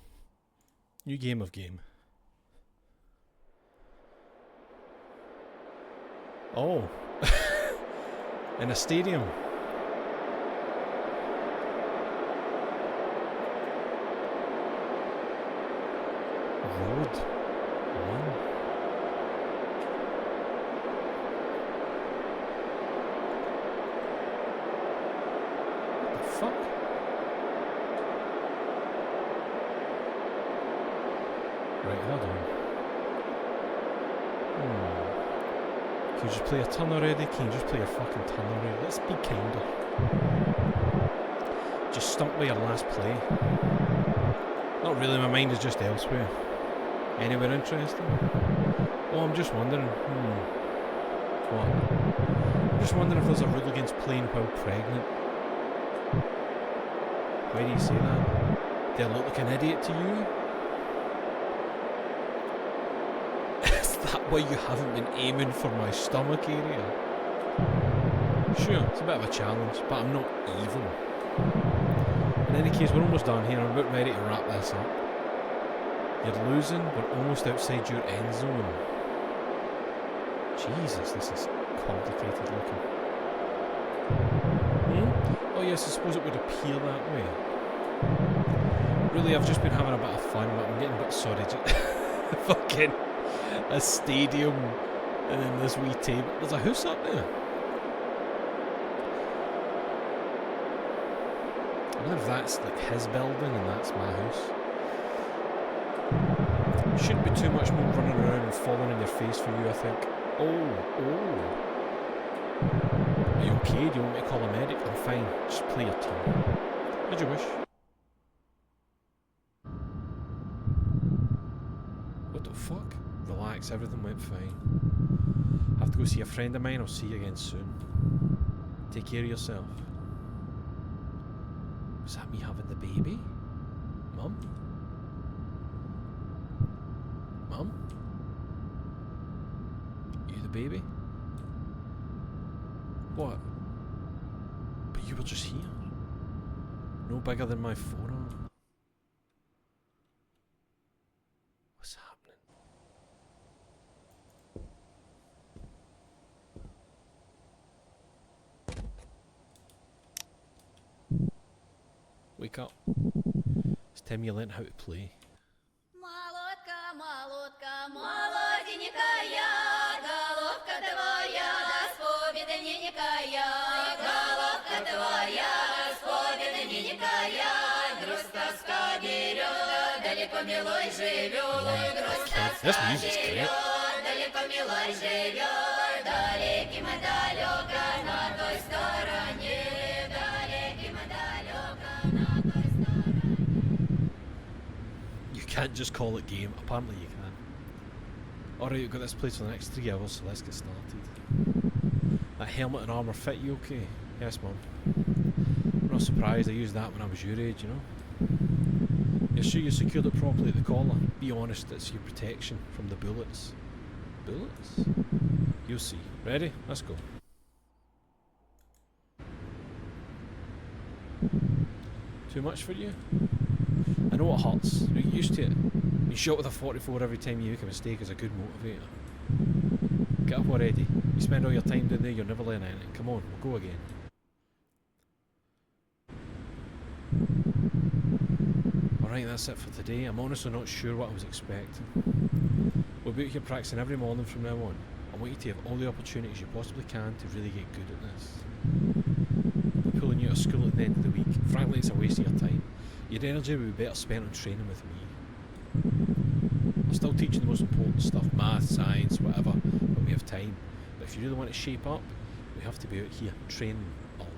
New game of game. Oh. In a stadium. Road 1. What the fuck? Right, hold on. Can you just play a turn already? Can you just play a fucking turn already? Let's be kinder. Just stumped by your last play. Not really, my mind is just elsewhere. Anywhere interesting? Oh, I'm just wondering. What? I'm just wondering if there's a rule against playing while pregnant. Why do you say that? Do I look like an idiot to you? Is that why you haven't been aiming for my stomach area? Sure, it's a bit of a challenge, but I'm not evil. In any case, we're almost done here. I'm about ready to wrap this up. You're losing. We're almost outside your end zone. Jesus, this is complicated looking. Oh yes, I suppose it would appear that way. Really, I've just been having a bit of fun, but I'm getting a bit sorry. Fucking a stadium and then this wee table. There's a house up there. I wonder if that's like his building and that's my house. Shouldn't be too much more running around and falling in your face for you, I think. Oh. Are you okay? Do you want me to call a medic? I'm fine. Just play your turn. As you wish. What the fuck? Relax, everything went fine. I have to go see a friend of mine. I'll see you again soon. Take care of yourself. Was that me having the baby? Mum? Mum? You the baby? What? But you were just here. No bigger than my forearm. What's happening? Wake up. It's time you learn how to play. Молодка, молодка, молоденькая, головка твоя, спобедненькая, головка твоя, спобедненькая, грусть тоска берет, далеко милой живет, грусть тоска берет, далеко милой живет, далеким и далеко на той стороне, далеким и далеко на той стороне. You can't just call it game. Apparently you can. Alright, we've got this place for the next 3 hours, so let's get started. That helmet and armour fit you okay? Yes, Mum. I'm not surprised. I used that when I was your age, you know. You're sure you secured it properly at the collar? Be honest, it's your protection from the bullets. Bullets? You'll see. Ready? Let's go. Too much for you? I know it hurts. You're used to it. Being shot with a 44 every time you make a mistake is a good motivator. Get up already. You spend all your time down there, you'll never learn anything. Come on, we'll go again. Alright, that's it for today. I'm honestly not sure what I was expecting. We'll be out here practicing every morning from now on. I want you to have all the opportunities you possibly can to really get good at this. We're pulling you out of school at the end of the week. Frankly, it's a waste of your time. Your energy would be better spent on training with me. I'll still teach you the most important stuff, math, science, whatever, when we have time. But if you really want to shape up, we have to be out here training a lot.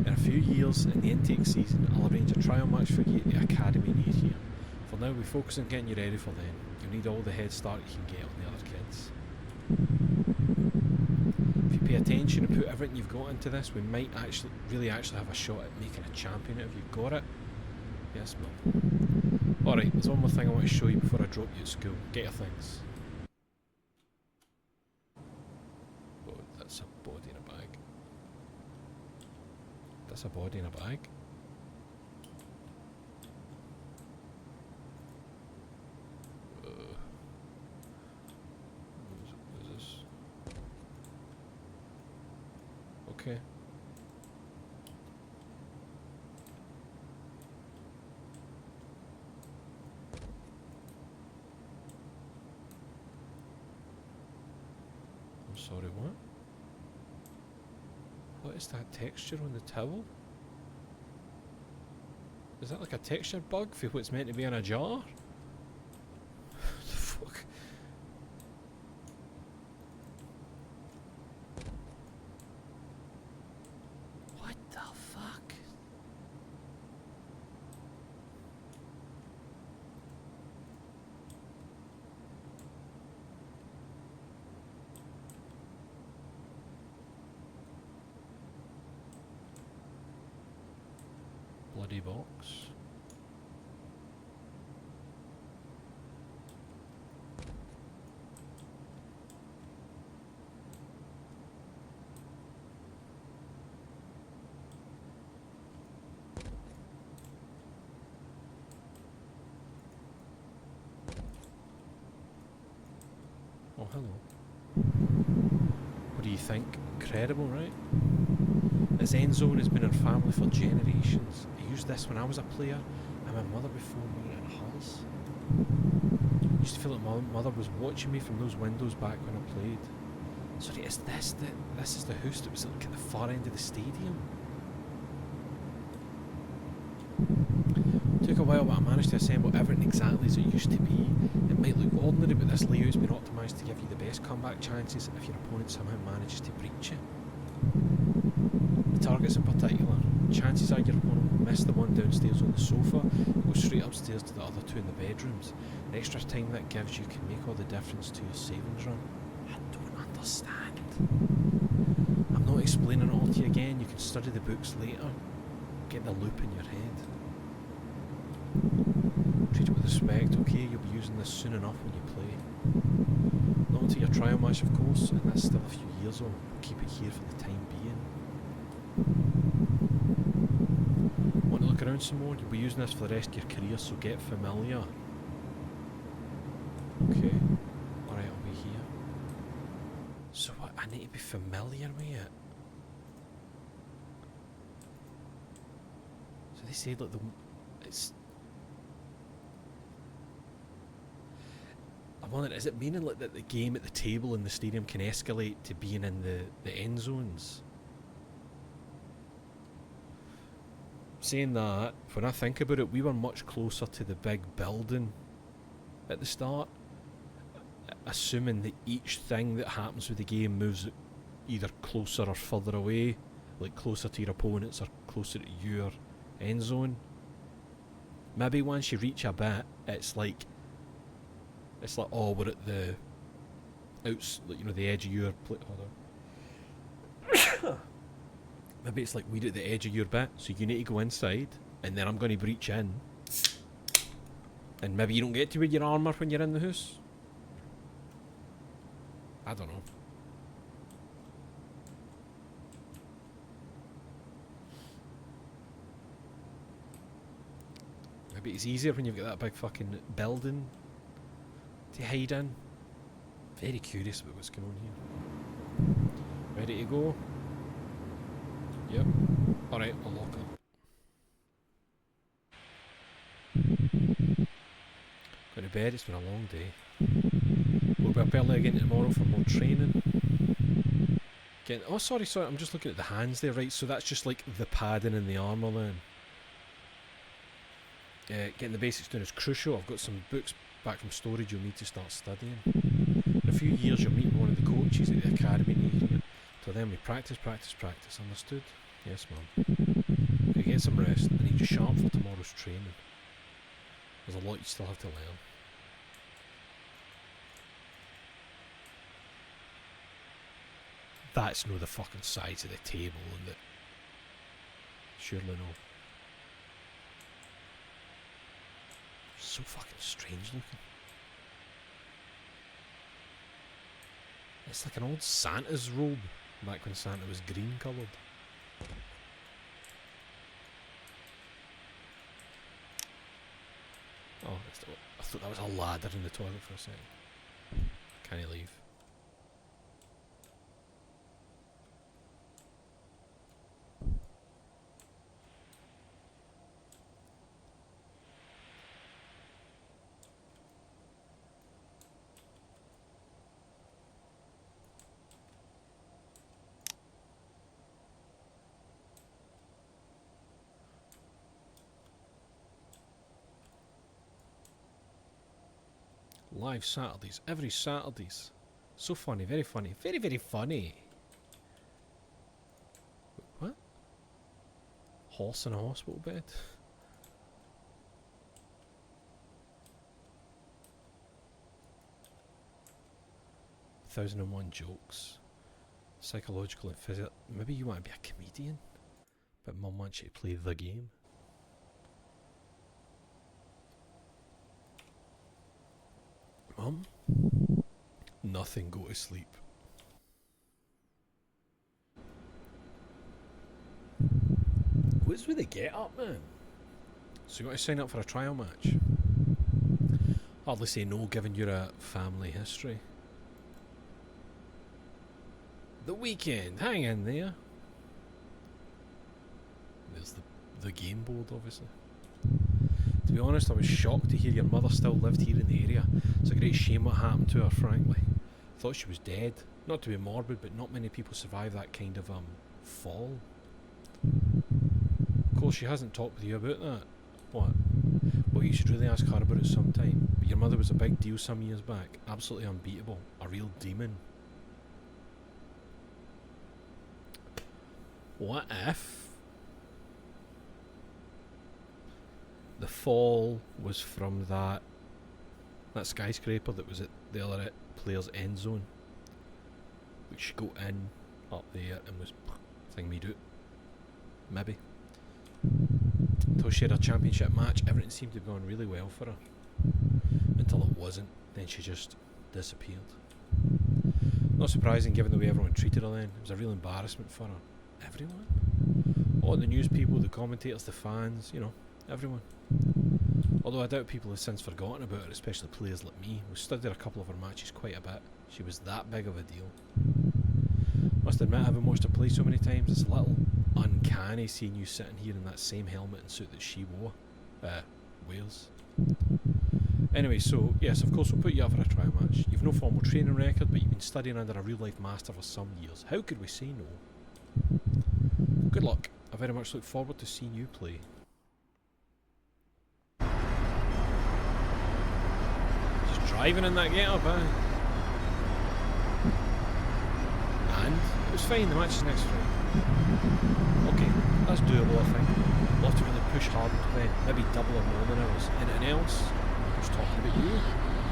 In a few years, in the intake season, I'll arrange a trial match for you at the academy near here. For now, we focus on getting you ready for then. You'll need all the head start you can get on the other kids. If you pay attention and put everything you've got into this, we might really have a shot at making a champion out of you. Got it? Yes, Mum. Alright, there's one more thing I want to show you before I drop you at school. Get your things. Oh, that's a body in a bag. That's a body in a bag? What is this? Okay. Sorry, what? What is that texture on the towel? Is that like a texture bug for what's meant to be in a jar? What the fuck? What the fuck? Bloody box. Oh, hello. What do you think? Incredible, right? This end zone has been in our family for generations. I used this when I was a player, and my mother before me and hers. I used to feel like my mother was watching me from those windows back when I played. Sorry, is this is the house that was like at the far end of the stadium? Took a while, but I managed to assemble everything exactly as it used to be. It might look ordinary, but this layout's been optimised to give you the best comeback chances if your opponent somehow manages to breach it. The targets in particular, chances are your opponent will miss the one downstairs on the sofa and go straight upstairs to the other two in the bedrooms. The extra time that gives you can make all the difference to your savings run. I don't understand. I'm not explaining it all to you again, you can study the books later. Get the loop in your head. Treat it with respect, okay? You'll be using this soon enough when you play. Not until your trial match, of course, and that's still a few years old. We'll keep it here for the time being. Want to look around some more? You'll be using this for the rest of your career, so get familiar. Okay. Alright, I'll be here. So what? I need to be familiar with it. So they said like it's... I wonder, is it meaning like that the game at the table in the stadium can escalate to being in the end zones? Saying that, when I think about it, we were much closer to the big building at the start, assuming that each thing that happens with the game moves either closer or further away, like closer to your opponents or closer to your end zone. Maybe once you reach a bit, it's like, oh, we're at the the edge of your hold on. Maybe it's like we're at the edge of your bit, so you need to go inside, and then I'm going to breach in, and maybe you don't get to wear your armour when you're in the house. I don't know. Maybe it's easier when you've got that big fucking building to hide in. Very curious about what's going on here. Ready to go? Yep. Alright, I'll lock up. Going to bed, it's been a long day. We'll be up early again tomorrow for more training. Oh sorry, I'm just looking at the hands there, right, so that's just like the padding and the armour then. Getting the basics done is crucial. I've got some books back from storage you'll need to start studying. In a few years you'll meet one of the coaches at the academy near here. Till then we practice, understood? Yes ma'am. Okay, get some rest. I need you sharp for tomorrow's training. There's a lot you still have to learn. That's no the fucking size of the table and the... Surely no. So fucking strange looking. It's like an old Santa's robe, back when Santa was green coloured. Oh, I thought that was a ladder in the toilet for a second. Can I leave? live Saturdays, every Saturdays. So funny, very funny, very, very funny. What? Horse in a hospital bed? 1001 jokes. Psychological and physical. Maybe you want to be a comedian, but Mum wants you to play the game. Mum? Nothing, go to sleep. What's with the get up, man? So you want to sign up for a trial match? Hardly say no given you're a family history. The weekend, hang in there. There's the game board, obviously. To be honest, I was shocked to hear your mother still lived here in the area. It's a great shame what happened to her, frankly. Thought she was dead. Not to be morbid, but not many people survive that kind of fall. Of course, she hasn't talked with you about that. What? Well, you should really ask her about it sometime. But your mother was a big deal some years back. Absolutely unbeatable. A real demon. What if the fall was from that skyscraper that was at the other player's end zone, which she got in up there and was thing me do? Maybe. Until she had a championship match, everything seemed to be going really well for her. Until it wasn't, then she just disappeared. Not surprising given the way everyone treated her then. It was a real embarrassment for her. Everyone? All the news people, the commentators, the fans, you know, everyone. Although I doubt people have since forgotten about her, especially players like me. We've studied a couple of her matches quite a bit. She was that big of a deal. Must admit, having watched her play so many times, it's a little uncanny seeing you sitting here in that same helmet and suit that she wore. Wears. Anyway, so, yes, of course we'll put you up for a trial match. You've no formal training record, but you've been studying under a real-life master for some years. How could we say no? Good luck. I very much look forward to seeing you play. Just driving in that get-up, eh? And it was fine, the match is next Friday. Okay, that's doable, I think. We'll have to really push hard then, maybe double or more than ours. Anything else? Who's talking about you?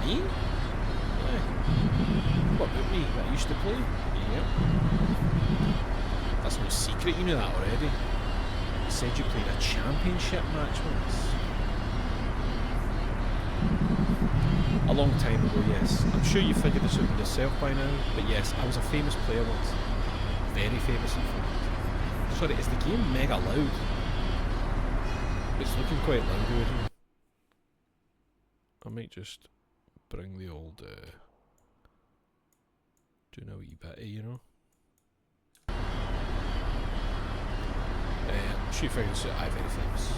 Me? Yeah. What about me? That I used to play? Yep. That's no secret, you knew that already. You said you played a championship match once. A long time ago, yes. I'm sure you figured this out yourself by now, but yes, I was a famous player once. Very famous in fact. Sorry, is the game mega loud? It's looking quite loud over here. I might just bring the old, doing a wee bit, you know? She figures that I'm very famous.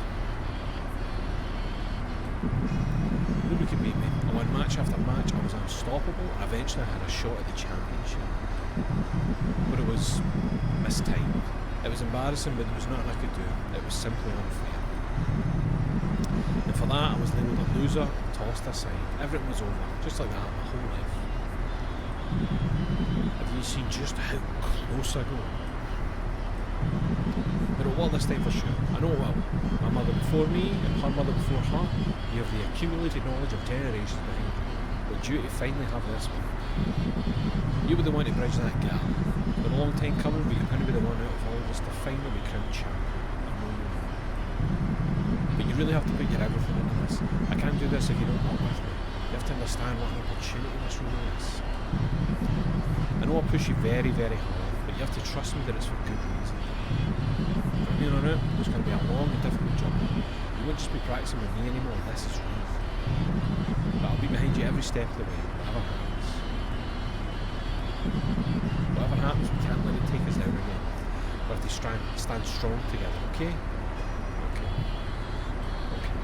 Nobody could beat me. I won match after match, I was unstoppable, and eventually I had a shot at the championship. But it was mistimed. It was embarrassing, but there was nothing I could do. It was simply unfair. And for that, I was labelled a loser and tossed aside. Everything was over, just like that, my whole life. Have you seen just how close I got? But it will this time for sure. I know it will. My mother before me and her mother before her. You have the accumulated knowledge of generations behind you. But due to finally have this one. You were the one to bridge that gap. It's been a long time coming, but you're going to be the one out of all of us to finally be crowned champion. I know you will. But you really have to put your everything into this. I can't do this if you don't work with me. You have to understand what an opportunity this really is. I know I'll push you very, very hard, but you have to trust me that it's for good reason. From here on out, there's going to be a long and difficult journey. You won't just be practicing with me anymore, this is real. But I'll be behind you every step of the way, whatever happens. Whatever happens, we can't let it take us down again. We have to stand strong together, okay? Okay. Okay.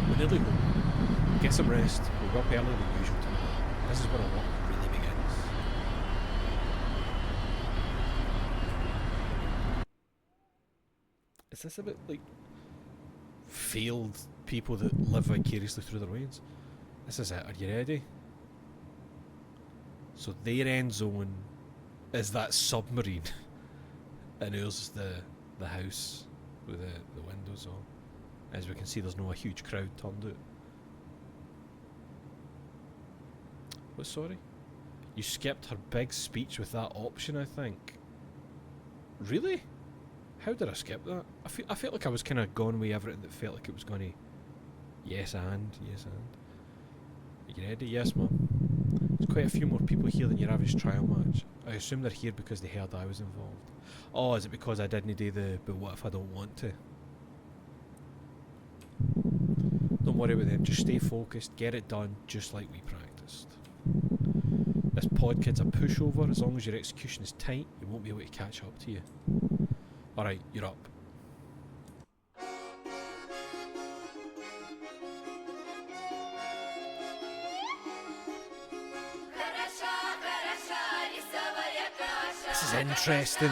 We're nearly home. Get some rest. We'll go up earlier than usual tomorrow. This is where our work really begins. Is this a bit like failed people that live vicariously through their ways? This is it. Are you ready? So their end zone is that submarine, and ours is the house with the windows on. As we can see, there's no a huge crowd turned out. What? Sorry? You skipped her big speech with that option, I think. Really? How did I skip that? I felt like I was kind of gone with everything that felt like it was going to. Yes and. Are you ready? Yes, mum. There's quite a few more people here than your average trial match. I assume they're here because they heard I was involved. Oh, is it because I didn't do the but what if I don't want to? Don't worry about them, just stay focused, get it done, just like we practiced. This pod kid's a pushover. As long as your execution is tight, he won't be able to catch up to you. Alright, you're up. This is interesting.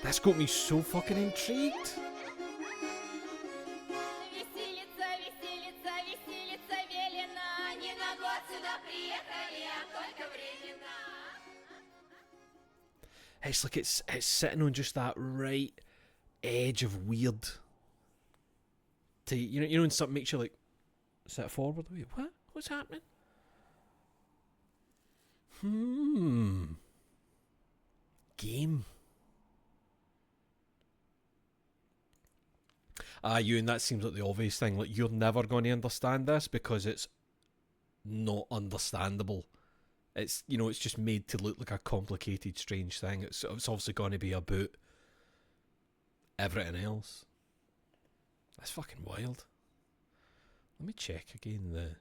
That's got me so fucking intrigued. It's like it's sitting on just that right edge of weird. To you know when something makes you like sit forward. Wait, what? What's happening? Game. Ewan, that seems like the obvious thing. Like, you're never going to understand this because it's not understandable. It's, you know, it's just made to look like a complicated, strange thing. It's obviously going to be about everything else. That's fucking wild. Let me check again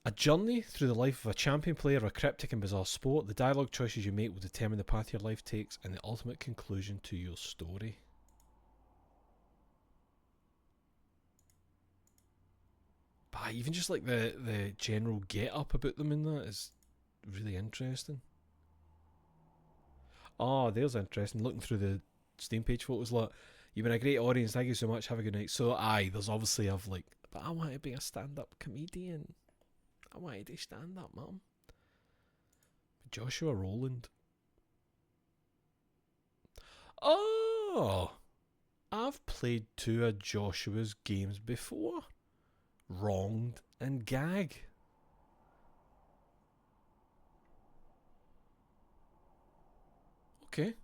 A journey through the life of a champion player of a cryptic and bizarre sport. The dialogue choices you make will determine the path your life takes and the ultimate conclusion to your story. But even just like the general get up about them in that is really interesting. Oh, there's interesting. Looking through the Steam page photos, like, you've been a great audience. Thank you so much. Have a good night. So, there's obviously but I want to be a stand-up comedian. I want to do stand-up, mum. Joshua Rowland. Oh, I've played 2 of Joshua's games before. Wronged and Gag. Okay.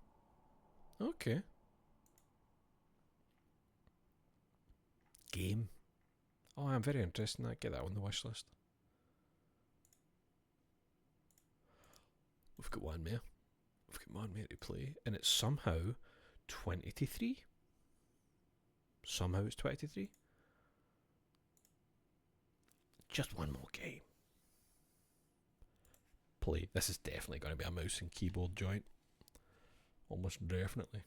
Game. Oh, I'm very interested in that. Get that on the wish list. We've got one more. To play. And it's somehow 23. Somehow it's 23. Just one more game. Play. This is definitely going to be a mouse and keyboard joint. Almost definitely.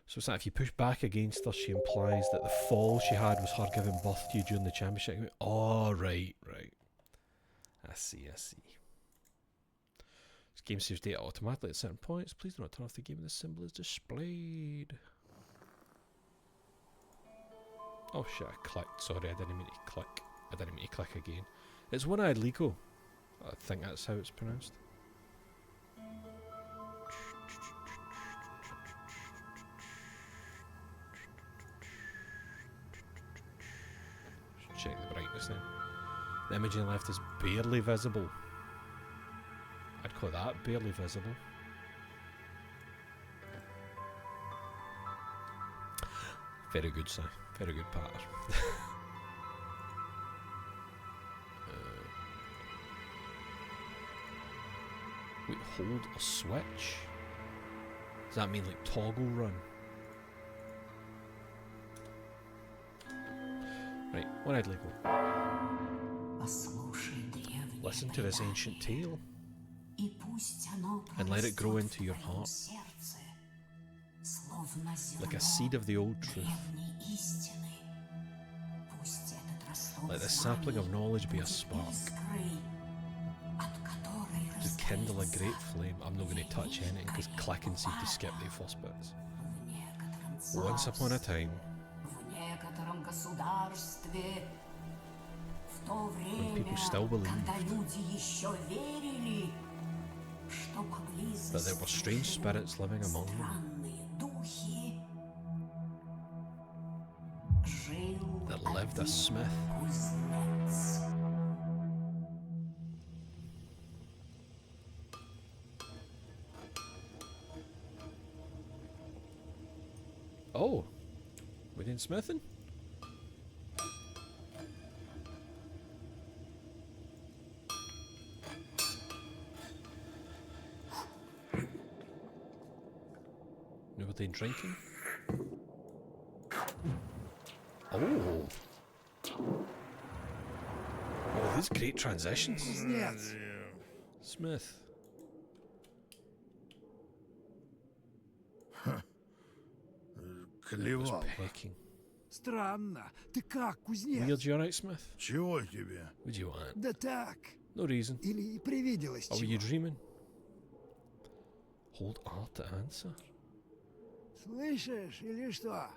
So it's that if you push back against her, she implies that the fall she had was her giving birth to you during the championship. Oh, right. I see. This game saves data automatically at certain points. Please do not turn off the game when the symbol is displayed. Oh shit, I clicked. Sorry, I didn't mean to click. I didn't mean to click again. It's one-eyed Likho. I think that's how it's pronounced. Check the brightness then. The image on the left is barely visible. I'd call that barely visible. Very good, Si. Very good pattern. Wait, hold a switch? Does that mean like toggle run? Right, one-eyed Likho. Listen to this ancient tale and let it grow into your heart like a seed of the old truth. Let the sapling of knowledge be a spark to kindle a great flame. I'm not going to touch anything because clicking seemed to skip the first bits. Once upon a time, when people still believed that there were strange spirits living among them, there lived a smith. Oh, we doing smithing? No, we're doing drinking? Oh. Oh, these great transitions. Smith. It's pecking. Странно. Ты как, кузнец? Weird, you alright, Smith? Чего тебе? What do you want? Да так. No reason. Или привиделось Or were чего? you dreaming? Hold R to answer. Слышишь, или что?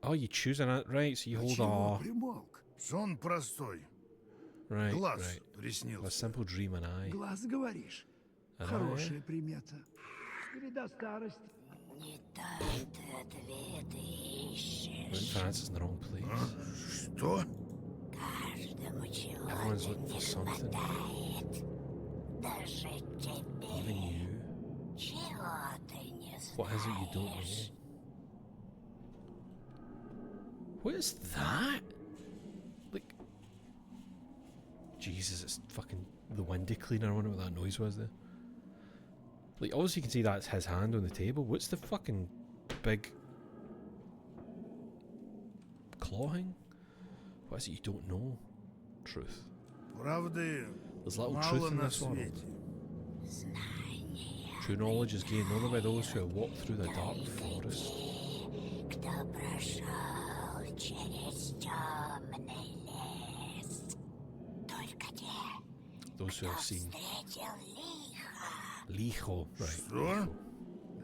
Oh, you choosing it, right? So you hold Чего R. примолк? Сон простой. Right, Глаз right. A приснился. simple dream and I. Глаз, говоришь? An Хорошая примета. Или до старости. When Francis in the wrong place. Что? Everyone's looking for something. Even you. What is it you don't know? What is that? Like, Jesus, it's fucking the window cleaner. I wonder what that noise was there. Like, obviously you can see that's his hand on the table. What's the fucking big clawing? What is it you don't know? Truth. Правды There's little мало truth in на this world. свете. True knowledge is gained only by those who have walked through the dark forest. Those who have seen Likho, right? Что?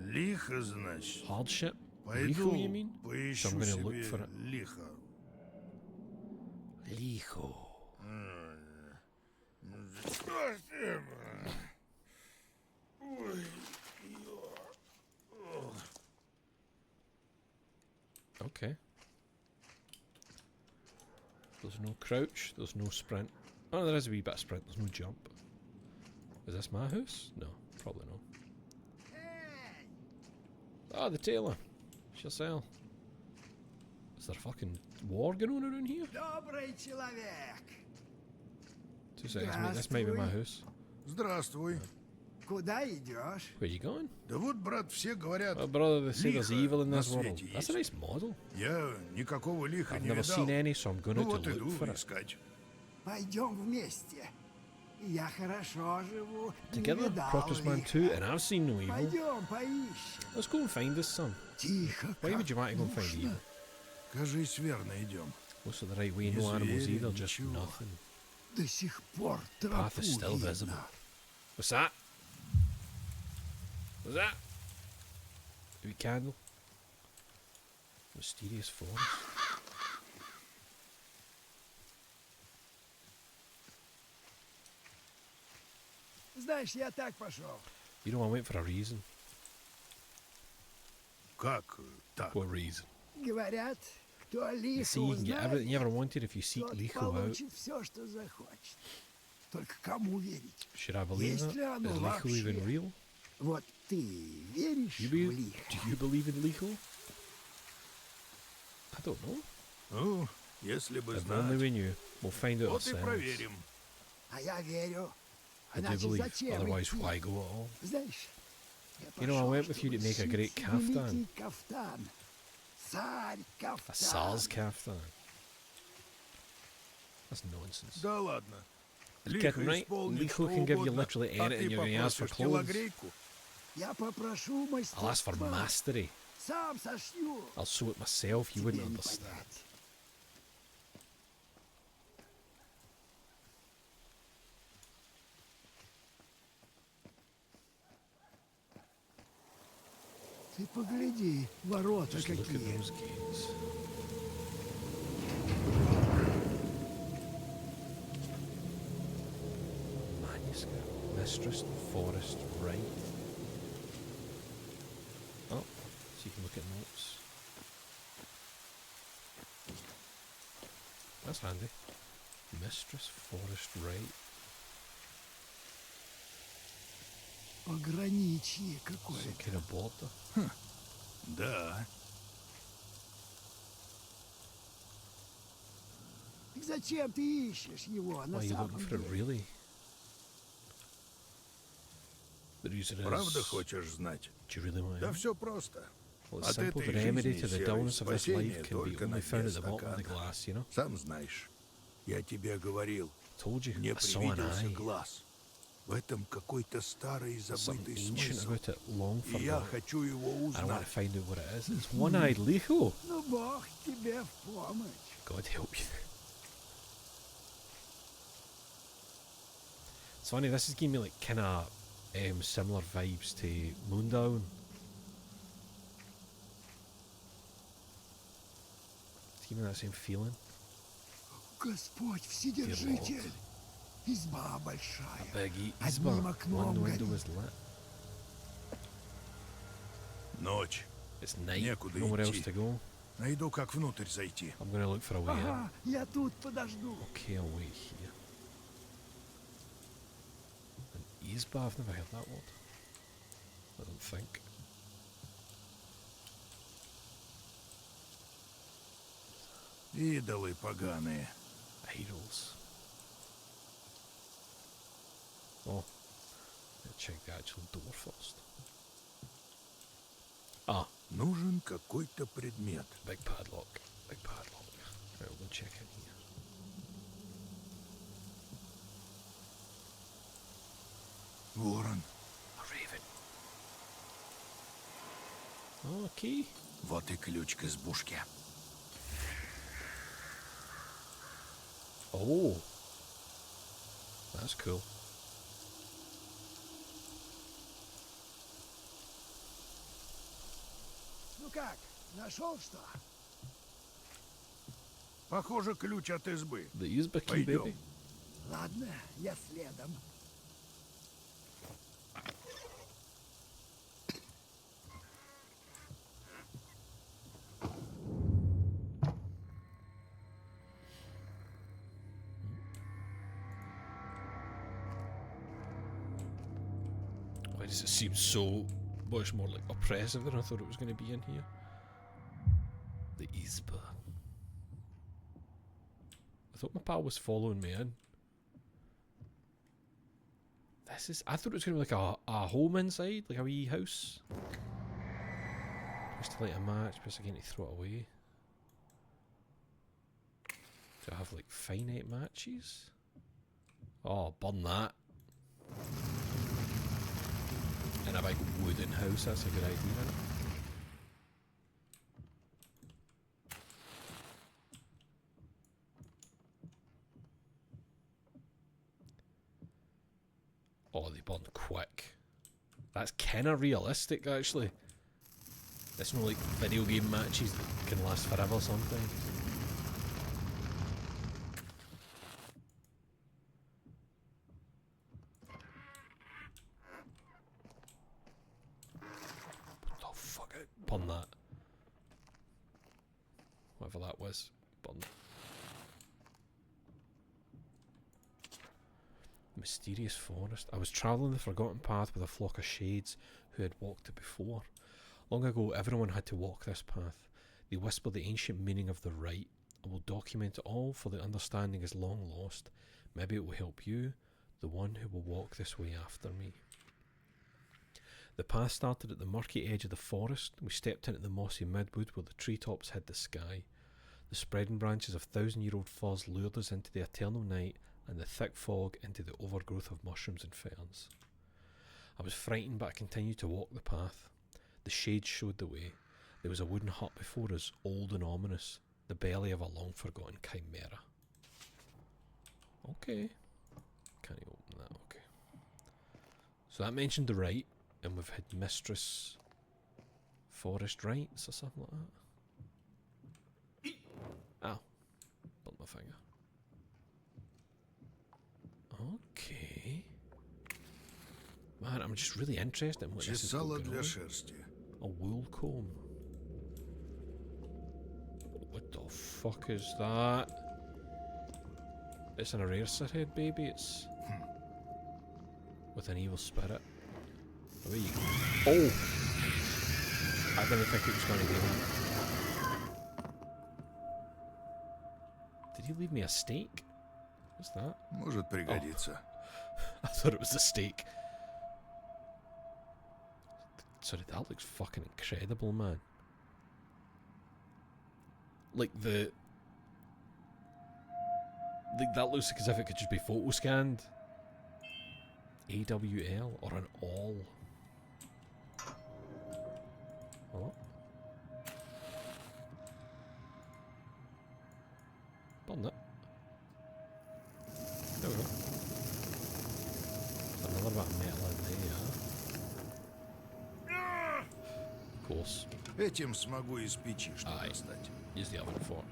Лихо, значит. Hardship? Пойду Likho, you mean? So поищу I'm gonna look себе for it. лихо. Likho. Okay. There's no crouch, there's no sprint. Oh, there is a wee bit of sprint, there's no jump. Is this my house? No, probably not. Ah, the tailor. Chassel. Is there a fucking war going on around here? Добрый человек. 2 seconds, mate. This might be my house. Здравствуй. Куда идешь? Where you going? Да вот, брат, все говорят, Oh, brother, they say there's лихо evil in на this world. свете That's a есть. nice model. Я никакого лиха I've не never seen видал. any, so I'm going Ну to вот look иду for it. искать. Пойдем вместе. Я хорошо живу. Не Together, видал Proctor's Man лиха. 2, and I've seen no evil. Пойдем, поищем. Let's go and find this son. Тихо, Why would как you want to go and find душно. evil? Кажись, верно идем. Most of the right way, no Yes, animals really, either, just ничего. nothing. До сих пор Path тропу is still видно. visible. What's that? What's that? A wee candle. Mysterious forest. Знаешь, я так пошел. You know, I went for a reason. Как так? What reason? Говорят, кто You лихо see, you can get everything you ever узнает, wanted if you seek тот Likho out. получит все, что захочет. Только кому верить? Should I believe Есть that? ли оно Is Likho even вообще? real? Вот ты веришь You в be, лихо? do you believe in Likho? I don't know. Ну, если бы If only знать. we knew. We'll find out Вот и ourselves. проверим. А я верю. I do Иначе believe. зачем Otherwise, идти? why go at all? Знаешь, я You know, I пошел, went with you to чтобы make a great сшить kaftan. великий кафтан. Царь A кафтан. Sars kaftan. That's nonsense. Да ладно. You're Лихо kidding, right? исполнит Likho что can give you угодно, literally а anything ты you're going to ask for попросишь clothes. телогрейку. Я попрошу I'll ask for мастерства. mastery. Сам сошью. I'll sew it myself. You wouldn't Тебе не understand. понять. Ты погляди, ворота Just look at какие. those gates. Manuscript. Mistress, Forest, right. Oh, so you can look at notes. That's handy. Mistress, Forest, right. Пограничье Some какое-то. kind of border. Да. Так зачем ты ищешь его на Why are you looking самом for it, деле? really? The reason is... Правда хочешь знать? Do you really want to Да know? все просто. Well, it's От simple. этой The remedy жизни to the серой dullness of this спасение life can be только only на found дне at the bottom of the стакана. glass, you know? Сам знаешь, я тебе говорил, Told you, мне I saw an привиделся eye. глаз. В этом какой-то старый There's something забытый ancient смысл. about it, long И я forgotten. хочу его I want to узнать. find out what it is. It's one-eyed Likho. Ну, Бог тебе в помощь. God help you. It's funny, this is giving me like kind of similar vibes to Moondown. It's giving me that same feeling. Господь Вседержитель. Изба большая. Big Одним Isba. окном One window горит. is lit. Ночь. It's night. Некуда Nowhere else идти. to go. Найду, как внутрь зайти. I'm gonna look for a way in. Ага, я тут подожду. Okay, I'll wait here. An Isba? I've never heard that word. I don't think. Идолы поганые. Idols. Oh, let's check the actual door first. Ah, Нужен какой-то предмет. big padlock. Big padlock. Right, we'll go check in here. Ворон. A raven. Oh, a key. Вот и ключ к избушке. Oh, that's cool. Ну как, нашел что? Похоже, ключ от избы. The Isba key, Пойдем. baby. Ладно, я следом. Why does it seem so much more like oppressive than I thought it was going to be in here? The Isba. I thought my pal was following me in. This is... I thought it was going to be like a home inside, like a wee house. Just to light a match, but again to throw it away. Do I have like finite matches? Oh, burn that. In a big wooden house, that's a good idea, isn't it? Oh, they burn quick. That's kinda realistic, actually. It's not like video game matches that can last forever sometimes. Oh, fuck it. Burn that. Whatever that was. Burn it. Mysterious forest. I was travelling the forgotten path with a flock of shades who had walked it before. Long ago, everyone had to walk this path. They whisper the ancient meaning of the rite. I will document it all, for the understanding is long lost. Maybe it will help you, the one who will walk this way after me. The path started at the murky edge of the forest. We stepped into the mossy midwood where the treetops hid the sky. The spreading branches of thousand-year-old firs lured us into the eternal night, and the thick fog into the overgrowth of mushrooms and ferns. I was frightened, but I continued to walk the path. The shades showed the way. There was a wooden hut before us, old and ominous, the belly of a long-forgotten chimera. Okay. Can't you open that? Okay. So that mentioned the rite, and we've had Mistress, Forest rights or something like that. Ow. Bumped my finger. Okay. Man, I'm just really interested in what this is Чесало going для on. шерсти. A wool comb. What the fuck is that? It's an eraser head, baby. It's with an evil spirit. Away you go. Oh! I didn't think it was going to do that. Did he leave me a steak? What's that? Может пригодиться. I thought it was a steak. Sorry, that looks fucking incredible, man. Like that looks like as if it could just be photo scanned. AWL or an all. Oh. Burn it. There we go. There's another bit of metal in there. Of course. Этим смогу из печи что Aye. достать. Use the oven fork.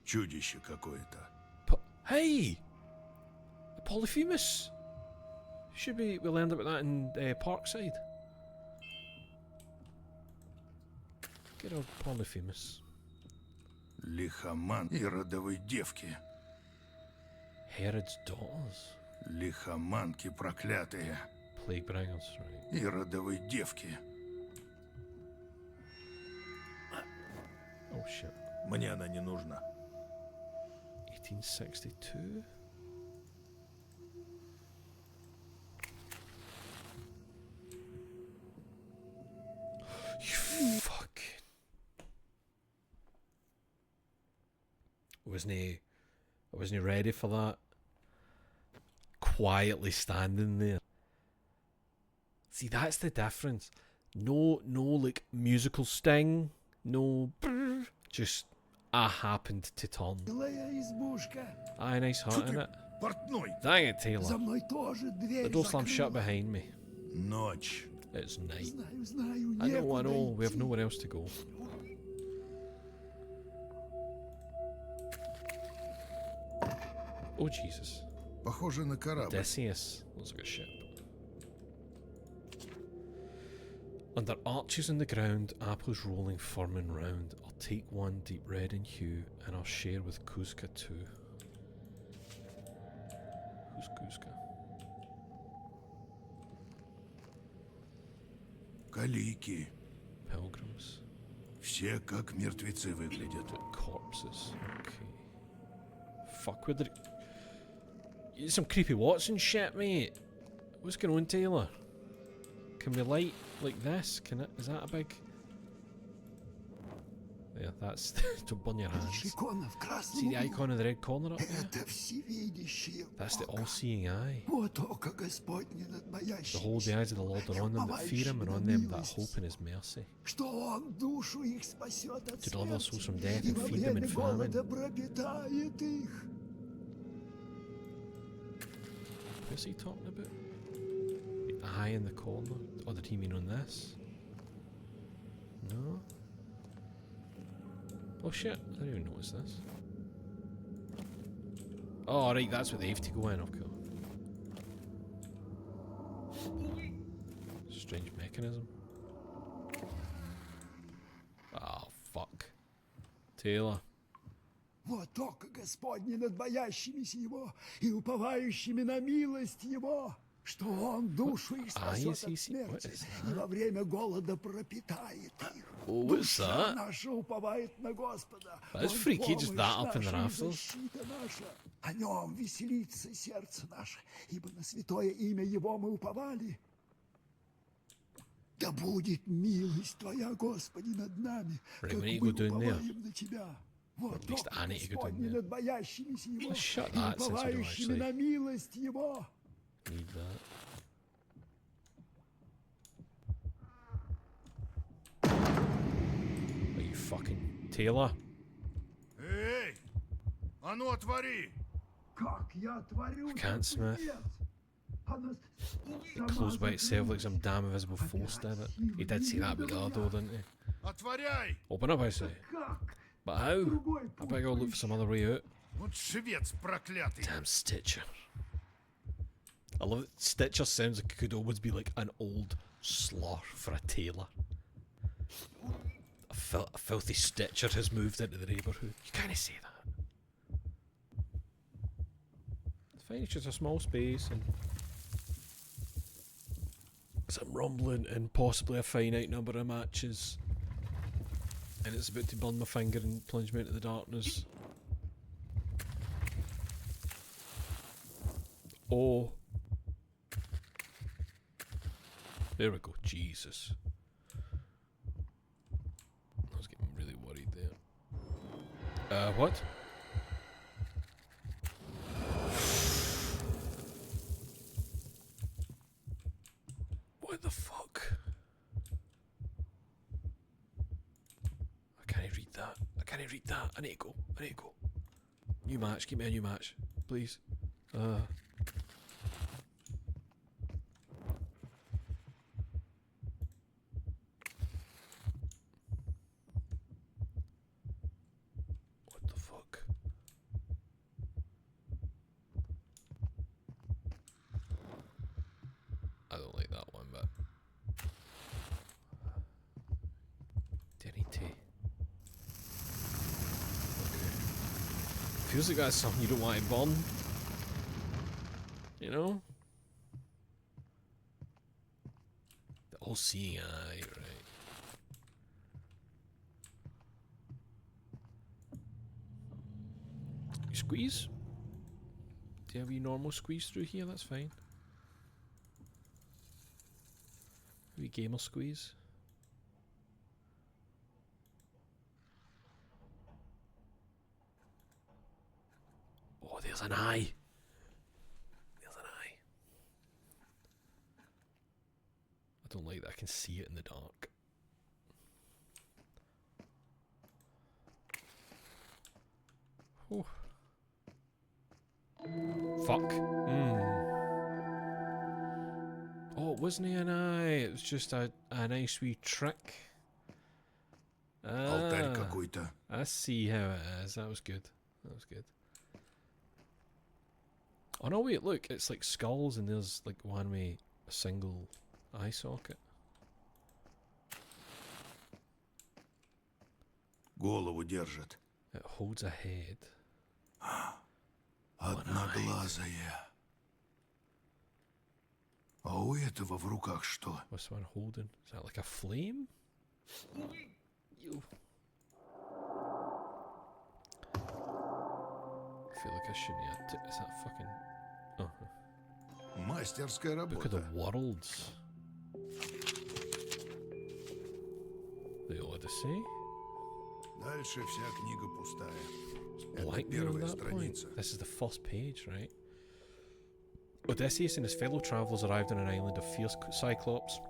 Чудище какое-то. Hey! A Polyphemus! Should be. We learned about that in Parkside. Good old Polyphemus. Лихоман и родовой девки. Herod's daughters. Лихоманки проклятые. Plague bringers, right? И родовой девки. Oh shit. Мне она не нужна. 1862? You fuck. I wasn't ready for that. Quietly standing there. See, that's the difference. No like musical sting. No brrr, just I happened to turn. Милая избушка. Aye, nice hut in it. Портной. Dang it, Taylor. За мной тоже дверь The door slammed shut закрыла. behind me. Notch. It's night. Знаю, I know, некуда we have идти. nowhere else to go. Oh, Jesus. Похоже на корабль. Odysseus. Looks like a ship. Under arches in the ground, apples rolling firm and round. I'll take one deep red in hue, and I'll share with Kuzka too. Who's Kuzka? Калики. Pilgrims. Все как мертвецы выглядят. Corpses. Okay. Fuck, where did it... Some creepy Watson shit, mate. What's going on, Taylor? Can we light like this? Is that a big... Yeah, that's... Don't burn your hands. Икона в красном See the углу. icon in the red corner up there? Это всевидящее That's the око. all-seeing eye. Вот око Господне над Behold, the eyes of the Lord are on them that fear him, and on them that hope in his mercy. Что Он душу их спасет от To deliver souls смерти, from death и and во feed them in время famine. голода пропитает их. What's he talking about? The eye in the corner? Or did he mean on this? No? Oh shit, I didn't even notice this. Oh right, that's what they have to go in, okay. Strange mechanism. Oh fuck. Taylor. Вот око Господне над боящимися Его и уповающими на милость Его, что Он душу их спасет от смерти и во время голода пропитает их. Oh, what's Душа that? наша уповает на Господа. That's Он freaky, just that up in the помощь наша и rafters. защита наша. О Нем веселится сердце наше, ибо на святое имя Его мы уповали. Да будет милость Твоя, Господи, над нами, Right, как we need to мы go down there. уповаем на Тебя. Вот At least око I need to go down Господне there. над боящимися Его Let's shut и that since we don't уповающими actually на милость Его. need that. Are you fucking Taylor? Эй! А ну отвори! Как я творю, I can't, Smith. Отец? closed by itself like some damn invisible force did it. He did say that about the other door, didn't he? Отворяй! Open up, I say. But how? I better go look for some other way out. Вот швец проклятый! Damn Stitcher. I love it. Stitcher sounds like it could always be like an old slur for a tailor. A filthy Stitcher has moved into the neighbourhood. You can't say that. It's fine, it's just a small space and some rumbling and possibly a finite number of matches. And it's about to burn my finger and plunge me into the darkness. Oh. There we go, Jesus. I was getting really worried there. What? What the fuck? I can't read that. I can't read that. I need to go. I need to go. New match. Give me a new match. Please. What the fuck? I don't like that one, but Denny. Feels like that's something you don't want to burn. You know? The all-seeing eye, right? You squeeze? Do you have a normal squeeze through here? That's fine. Maybe gamer squeeze? Oh, there's an eye. There's an eye. I don't like that. I can see it in the dark. Oh. Fuck. Oh, it wasn't an eye. It was just a nice wee trick. Алтарь какой-то. I see how it is. That was good. That was good. Oh no, wait, look, it's like skulls and there's like one way a single eye socket. Голову держит. It holds a head. Одноглазая. А у этого в руках что? What's one holding? Is that like a flame? You. I feel like I shouldn't have is that fucking... Oh. Мастерская Book of the работа. Worlds. The Odyssey. Дальше вся книга пустая. Это Like me on первая that point. страница. This is the first page, right? Odysseus and his fellow travellers arrived on an island of fierce Cyclops,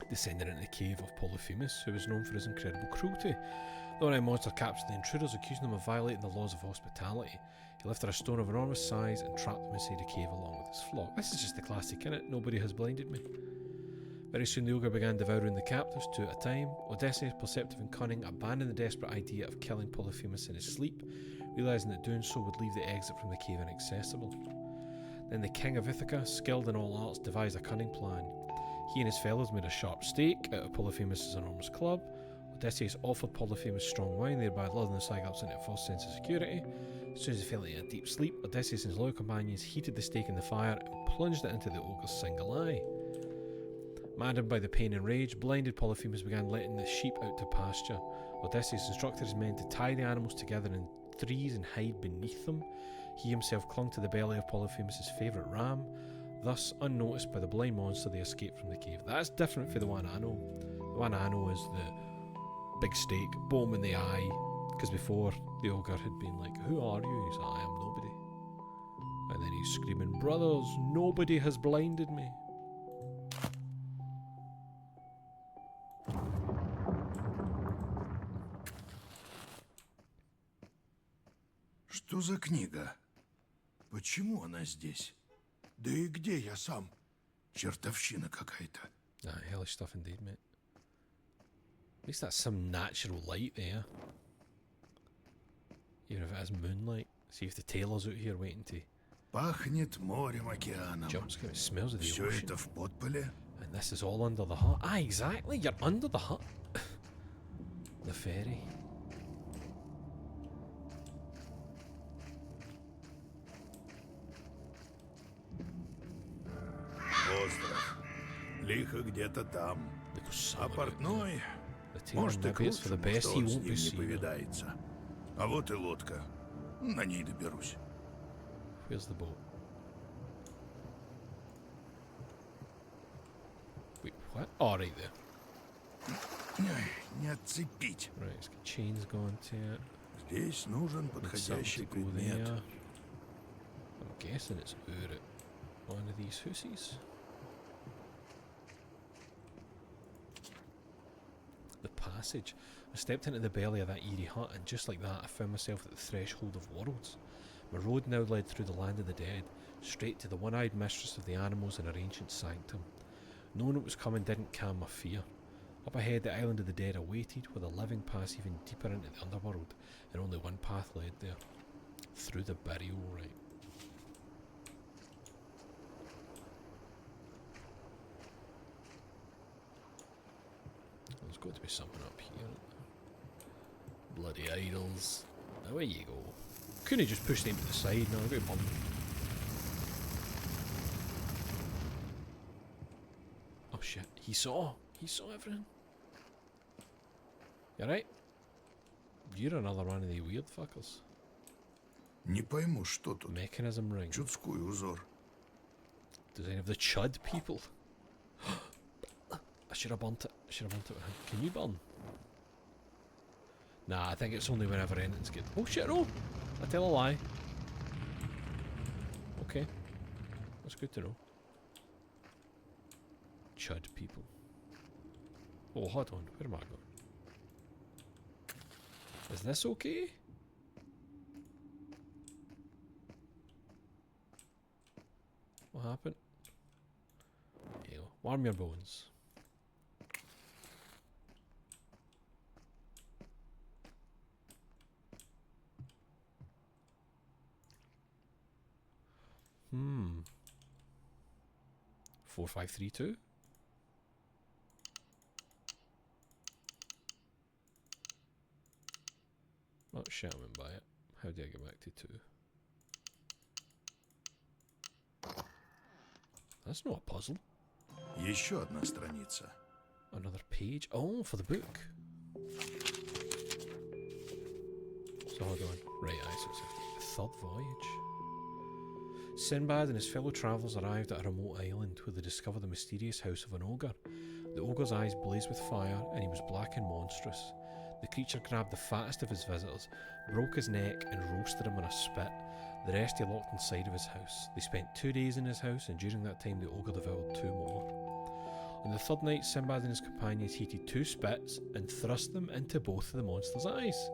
descending into the cave of Polyphemus, who was known for his incredible cruelty. The one-eyed monster captured the intruders, accusing them of violating the laws of hospitality. He lifted a stone of enormous size and trapped them inside a cave along with his flock. This is just the classic, innit? Nobody has blinded me. Very soon the ogre began devouring the captives, two at a time. Odysseus, perceptive and cunning, abandoned the desperate idea of killing Polyphemus in his sleep, realising that doing so would leave the exit from the cave inaccessible. Then the king of Ithaca, skilled in all arts, devised a cunning plan. He and his fellows made a sharp stake out of Polyphemus' enormous club. Odysseus offered Polyphemus strong wine, thereby lulling the Cyclops into a false sense of security. As soon as he fell into a deep sleep, Odysseus and his loyal companions heated the stake in the fire and plunged it into the ogre's single eye. Maddened by the pain and rage, blinded Polyphemus began letting the sheep out to pasture. Odysseus instructed his men to tie the animals together in threes and hide beneath them. He himself clung to the belly of Polyphemus' favourite ram. Thus, unnoticed by the blind monster, they escaped from the cave. That's different for the one I know. The one I know is the big stake, boom in the eye. Because before, the ogre had been like, "Who are you?" He's like, "I am nobody." And then he's screaming, "Brothers, nobody has blinded me." Что за книга? Почему она здесь? Да и где я сам? Чертовщина какая-то. Nah, hellish stuff indeed, mate. At least that's some natural light there. Even if it has moonlight. See if the tailor's out here waiting to Пахнет морем, океаном. jump scare. It smells of the Все ocean. это в подполе? And this is all under the hut. Ah, exactly. You're under the hut. The ferry. Остров. Лихо где-то там. Likho's А solid out портной, there. The tailor, может, и к maybe it's for the лучшему, best что he он с won't be ним не seen. повидается. А вот и лодка. На ней доберусь. Where's the boat? Wait, what? Oh, right there. Не отцепить. Right, it's got chains going to it. Здесь нужен Need something подходящий to go предмет. there. I'm guessing it's out at one of these hussies. The passage. I stepped into the belly of that eerie hut, and just like that, I found myself at the threshold of worlds. My road now led through the land of the dead, straight to the one-eyed mistress of the animals in her ancient sanctum. Knowing what was coming didn't calm my fear. Up ahead, the island of the dead awaited, where the living pass even deeper into the underworld, and only one path led there. Through the burial rite. There's got to be something up here. Bloody idols. Away you go. Couldn't he just push them to the side? No, I've got to bump. Oh shit, he saw everything. You right? You're another one of the weird fuckers. Не пойму, что тут. Mechanism ring. Чудской узор. Design of the Chud people. I should have burnt it. With him. Can you burn? Nah, I think it's only whenever anything's good. Oh shit, no! I tell a lie. Okay. That's good to know. Chud people. Oh, hold on. Where am I going? Is this okay? What happened? There you go. Warm your bones. Hmm. 4532? Oh shit, I went by it. How do I get back to 2? That's not a puzzle. Еще одна страница. Another page. Oh, for the book. So hold on. Right, so it's a third voyage. Sinbad and his fellow travellers arrived at a remote island where they discovered the mysterious house of an ogre. The ogre's eyes blazed with fire, and he was black and monstrous. The creature grabbed the fattest of his visitors, broke his neck, and roasted him on a spit. The rest he locked inside of his house. They spent 2 days in his house, and during that time the ogre devoured 2 more. On the third night, Sinbad and his companions heated 2 spits and thrust them into both of the monster's eyes.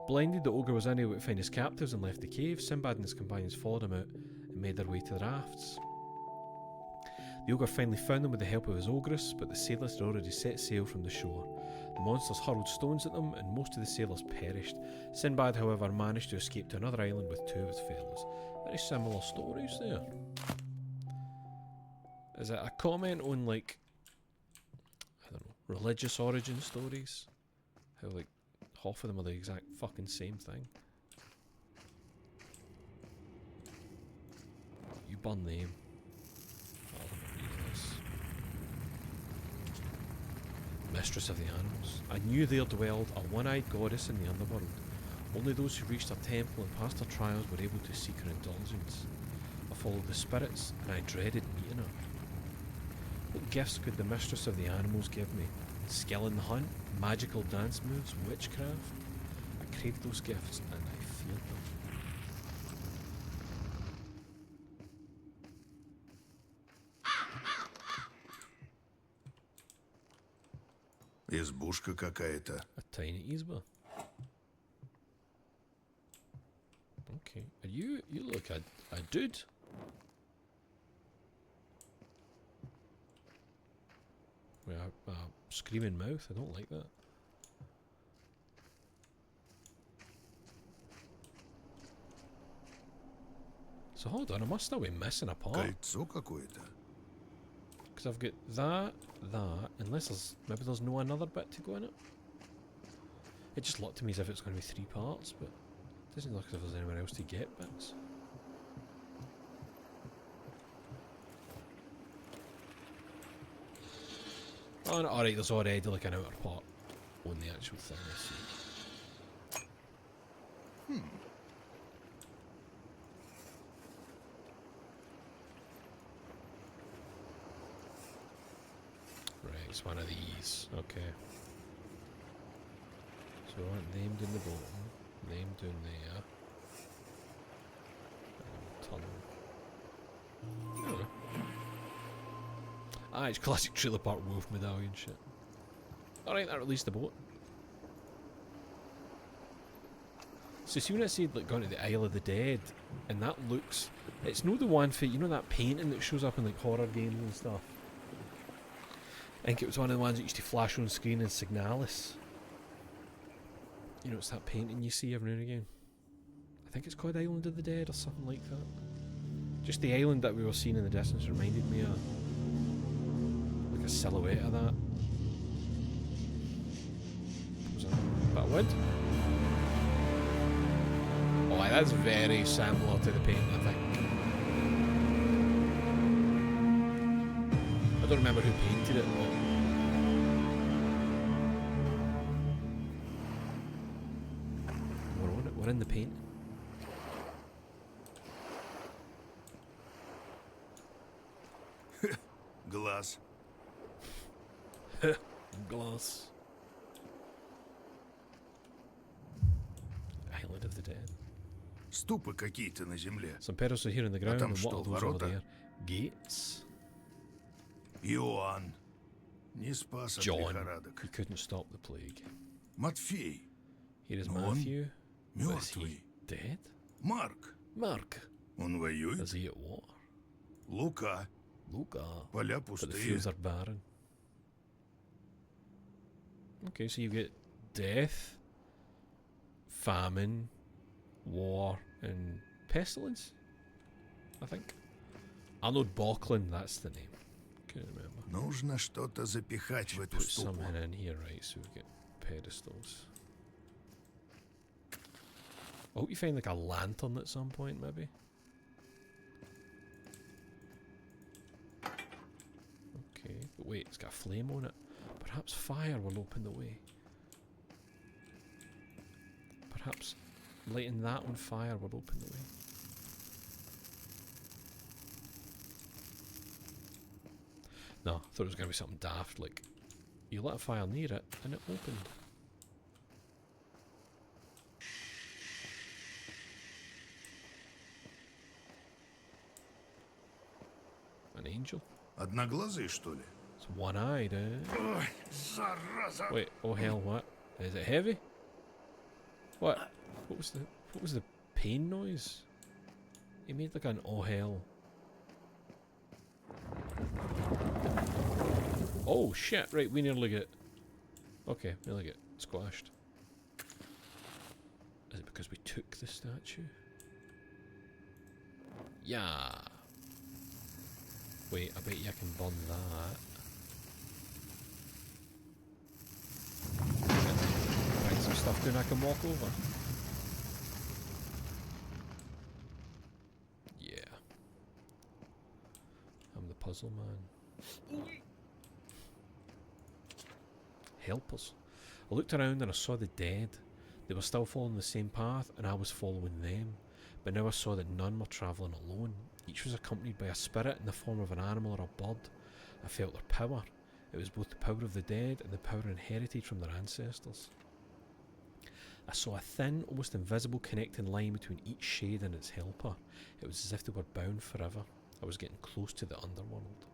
Blinded, the ogre was unable to find his captives and left the cave. Sinbad and his companions followed him out and made their way to the rafts. The ogre finally found them with the help of his ogress, but the sailors had already set sail from the shore. The monsters hurled stones at them, and most of the sailors perished. Sinbad, however, managed to escape to another island with 2 of his fellows. Very similar stories there. Is it a comment on, like, I don't know, religious origin stories? How, like, half of them are the exact fucking same thing. You burn them. I'll read this. Mistress of the animals. I knew there dwelled a one-eyed goddess in the underworld. Only those who reached her temple and passed her trials were able to seek her indulgence. I followed the spirits, and I dreaded meeting her. What gifts could the mistress of the animals give me? Skill in the hunt, magical dance moves, witchcraft? I craved those gifts, and I feared them. Избушка какая-то. A tiny izba. Okay. You look a dude. with a screaming mouth. I don't like that. So hold on, I must still be missing a part. Кольцо какое-то. Because I've got that, unless maybe there's no another bit to go in it. It just looked to me as if it's going to be 3 parts, but it doesn't look as if there's anywhere else to get bits. Oh, no, alright, there's already like an outer part on the actual thing, I see. Right, it's one of these, okay. So I want named in the bottom, named down there. And tunnel. Ah, it's classic Trailer Park Wolf medallion shit. Alright, that released the boat. So see when I said like going to the Isle of the Dead, and that looks, it's not the one for, you know that painting that shows up in like horror games and stuff. I think it was one of the ones that used to flash on screen in Signalis. You know, it's that painting you see every now and again. I think it's called Island of the Dead or something like that. Just the island that we were seeing in the distance reminded me of like a silhouette of that. Was that a bit of wood? Oh, that's very similar to the painting, I think. I don't remember who painted it, but we're on it. We're in the painting. Глаз. Glass. Island of the Dead. Ступы какие-то на земле. Some pedals are here in the ground, там and what что, are those over ворота? there? Gates. Иоанн. Не спас от John. лихорадок. He couldn't stop the plague. Матфей. Here is Но он Matthew. Was he мертвый. dead? Марк. Mark. Он воюет. Is he at war? Лука. Luca. Поля But the пустые. fields are barren. Okay, so you get death, famine, war, and pestilence, I think. Arnold Bocklin, that's the name. Can't remember. Нужно что-то запихать в эту Put ступу. something in here, right, so we get pedestals. I hope you find like a lantern at some point, maybe. Okay, but wait, it's got a flame on it. Perhaps fire will open the way. Perhaps lighting that on fire will open the way. No, I thought it was going to be something daft, like you lit a fire near it and it opened. An angel? Одноглазый, что ли? It's one-eyed, eh? Ой, зараза! Wait, oh hell, what? Is it heavy? What? What was the pain noise? He made like an oh hell. Oh shit, right, we nearly get... Okay, nearly get squashed. Is it because we took the statue? Yeah. Wait, I bet you I can burn that. Find some stuff down I can walk over. Yeah. I'm the puzzle man. Help us. I looked around and I saw the dead. They were still following the same path and I was following them. But now I saw that none were travelling alone. Each was accompanied by a spirit in the form of an animal or a bird. I felt their power. It was both the power of the dead and the power inherited from their ancestors. I saw a thin, almost invisible connecting line between each shade and its helper. It was as if they were bound forever. I was getting close to the underworld.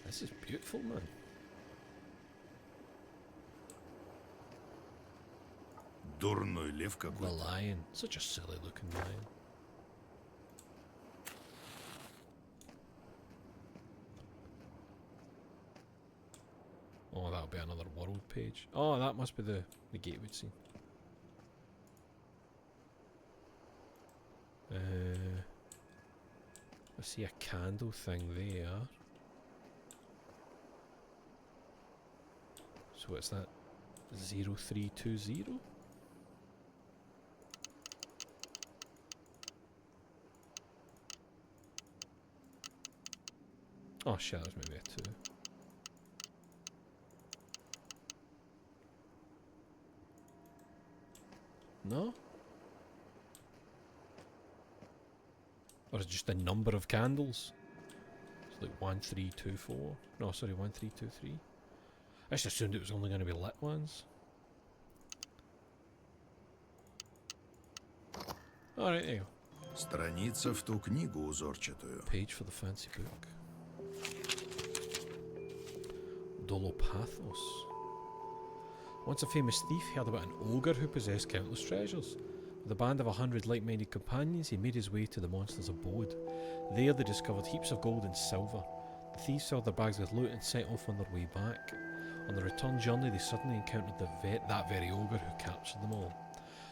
This is beautiful, man. Дурной лев The какой-то. lion. Such a silly looking lion. that'll be another world page. Oh, that must be the gateway scene. I see a candle thing there. So what's that? 0320? Oh shit, there's maybe a 2. No? Or is it just a number of candles? It's like 1324. No, sorry, 1323. I just assumed it was only going to be lit ones. Alright, there you go. Страница в ту книгу узорчатую. Page for the fancy book. Dolopathos. Once a famous thief heard about an ogre who possessed countless treasures. With a band of 100 like-minded companions, he made his way to the monster's abode. There they discovered heaps of gold and silver. The thieves filled their bags with loot and set off on their way back. On the return journey, they suddenly encountered that very ogre who captured them all.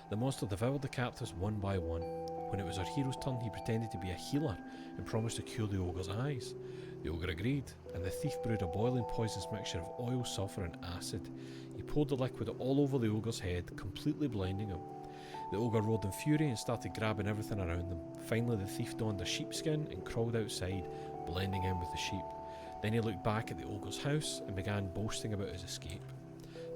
The monster devoured the captives one by one. When it was our hero's turn, he pretended to be a healer and promised to cure the ogre's eyes. The ogre agreed, and the thief brewed a boiling poisonous mixture of oil, sulphur and acid. He poured the liquid all over the ogre's head, completely blinding him. The ogre roared in fury and started grabbing everything around them. Finally, the thief donned a sheepskin and crawled outside, blending in with the sheep. Then he looked back at the ogre's house and began boasting about his escape.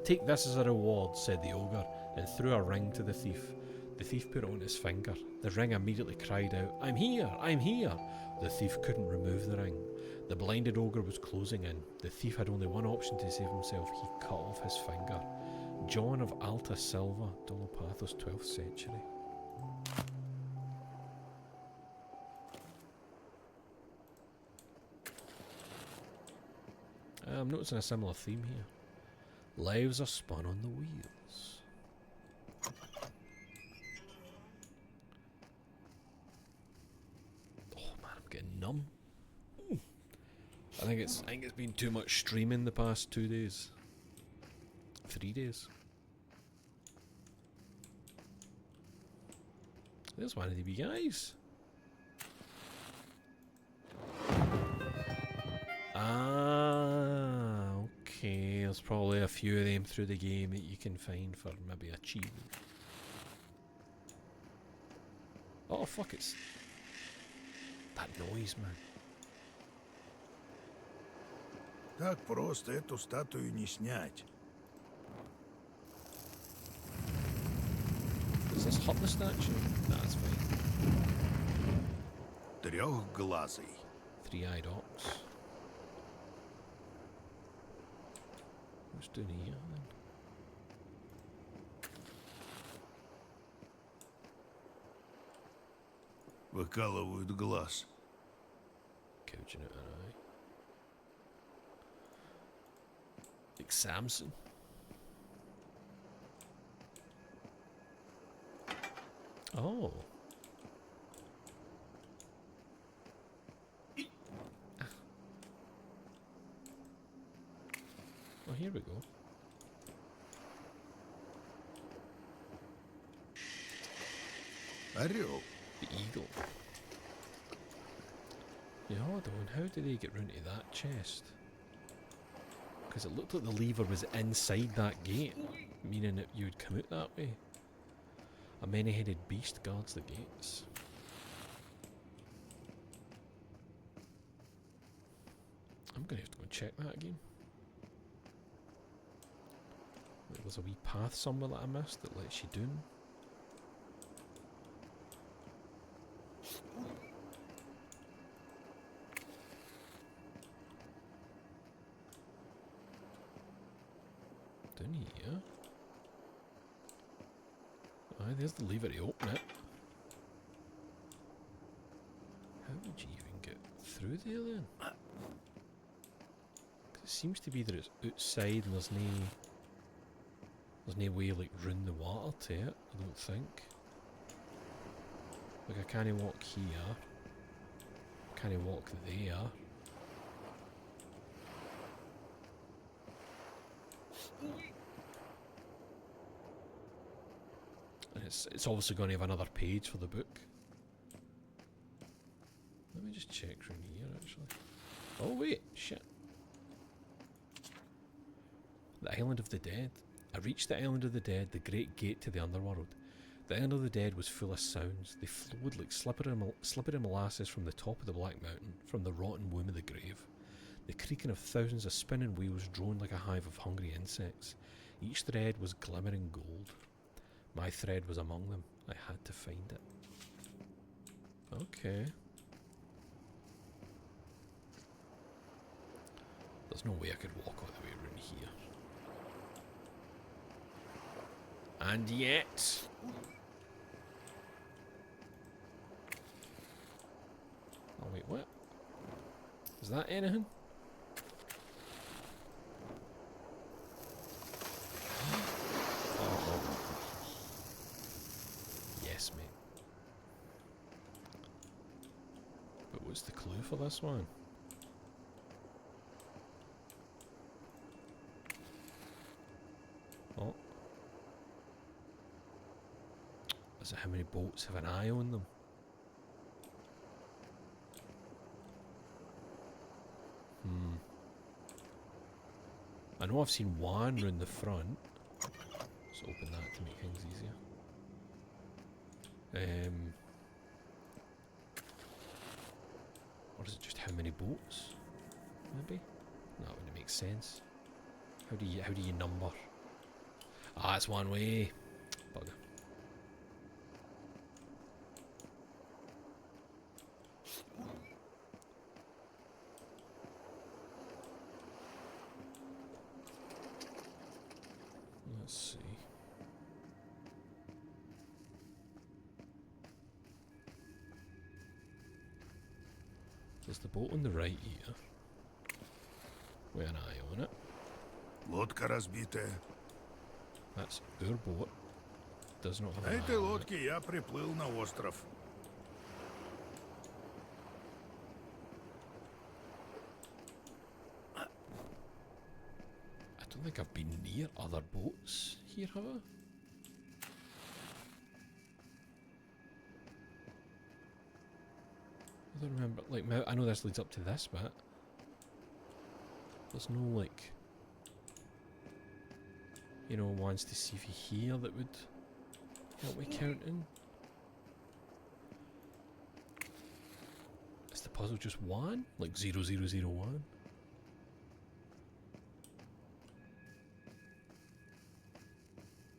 "Take this as a reward," said the ogre, and threw a ring to the thief. The thief put it on his finger. The ring immediately cried out, "I'm here! I'm here!" The thief couldn't remove the ring. The blinded ogre was closing in. The thief had only one option to save himself. He cut off his finger. John of Alta Silva, Dolopathos, 12th century. I'm noticing a similar theme here. Lives are spun on the wheels. Oh man, I'm getting numb. I think it's been too much streaming the past 2 days. 3 days. There's one of the wee guys. Ah, okay. There's probably a few of them through the game that you can find for maybe achievement. Oh fuck, it's that noise, man. Так просто эту статую не снять. Does this hurt the statue? Nah, it's fine. Трехглазый. Three-eyed ox. What's doing here then? Выкалывают глаз. Gouging out an eye. Like Samson. Oh. Oh, here we go. Орел. The eagle. Yeah, hold on. How did they get round to that chest? Because it looked like the lever was inside that gate, meaning that you would come out that way. A many-headed beast guards the gates. I'm going to have to go and check that again. Like there's a wee path somewhere that I missed that lets you down. Down here. Aye, there's the lever to open it. How would you even get through there then? 'Cause it seems to be that it's outside and there's no way like round the water to it, I don't think. Like I can't walk here. Can't walk there. And it's obviously going to have another page for the book. Let me just check from here, actually. Oh, wait, shit. The Island of the Dead. I reached the Island of the Dead, the great gate to the underworld. The Island of the Dead was full of sounds. They flowed like slippery molasses from the top of the Black Mountain, from the rotten womb of the grave. The creaking of thousands of spinning wheels droned like a hive of hungry insects. Each thread was glimmering gold. My thread was among them. I had to find it. Okay. There's no way I could walk all the way around here. And yet... Oh wait, what? Is that anything? Oh. Yes, mate. But what's the clue for this one? Oh. Is it how many boats have an eye on them? I know I've seen one round the front. Let's open that to make things easier. Or is it just how many boats? Maybe? No, that wouldn't make sense. How do you number? Ah, it's one way. Bugger. Let's see. There's the boat on the right here. With an eye on it. Лодка разбитая. That's our boat. Does not have На an eye этой on it. лодке я приплыл на остров. I don't think I've been near other boats here, have I? I don't remember, like, I know this leads up to this bit. There's no, like, you know, ones to see for here that would help me counting. Is the puzzle just one? Like 0001?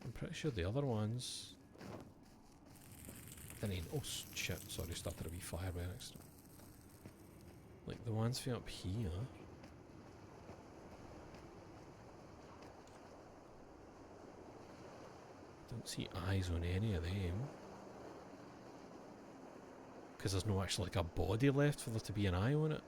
I'm pretty sure the other ones... Then oh shit, sorry, started a wee fire by accident. Like the ones for up here... Don't see eyes on any of them. Because there's no actually like a body left for there to be an eye on it.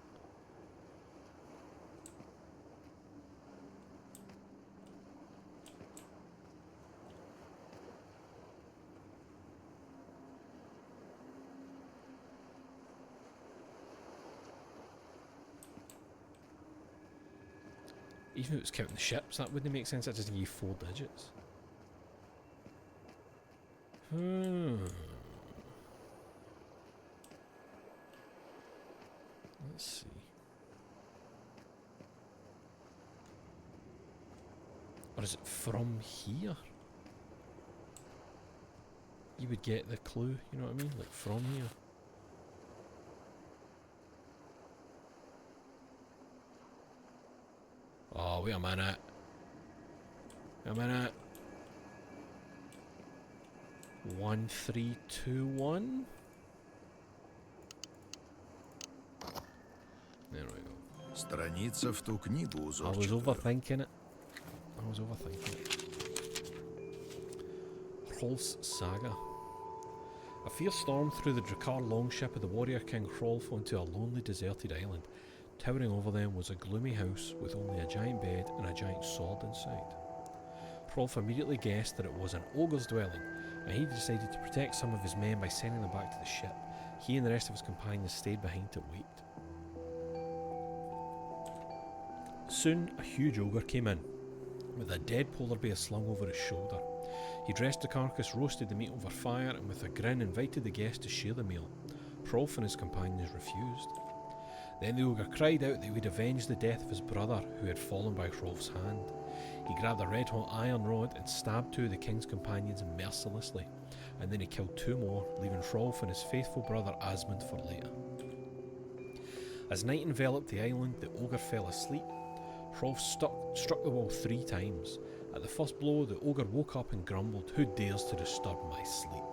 Even if it was counting the ships, that wouldn't make sense. That doesn't give you 4 digits. Let's see. Or is it from here? You would get the clue, you know what I mean? Like from here. Oh, wait a minute. Wait a minute. 1321. There we go. Страница в ту книгу I was узорчатую. overthinking it. Hrolf's Saga. A fierce storm threw the Drakkar longship of the warrior king Hrolf onto a lonely, deserted island. Towering over them was a gloomy house with only a giant bed and a giant sword inside. Hrolf immediately guessed that it was an ogre's dwelling, and he decided to protect some of his men by sending them back to the ship. He and the rest of his companions stayed behind to wait. Soon, a huge ogre came in. with a dead polar bear slung over his shoulder. He dressed the carcass, roasted the meat over fire, and with a grin invited the guests to share the meal. Hrolf and his companions refused. Then the ogre cried out that he would avenge the death of his brother, who had fallen by Hrolf's hand. He grabbed a red-hot iron rod and stabbed 2 of the king's companions mercilessly, and then he killed 2 more, leaving Hrolf and his faithful brother Asmund for later. As night enveloped the island, the ogre fell asleep. Hrolf struck the wall 3 times. At the first blow, the ogre woke up and grumbled, "Who dares to disturb my sleep?"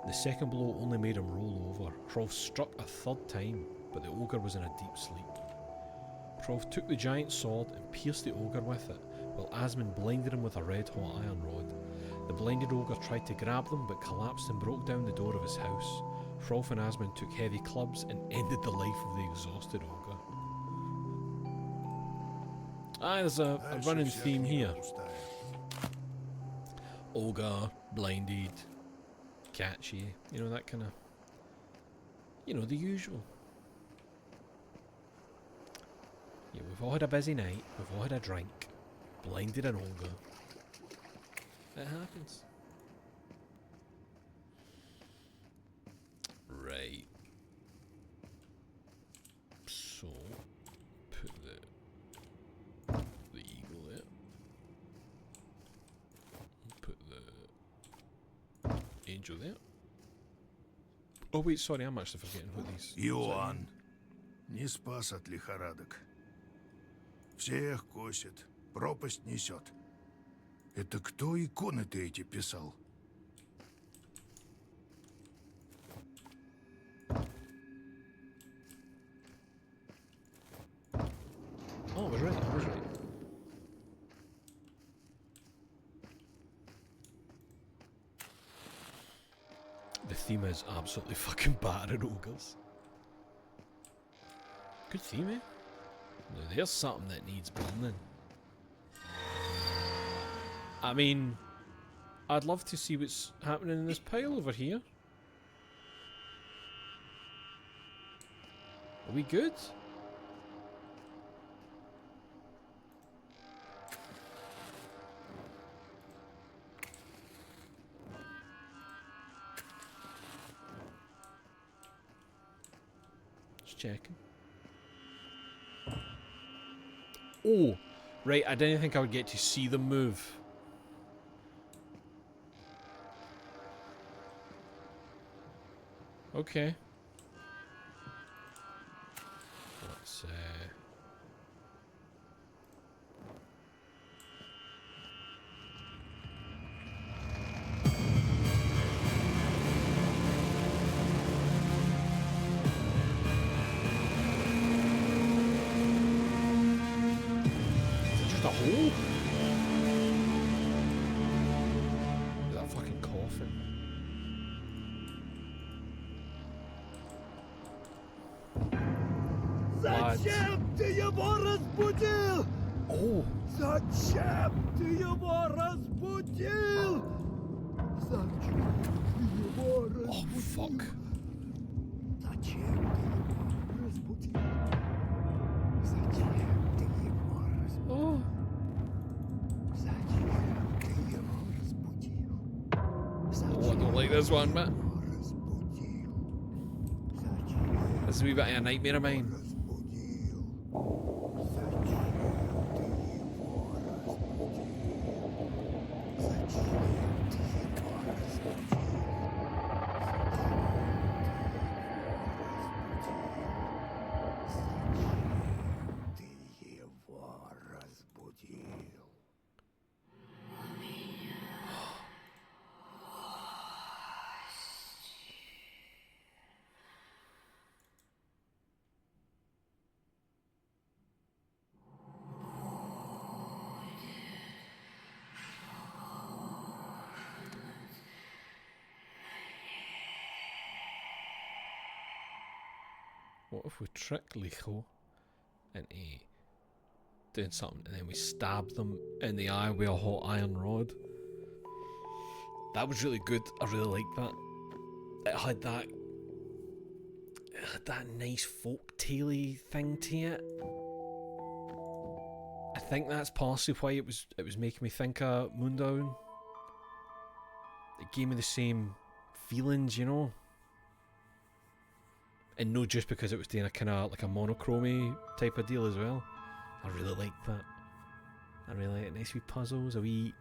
The second blow only made him roll over. Hrolf struck a 3rd time, but the ogre was in a deep sleep. Hrolf took the giant sword and pierced the ogre with it, while Asmund blinded him with a red-hot iron rod. The blinded ogre tried to grab them, but collapsed and broke down the door of his house. Hrolf and Asmund took heavy clubs and ended the life of the exhausted ogre. There's a running theme here. Ogre, blinded, catchy, that kind of, the usual. Yeah, we've all had a busy night, we've all had a drink, blinded an ogre. It happens. Right. So, put the eagle there. Put the angel there. Oh wait, sorry, I'm actually forgetting what these... Иоанн не спас от лихорадок. Всех косит, пропасть несет. Это кто иконы-то эти писал? Oh, I was right, I was right. The theme is absolutely fucking battering ogres. Good theme, eh? Now there's something that needs burning. I mean, I'd love to see what's happening in this pile over here. Are we good? Just checking. Oh, right, I didn't think I would get to see them move. Okay. Let's Is it just a hole? Is that a fucking coffin? Зачем ты его разбудил? Oh! Зачем ты его разбудил? Зачем ты его разбудил? Oh, fuck. Зачем ты его разбудил? Зачем ты его разбудил? Oh! Зачем ты его разбудил? Oh, I don't like this one, man. This is a wee bit of a nightmare of mine. What if we trick Likho into doing something and then we stab them in the eye with a hot iron rod? That was really good. I really liked that. It had that nice folk tale-y thing to it. I think that's possibly why it was making me think of Moondown. It gave me the same feelings, you know. And no, just because it was doing a kind of like a monochromy type of deal as well. I really liked that. I really like it. Nice wee puzzles, a wee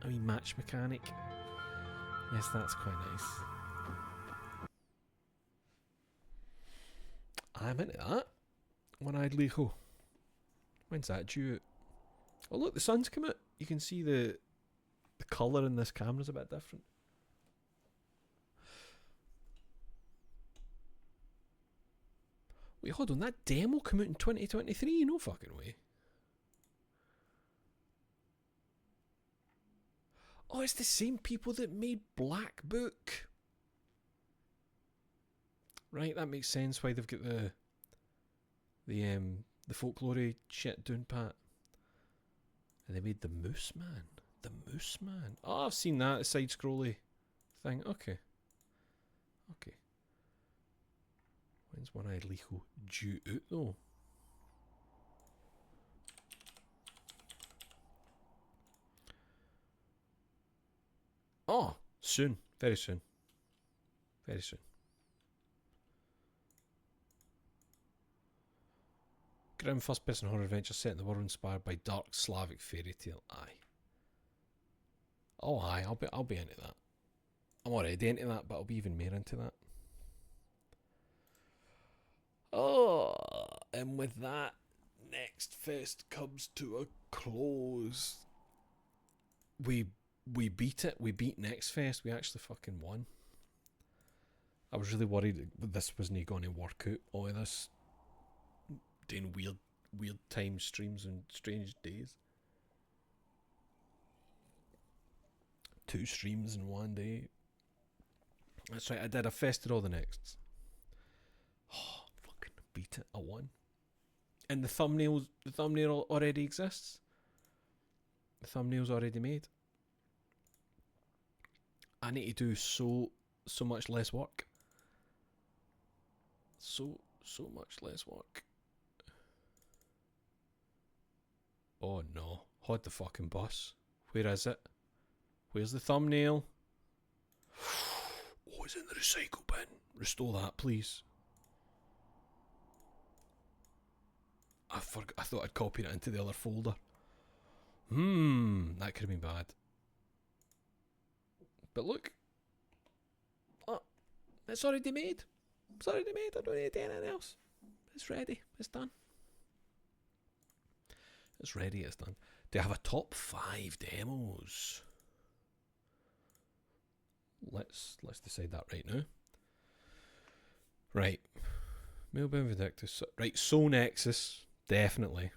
match mechanic. Yes, that's quite nice. I'm into that. One-eyed Likho. When's that due out? Oh look, the sun's come out. You can see the colour in this camera's a bit different. Wait, hold on, that demo came out in 2023? No fucking way. Oh, it's the same people that made Black Book. Right, that makes sense why they've got the folklore shit down pat. And they made the Moose Man. The Moose Man. Oh, I've seen that, the side-scrolly thing. Okay. Okay. When's One-Eyed Likho due out though? Oh, soon. Very soon. Very soon. Grim first-person horror adventure set in the world inspired by dark Slavic fairy tale. Aye. Oh, aye. I'll be into that. I'm already into that, but I'll be even more into that. Oh, and with that, next fest comes to a close. We beat it. We beat next fest. We actually fucking won. I was really worried that this wasn't going to work out. All of this doing weird time streams and strange days. 2 streams in one day. That's right. I did. I fested all the nexts. Oh, fucking beat it. I won. And the thumbnail already exists. The thumbnail's already made. I need to do so much less work. So much less work. Oh no. Hold the fucking bus. Where is it? Where's the thumbnail? Oh, it's in the recycle bin. Restore that, please. I thought I'd copied it into the other folder. That could have been bad. But look. Oh, it's already made. It's already made. I don't need to do anything else. It's ready. It's done. It's ready. It's done. Do I have a top 5 demos? Let's decide that right now. Right. Mailbound Vindictus. Right, Soul Nexus. Definitely.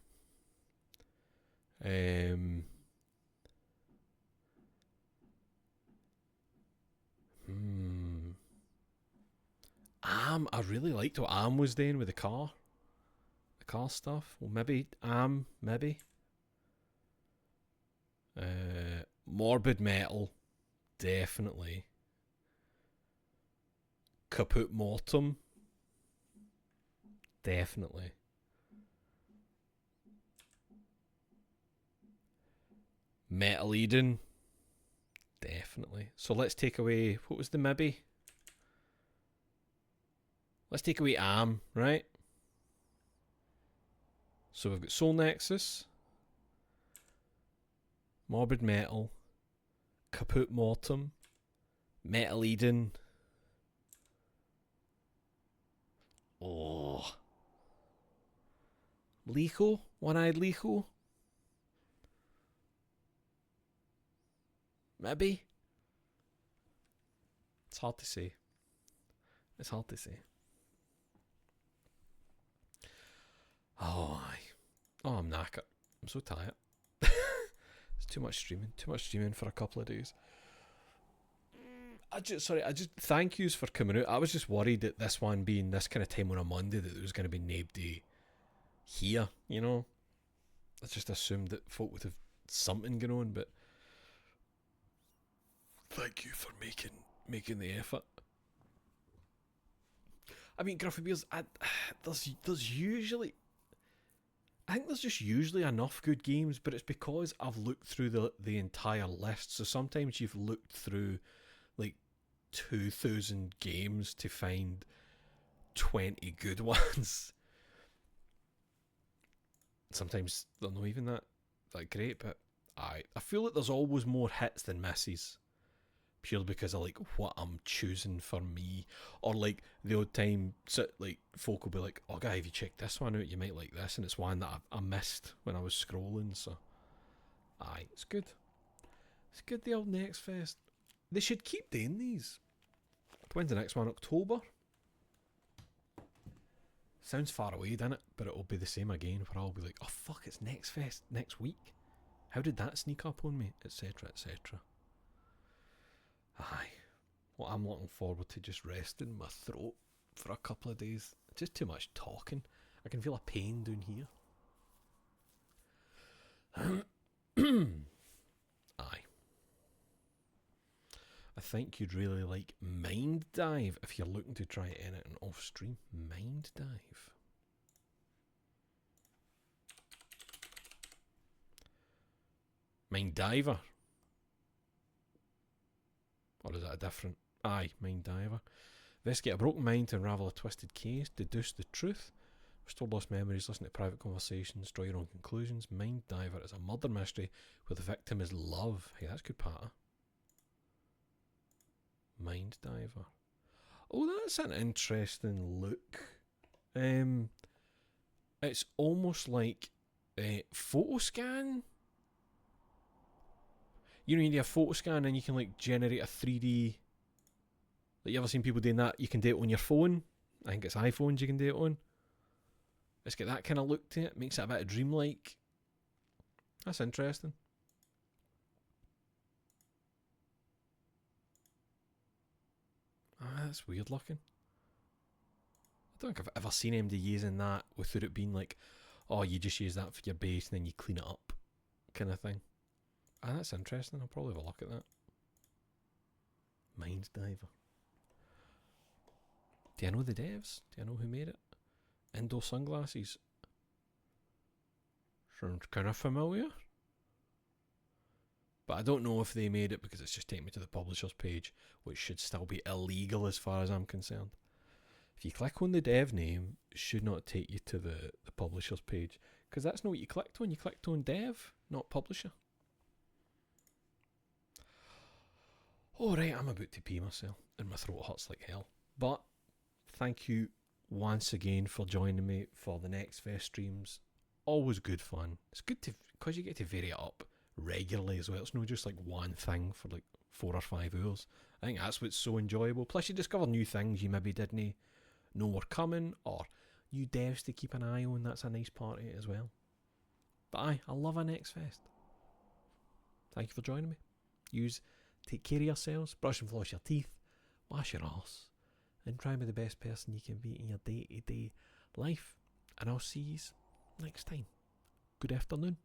I really liked what Am was doing with the car stuff. Well, maybe Am, maybe. Morbid Metal, definitely. Caput Mortem, definitely. Metal Eden, definitely. So let's take away, what was the maybe? Let's take away Am, right? So we've got Soul Nexus, Morbid Metal, Caput Mortem, Metal Eden. Oh. Likho? One-Eyed Likho? Maybe? It's hard to say. It's hard to say. Oh, aye. Oh, I'm knackered. I'm so tired. It's too much streaming. Too much streaming for a couple of days. I just thank yous for coming out. I was just worried that this one being this kind of time on a Monday that there was going to be nobody here, you know. I just assumed that folk would have something going on, but thank you for making the effort. I mean, Gruffy Beers, there's usually I think there's just usually enough good games, but it's because I've looked through the entire list. So sometimes you've looked through like 2,000 games to find 20 good ones. Sometimes they're not even that great, but I feel like there's always more hits than misses. Purely because of like what I'm choosing for me, or like the odd time, like folk will be like, "Oh, guy, have you checked this one out? You might like this," and it's one that I missed when I was scrolling. So, aye, it's good. It's good. The old Next Fest. They should keep doing these. When's the next one? October. Sounds far away, doesn't it? But it'll be the same again. Where I'll be like, "Oh fuck, it's Next Fest next week. How did that sneak up on me?" Etc. Etc. Aye. Well, I'm looking forward to just resting my throat for a couple of days. Just too much talking. I can feel a pain down here. Aye. I think you'd really like Mind Dive if you're looking to try anything off stream. Mind Dive. Mind Diver. Or is that a different? Aye, Mind Diver. Investigate a broken mind to unravel a twisted case, deduce the truth, restore lost memories, listen to private conversations, draw your own conclusions. Mind Diver is a murder mystery where the victim is love. Hey, that's good, Patter. Mind Diver. Oh, that's an interesting look. It's almost like a photo scan. You know, you need a photo scan and you can like generate a 3D. Like, you ever seen people doing that? You can do it on your phone. I think it's iPhones you can do it on. It's got that kind of look to it. Makes it a bit of dreamlike. That's interesting. Ah, that's weird looking. I don't think I've ever seen anybody using that without it being like, oh, you just use that for your base and then you clean it up kind of thing. Ah, that's interesting. I'll probably have a look at that. Mind Diver. Do you know the devs? Do you know who made it? Indo Sunglasses. Sounds kind of familiar. But I don't know if they made it because it's just taken me to the publisher's page, which should still be illegal as far as I'm concerned. If you click on the dev name, it should not take you to the publisher's page, because that's not what you clicked on. You clicked on dev, not publisher. Alright, I'm about to pee myself and my throat hurts like hell. But thank you once again for joining me for the Next Fest streams. Always good fun. It's good to, because you get to vary it up regularly as well. It's not just like one thing for like 4 or 5 hours. I think that's what's so enjoyable. Plus you discover new things you maybe didn't know were coming, or new devs to keep an eye on. That's a nice part of it as well. But aye, I love a Next Fest. Thank you for joining me. Take care of yourselves, brush and floss your teeth, wash your arse, and try and be the best person you can be in your day-to-day life. And I'll see you next time. Good afternoon.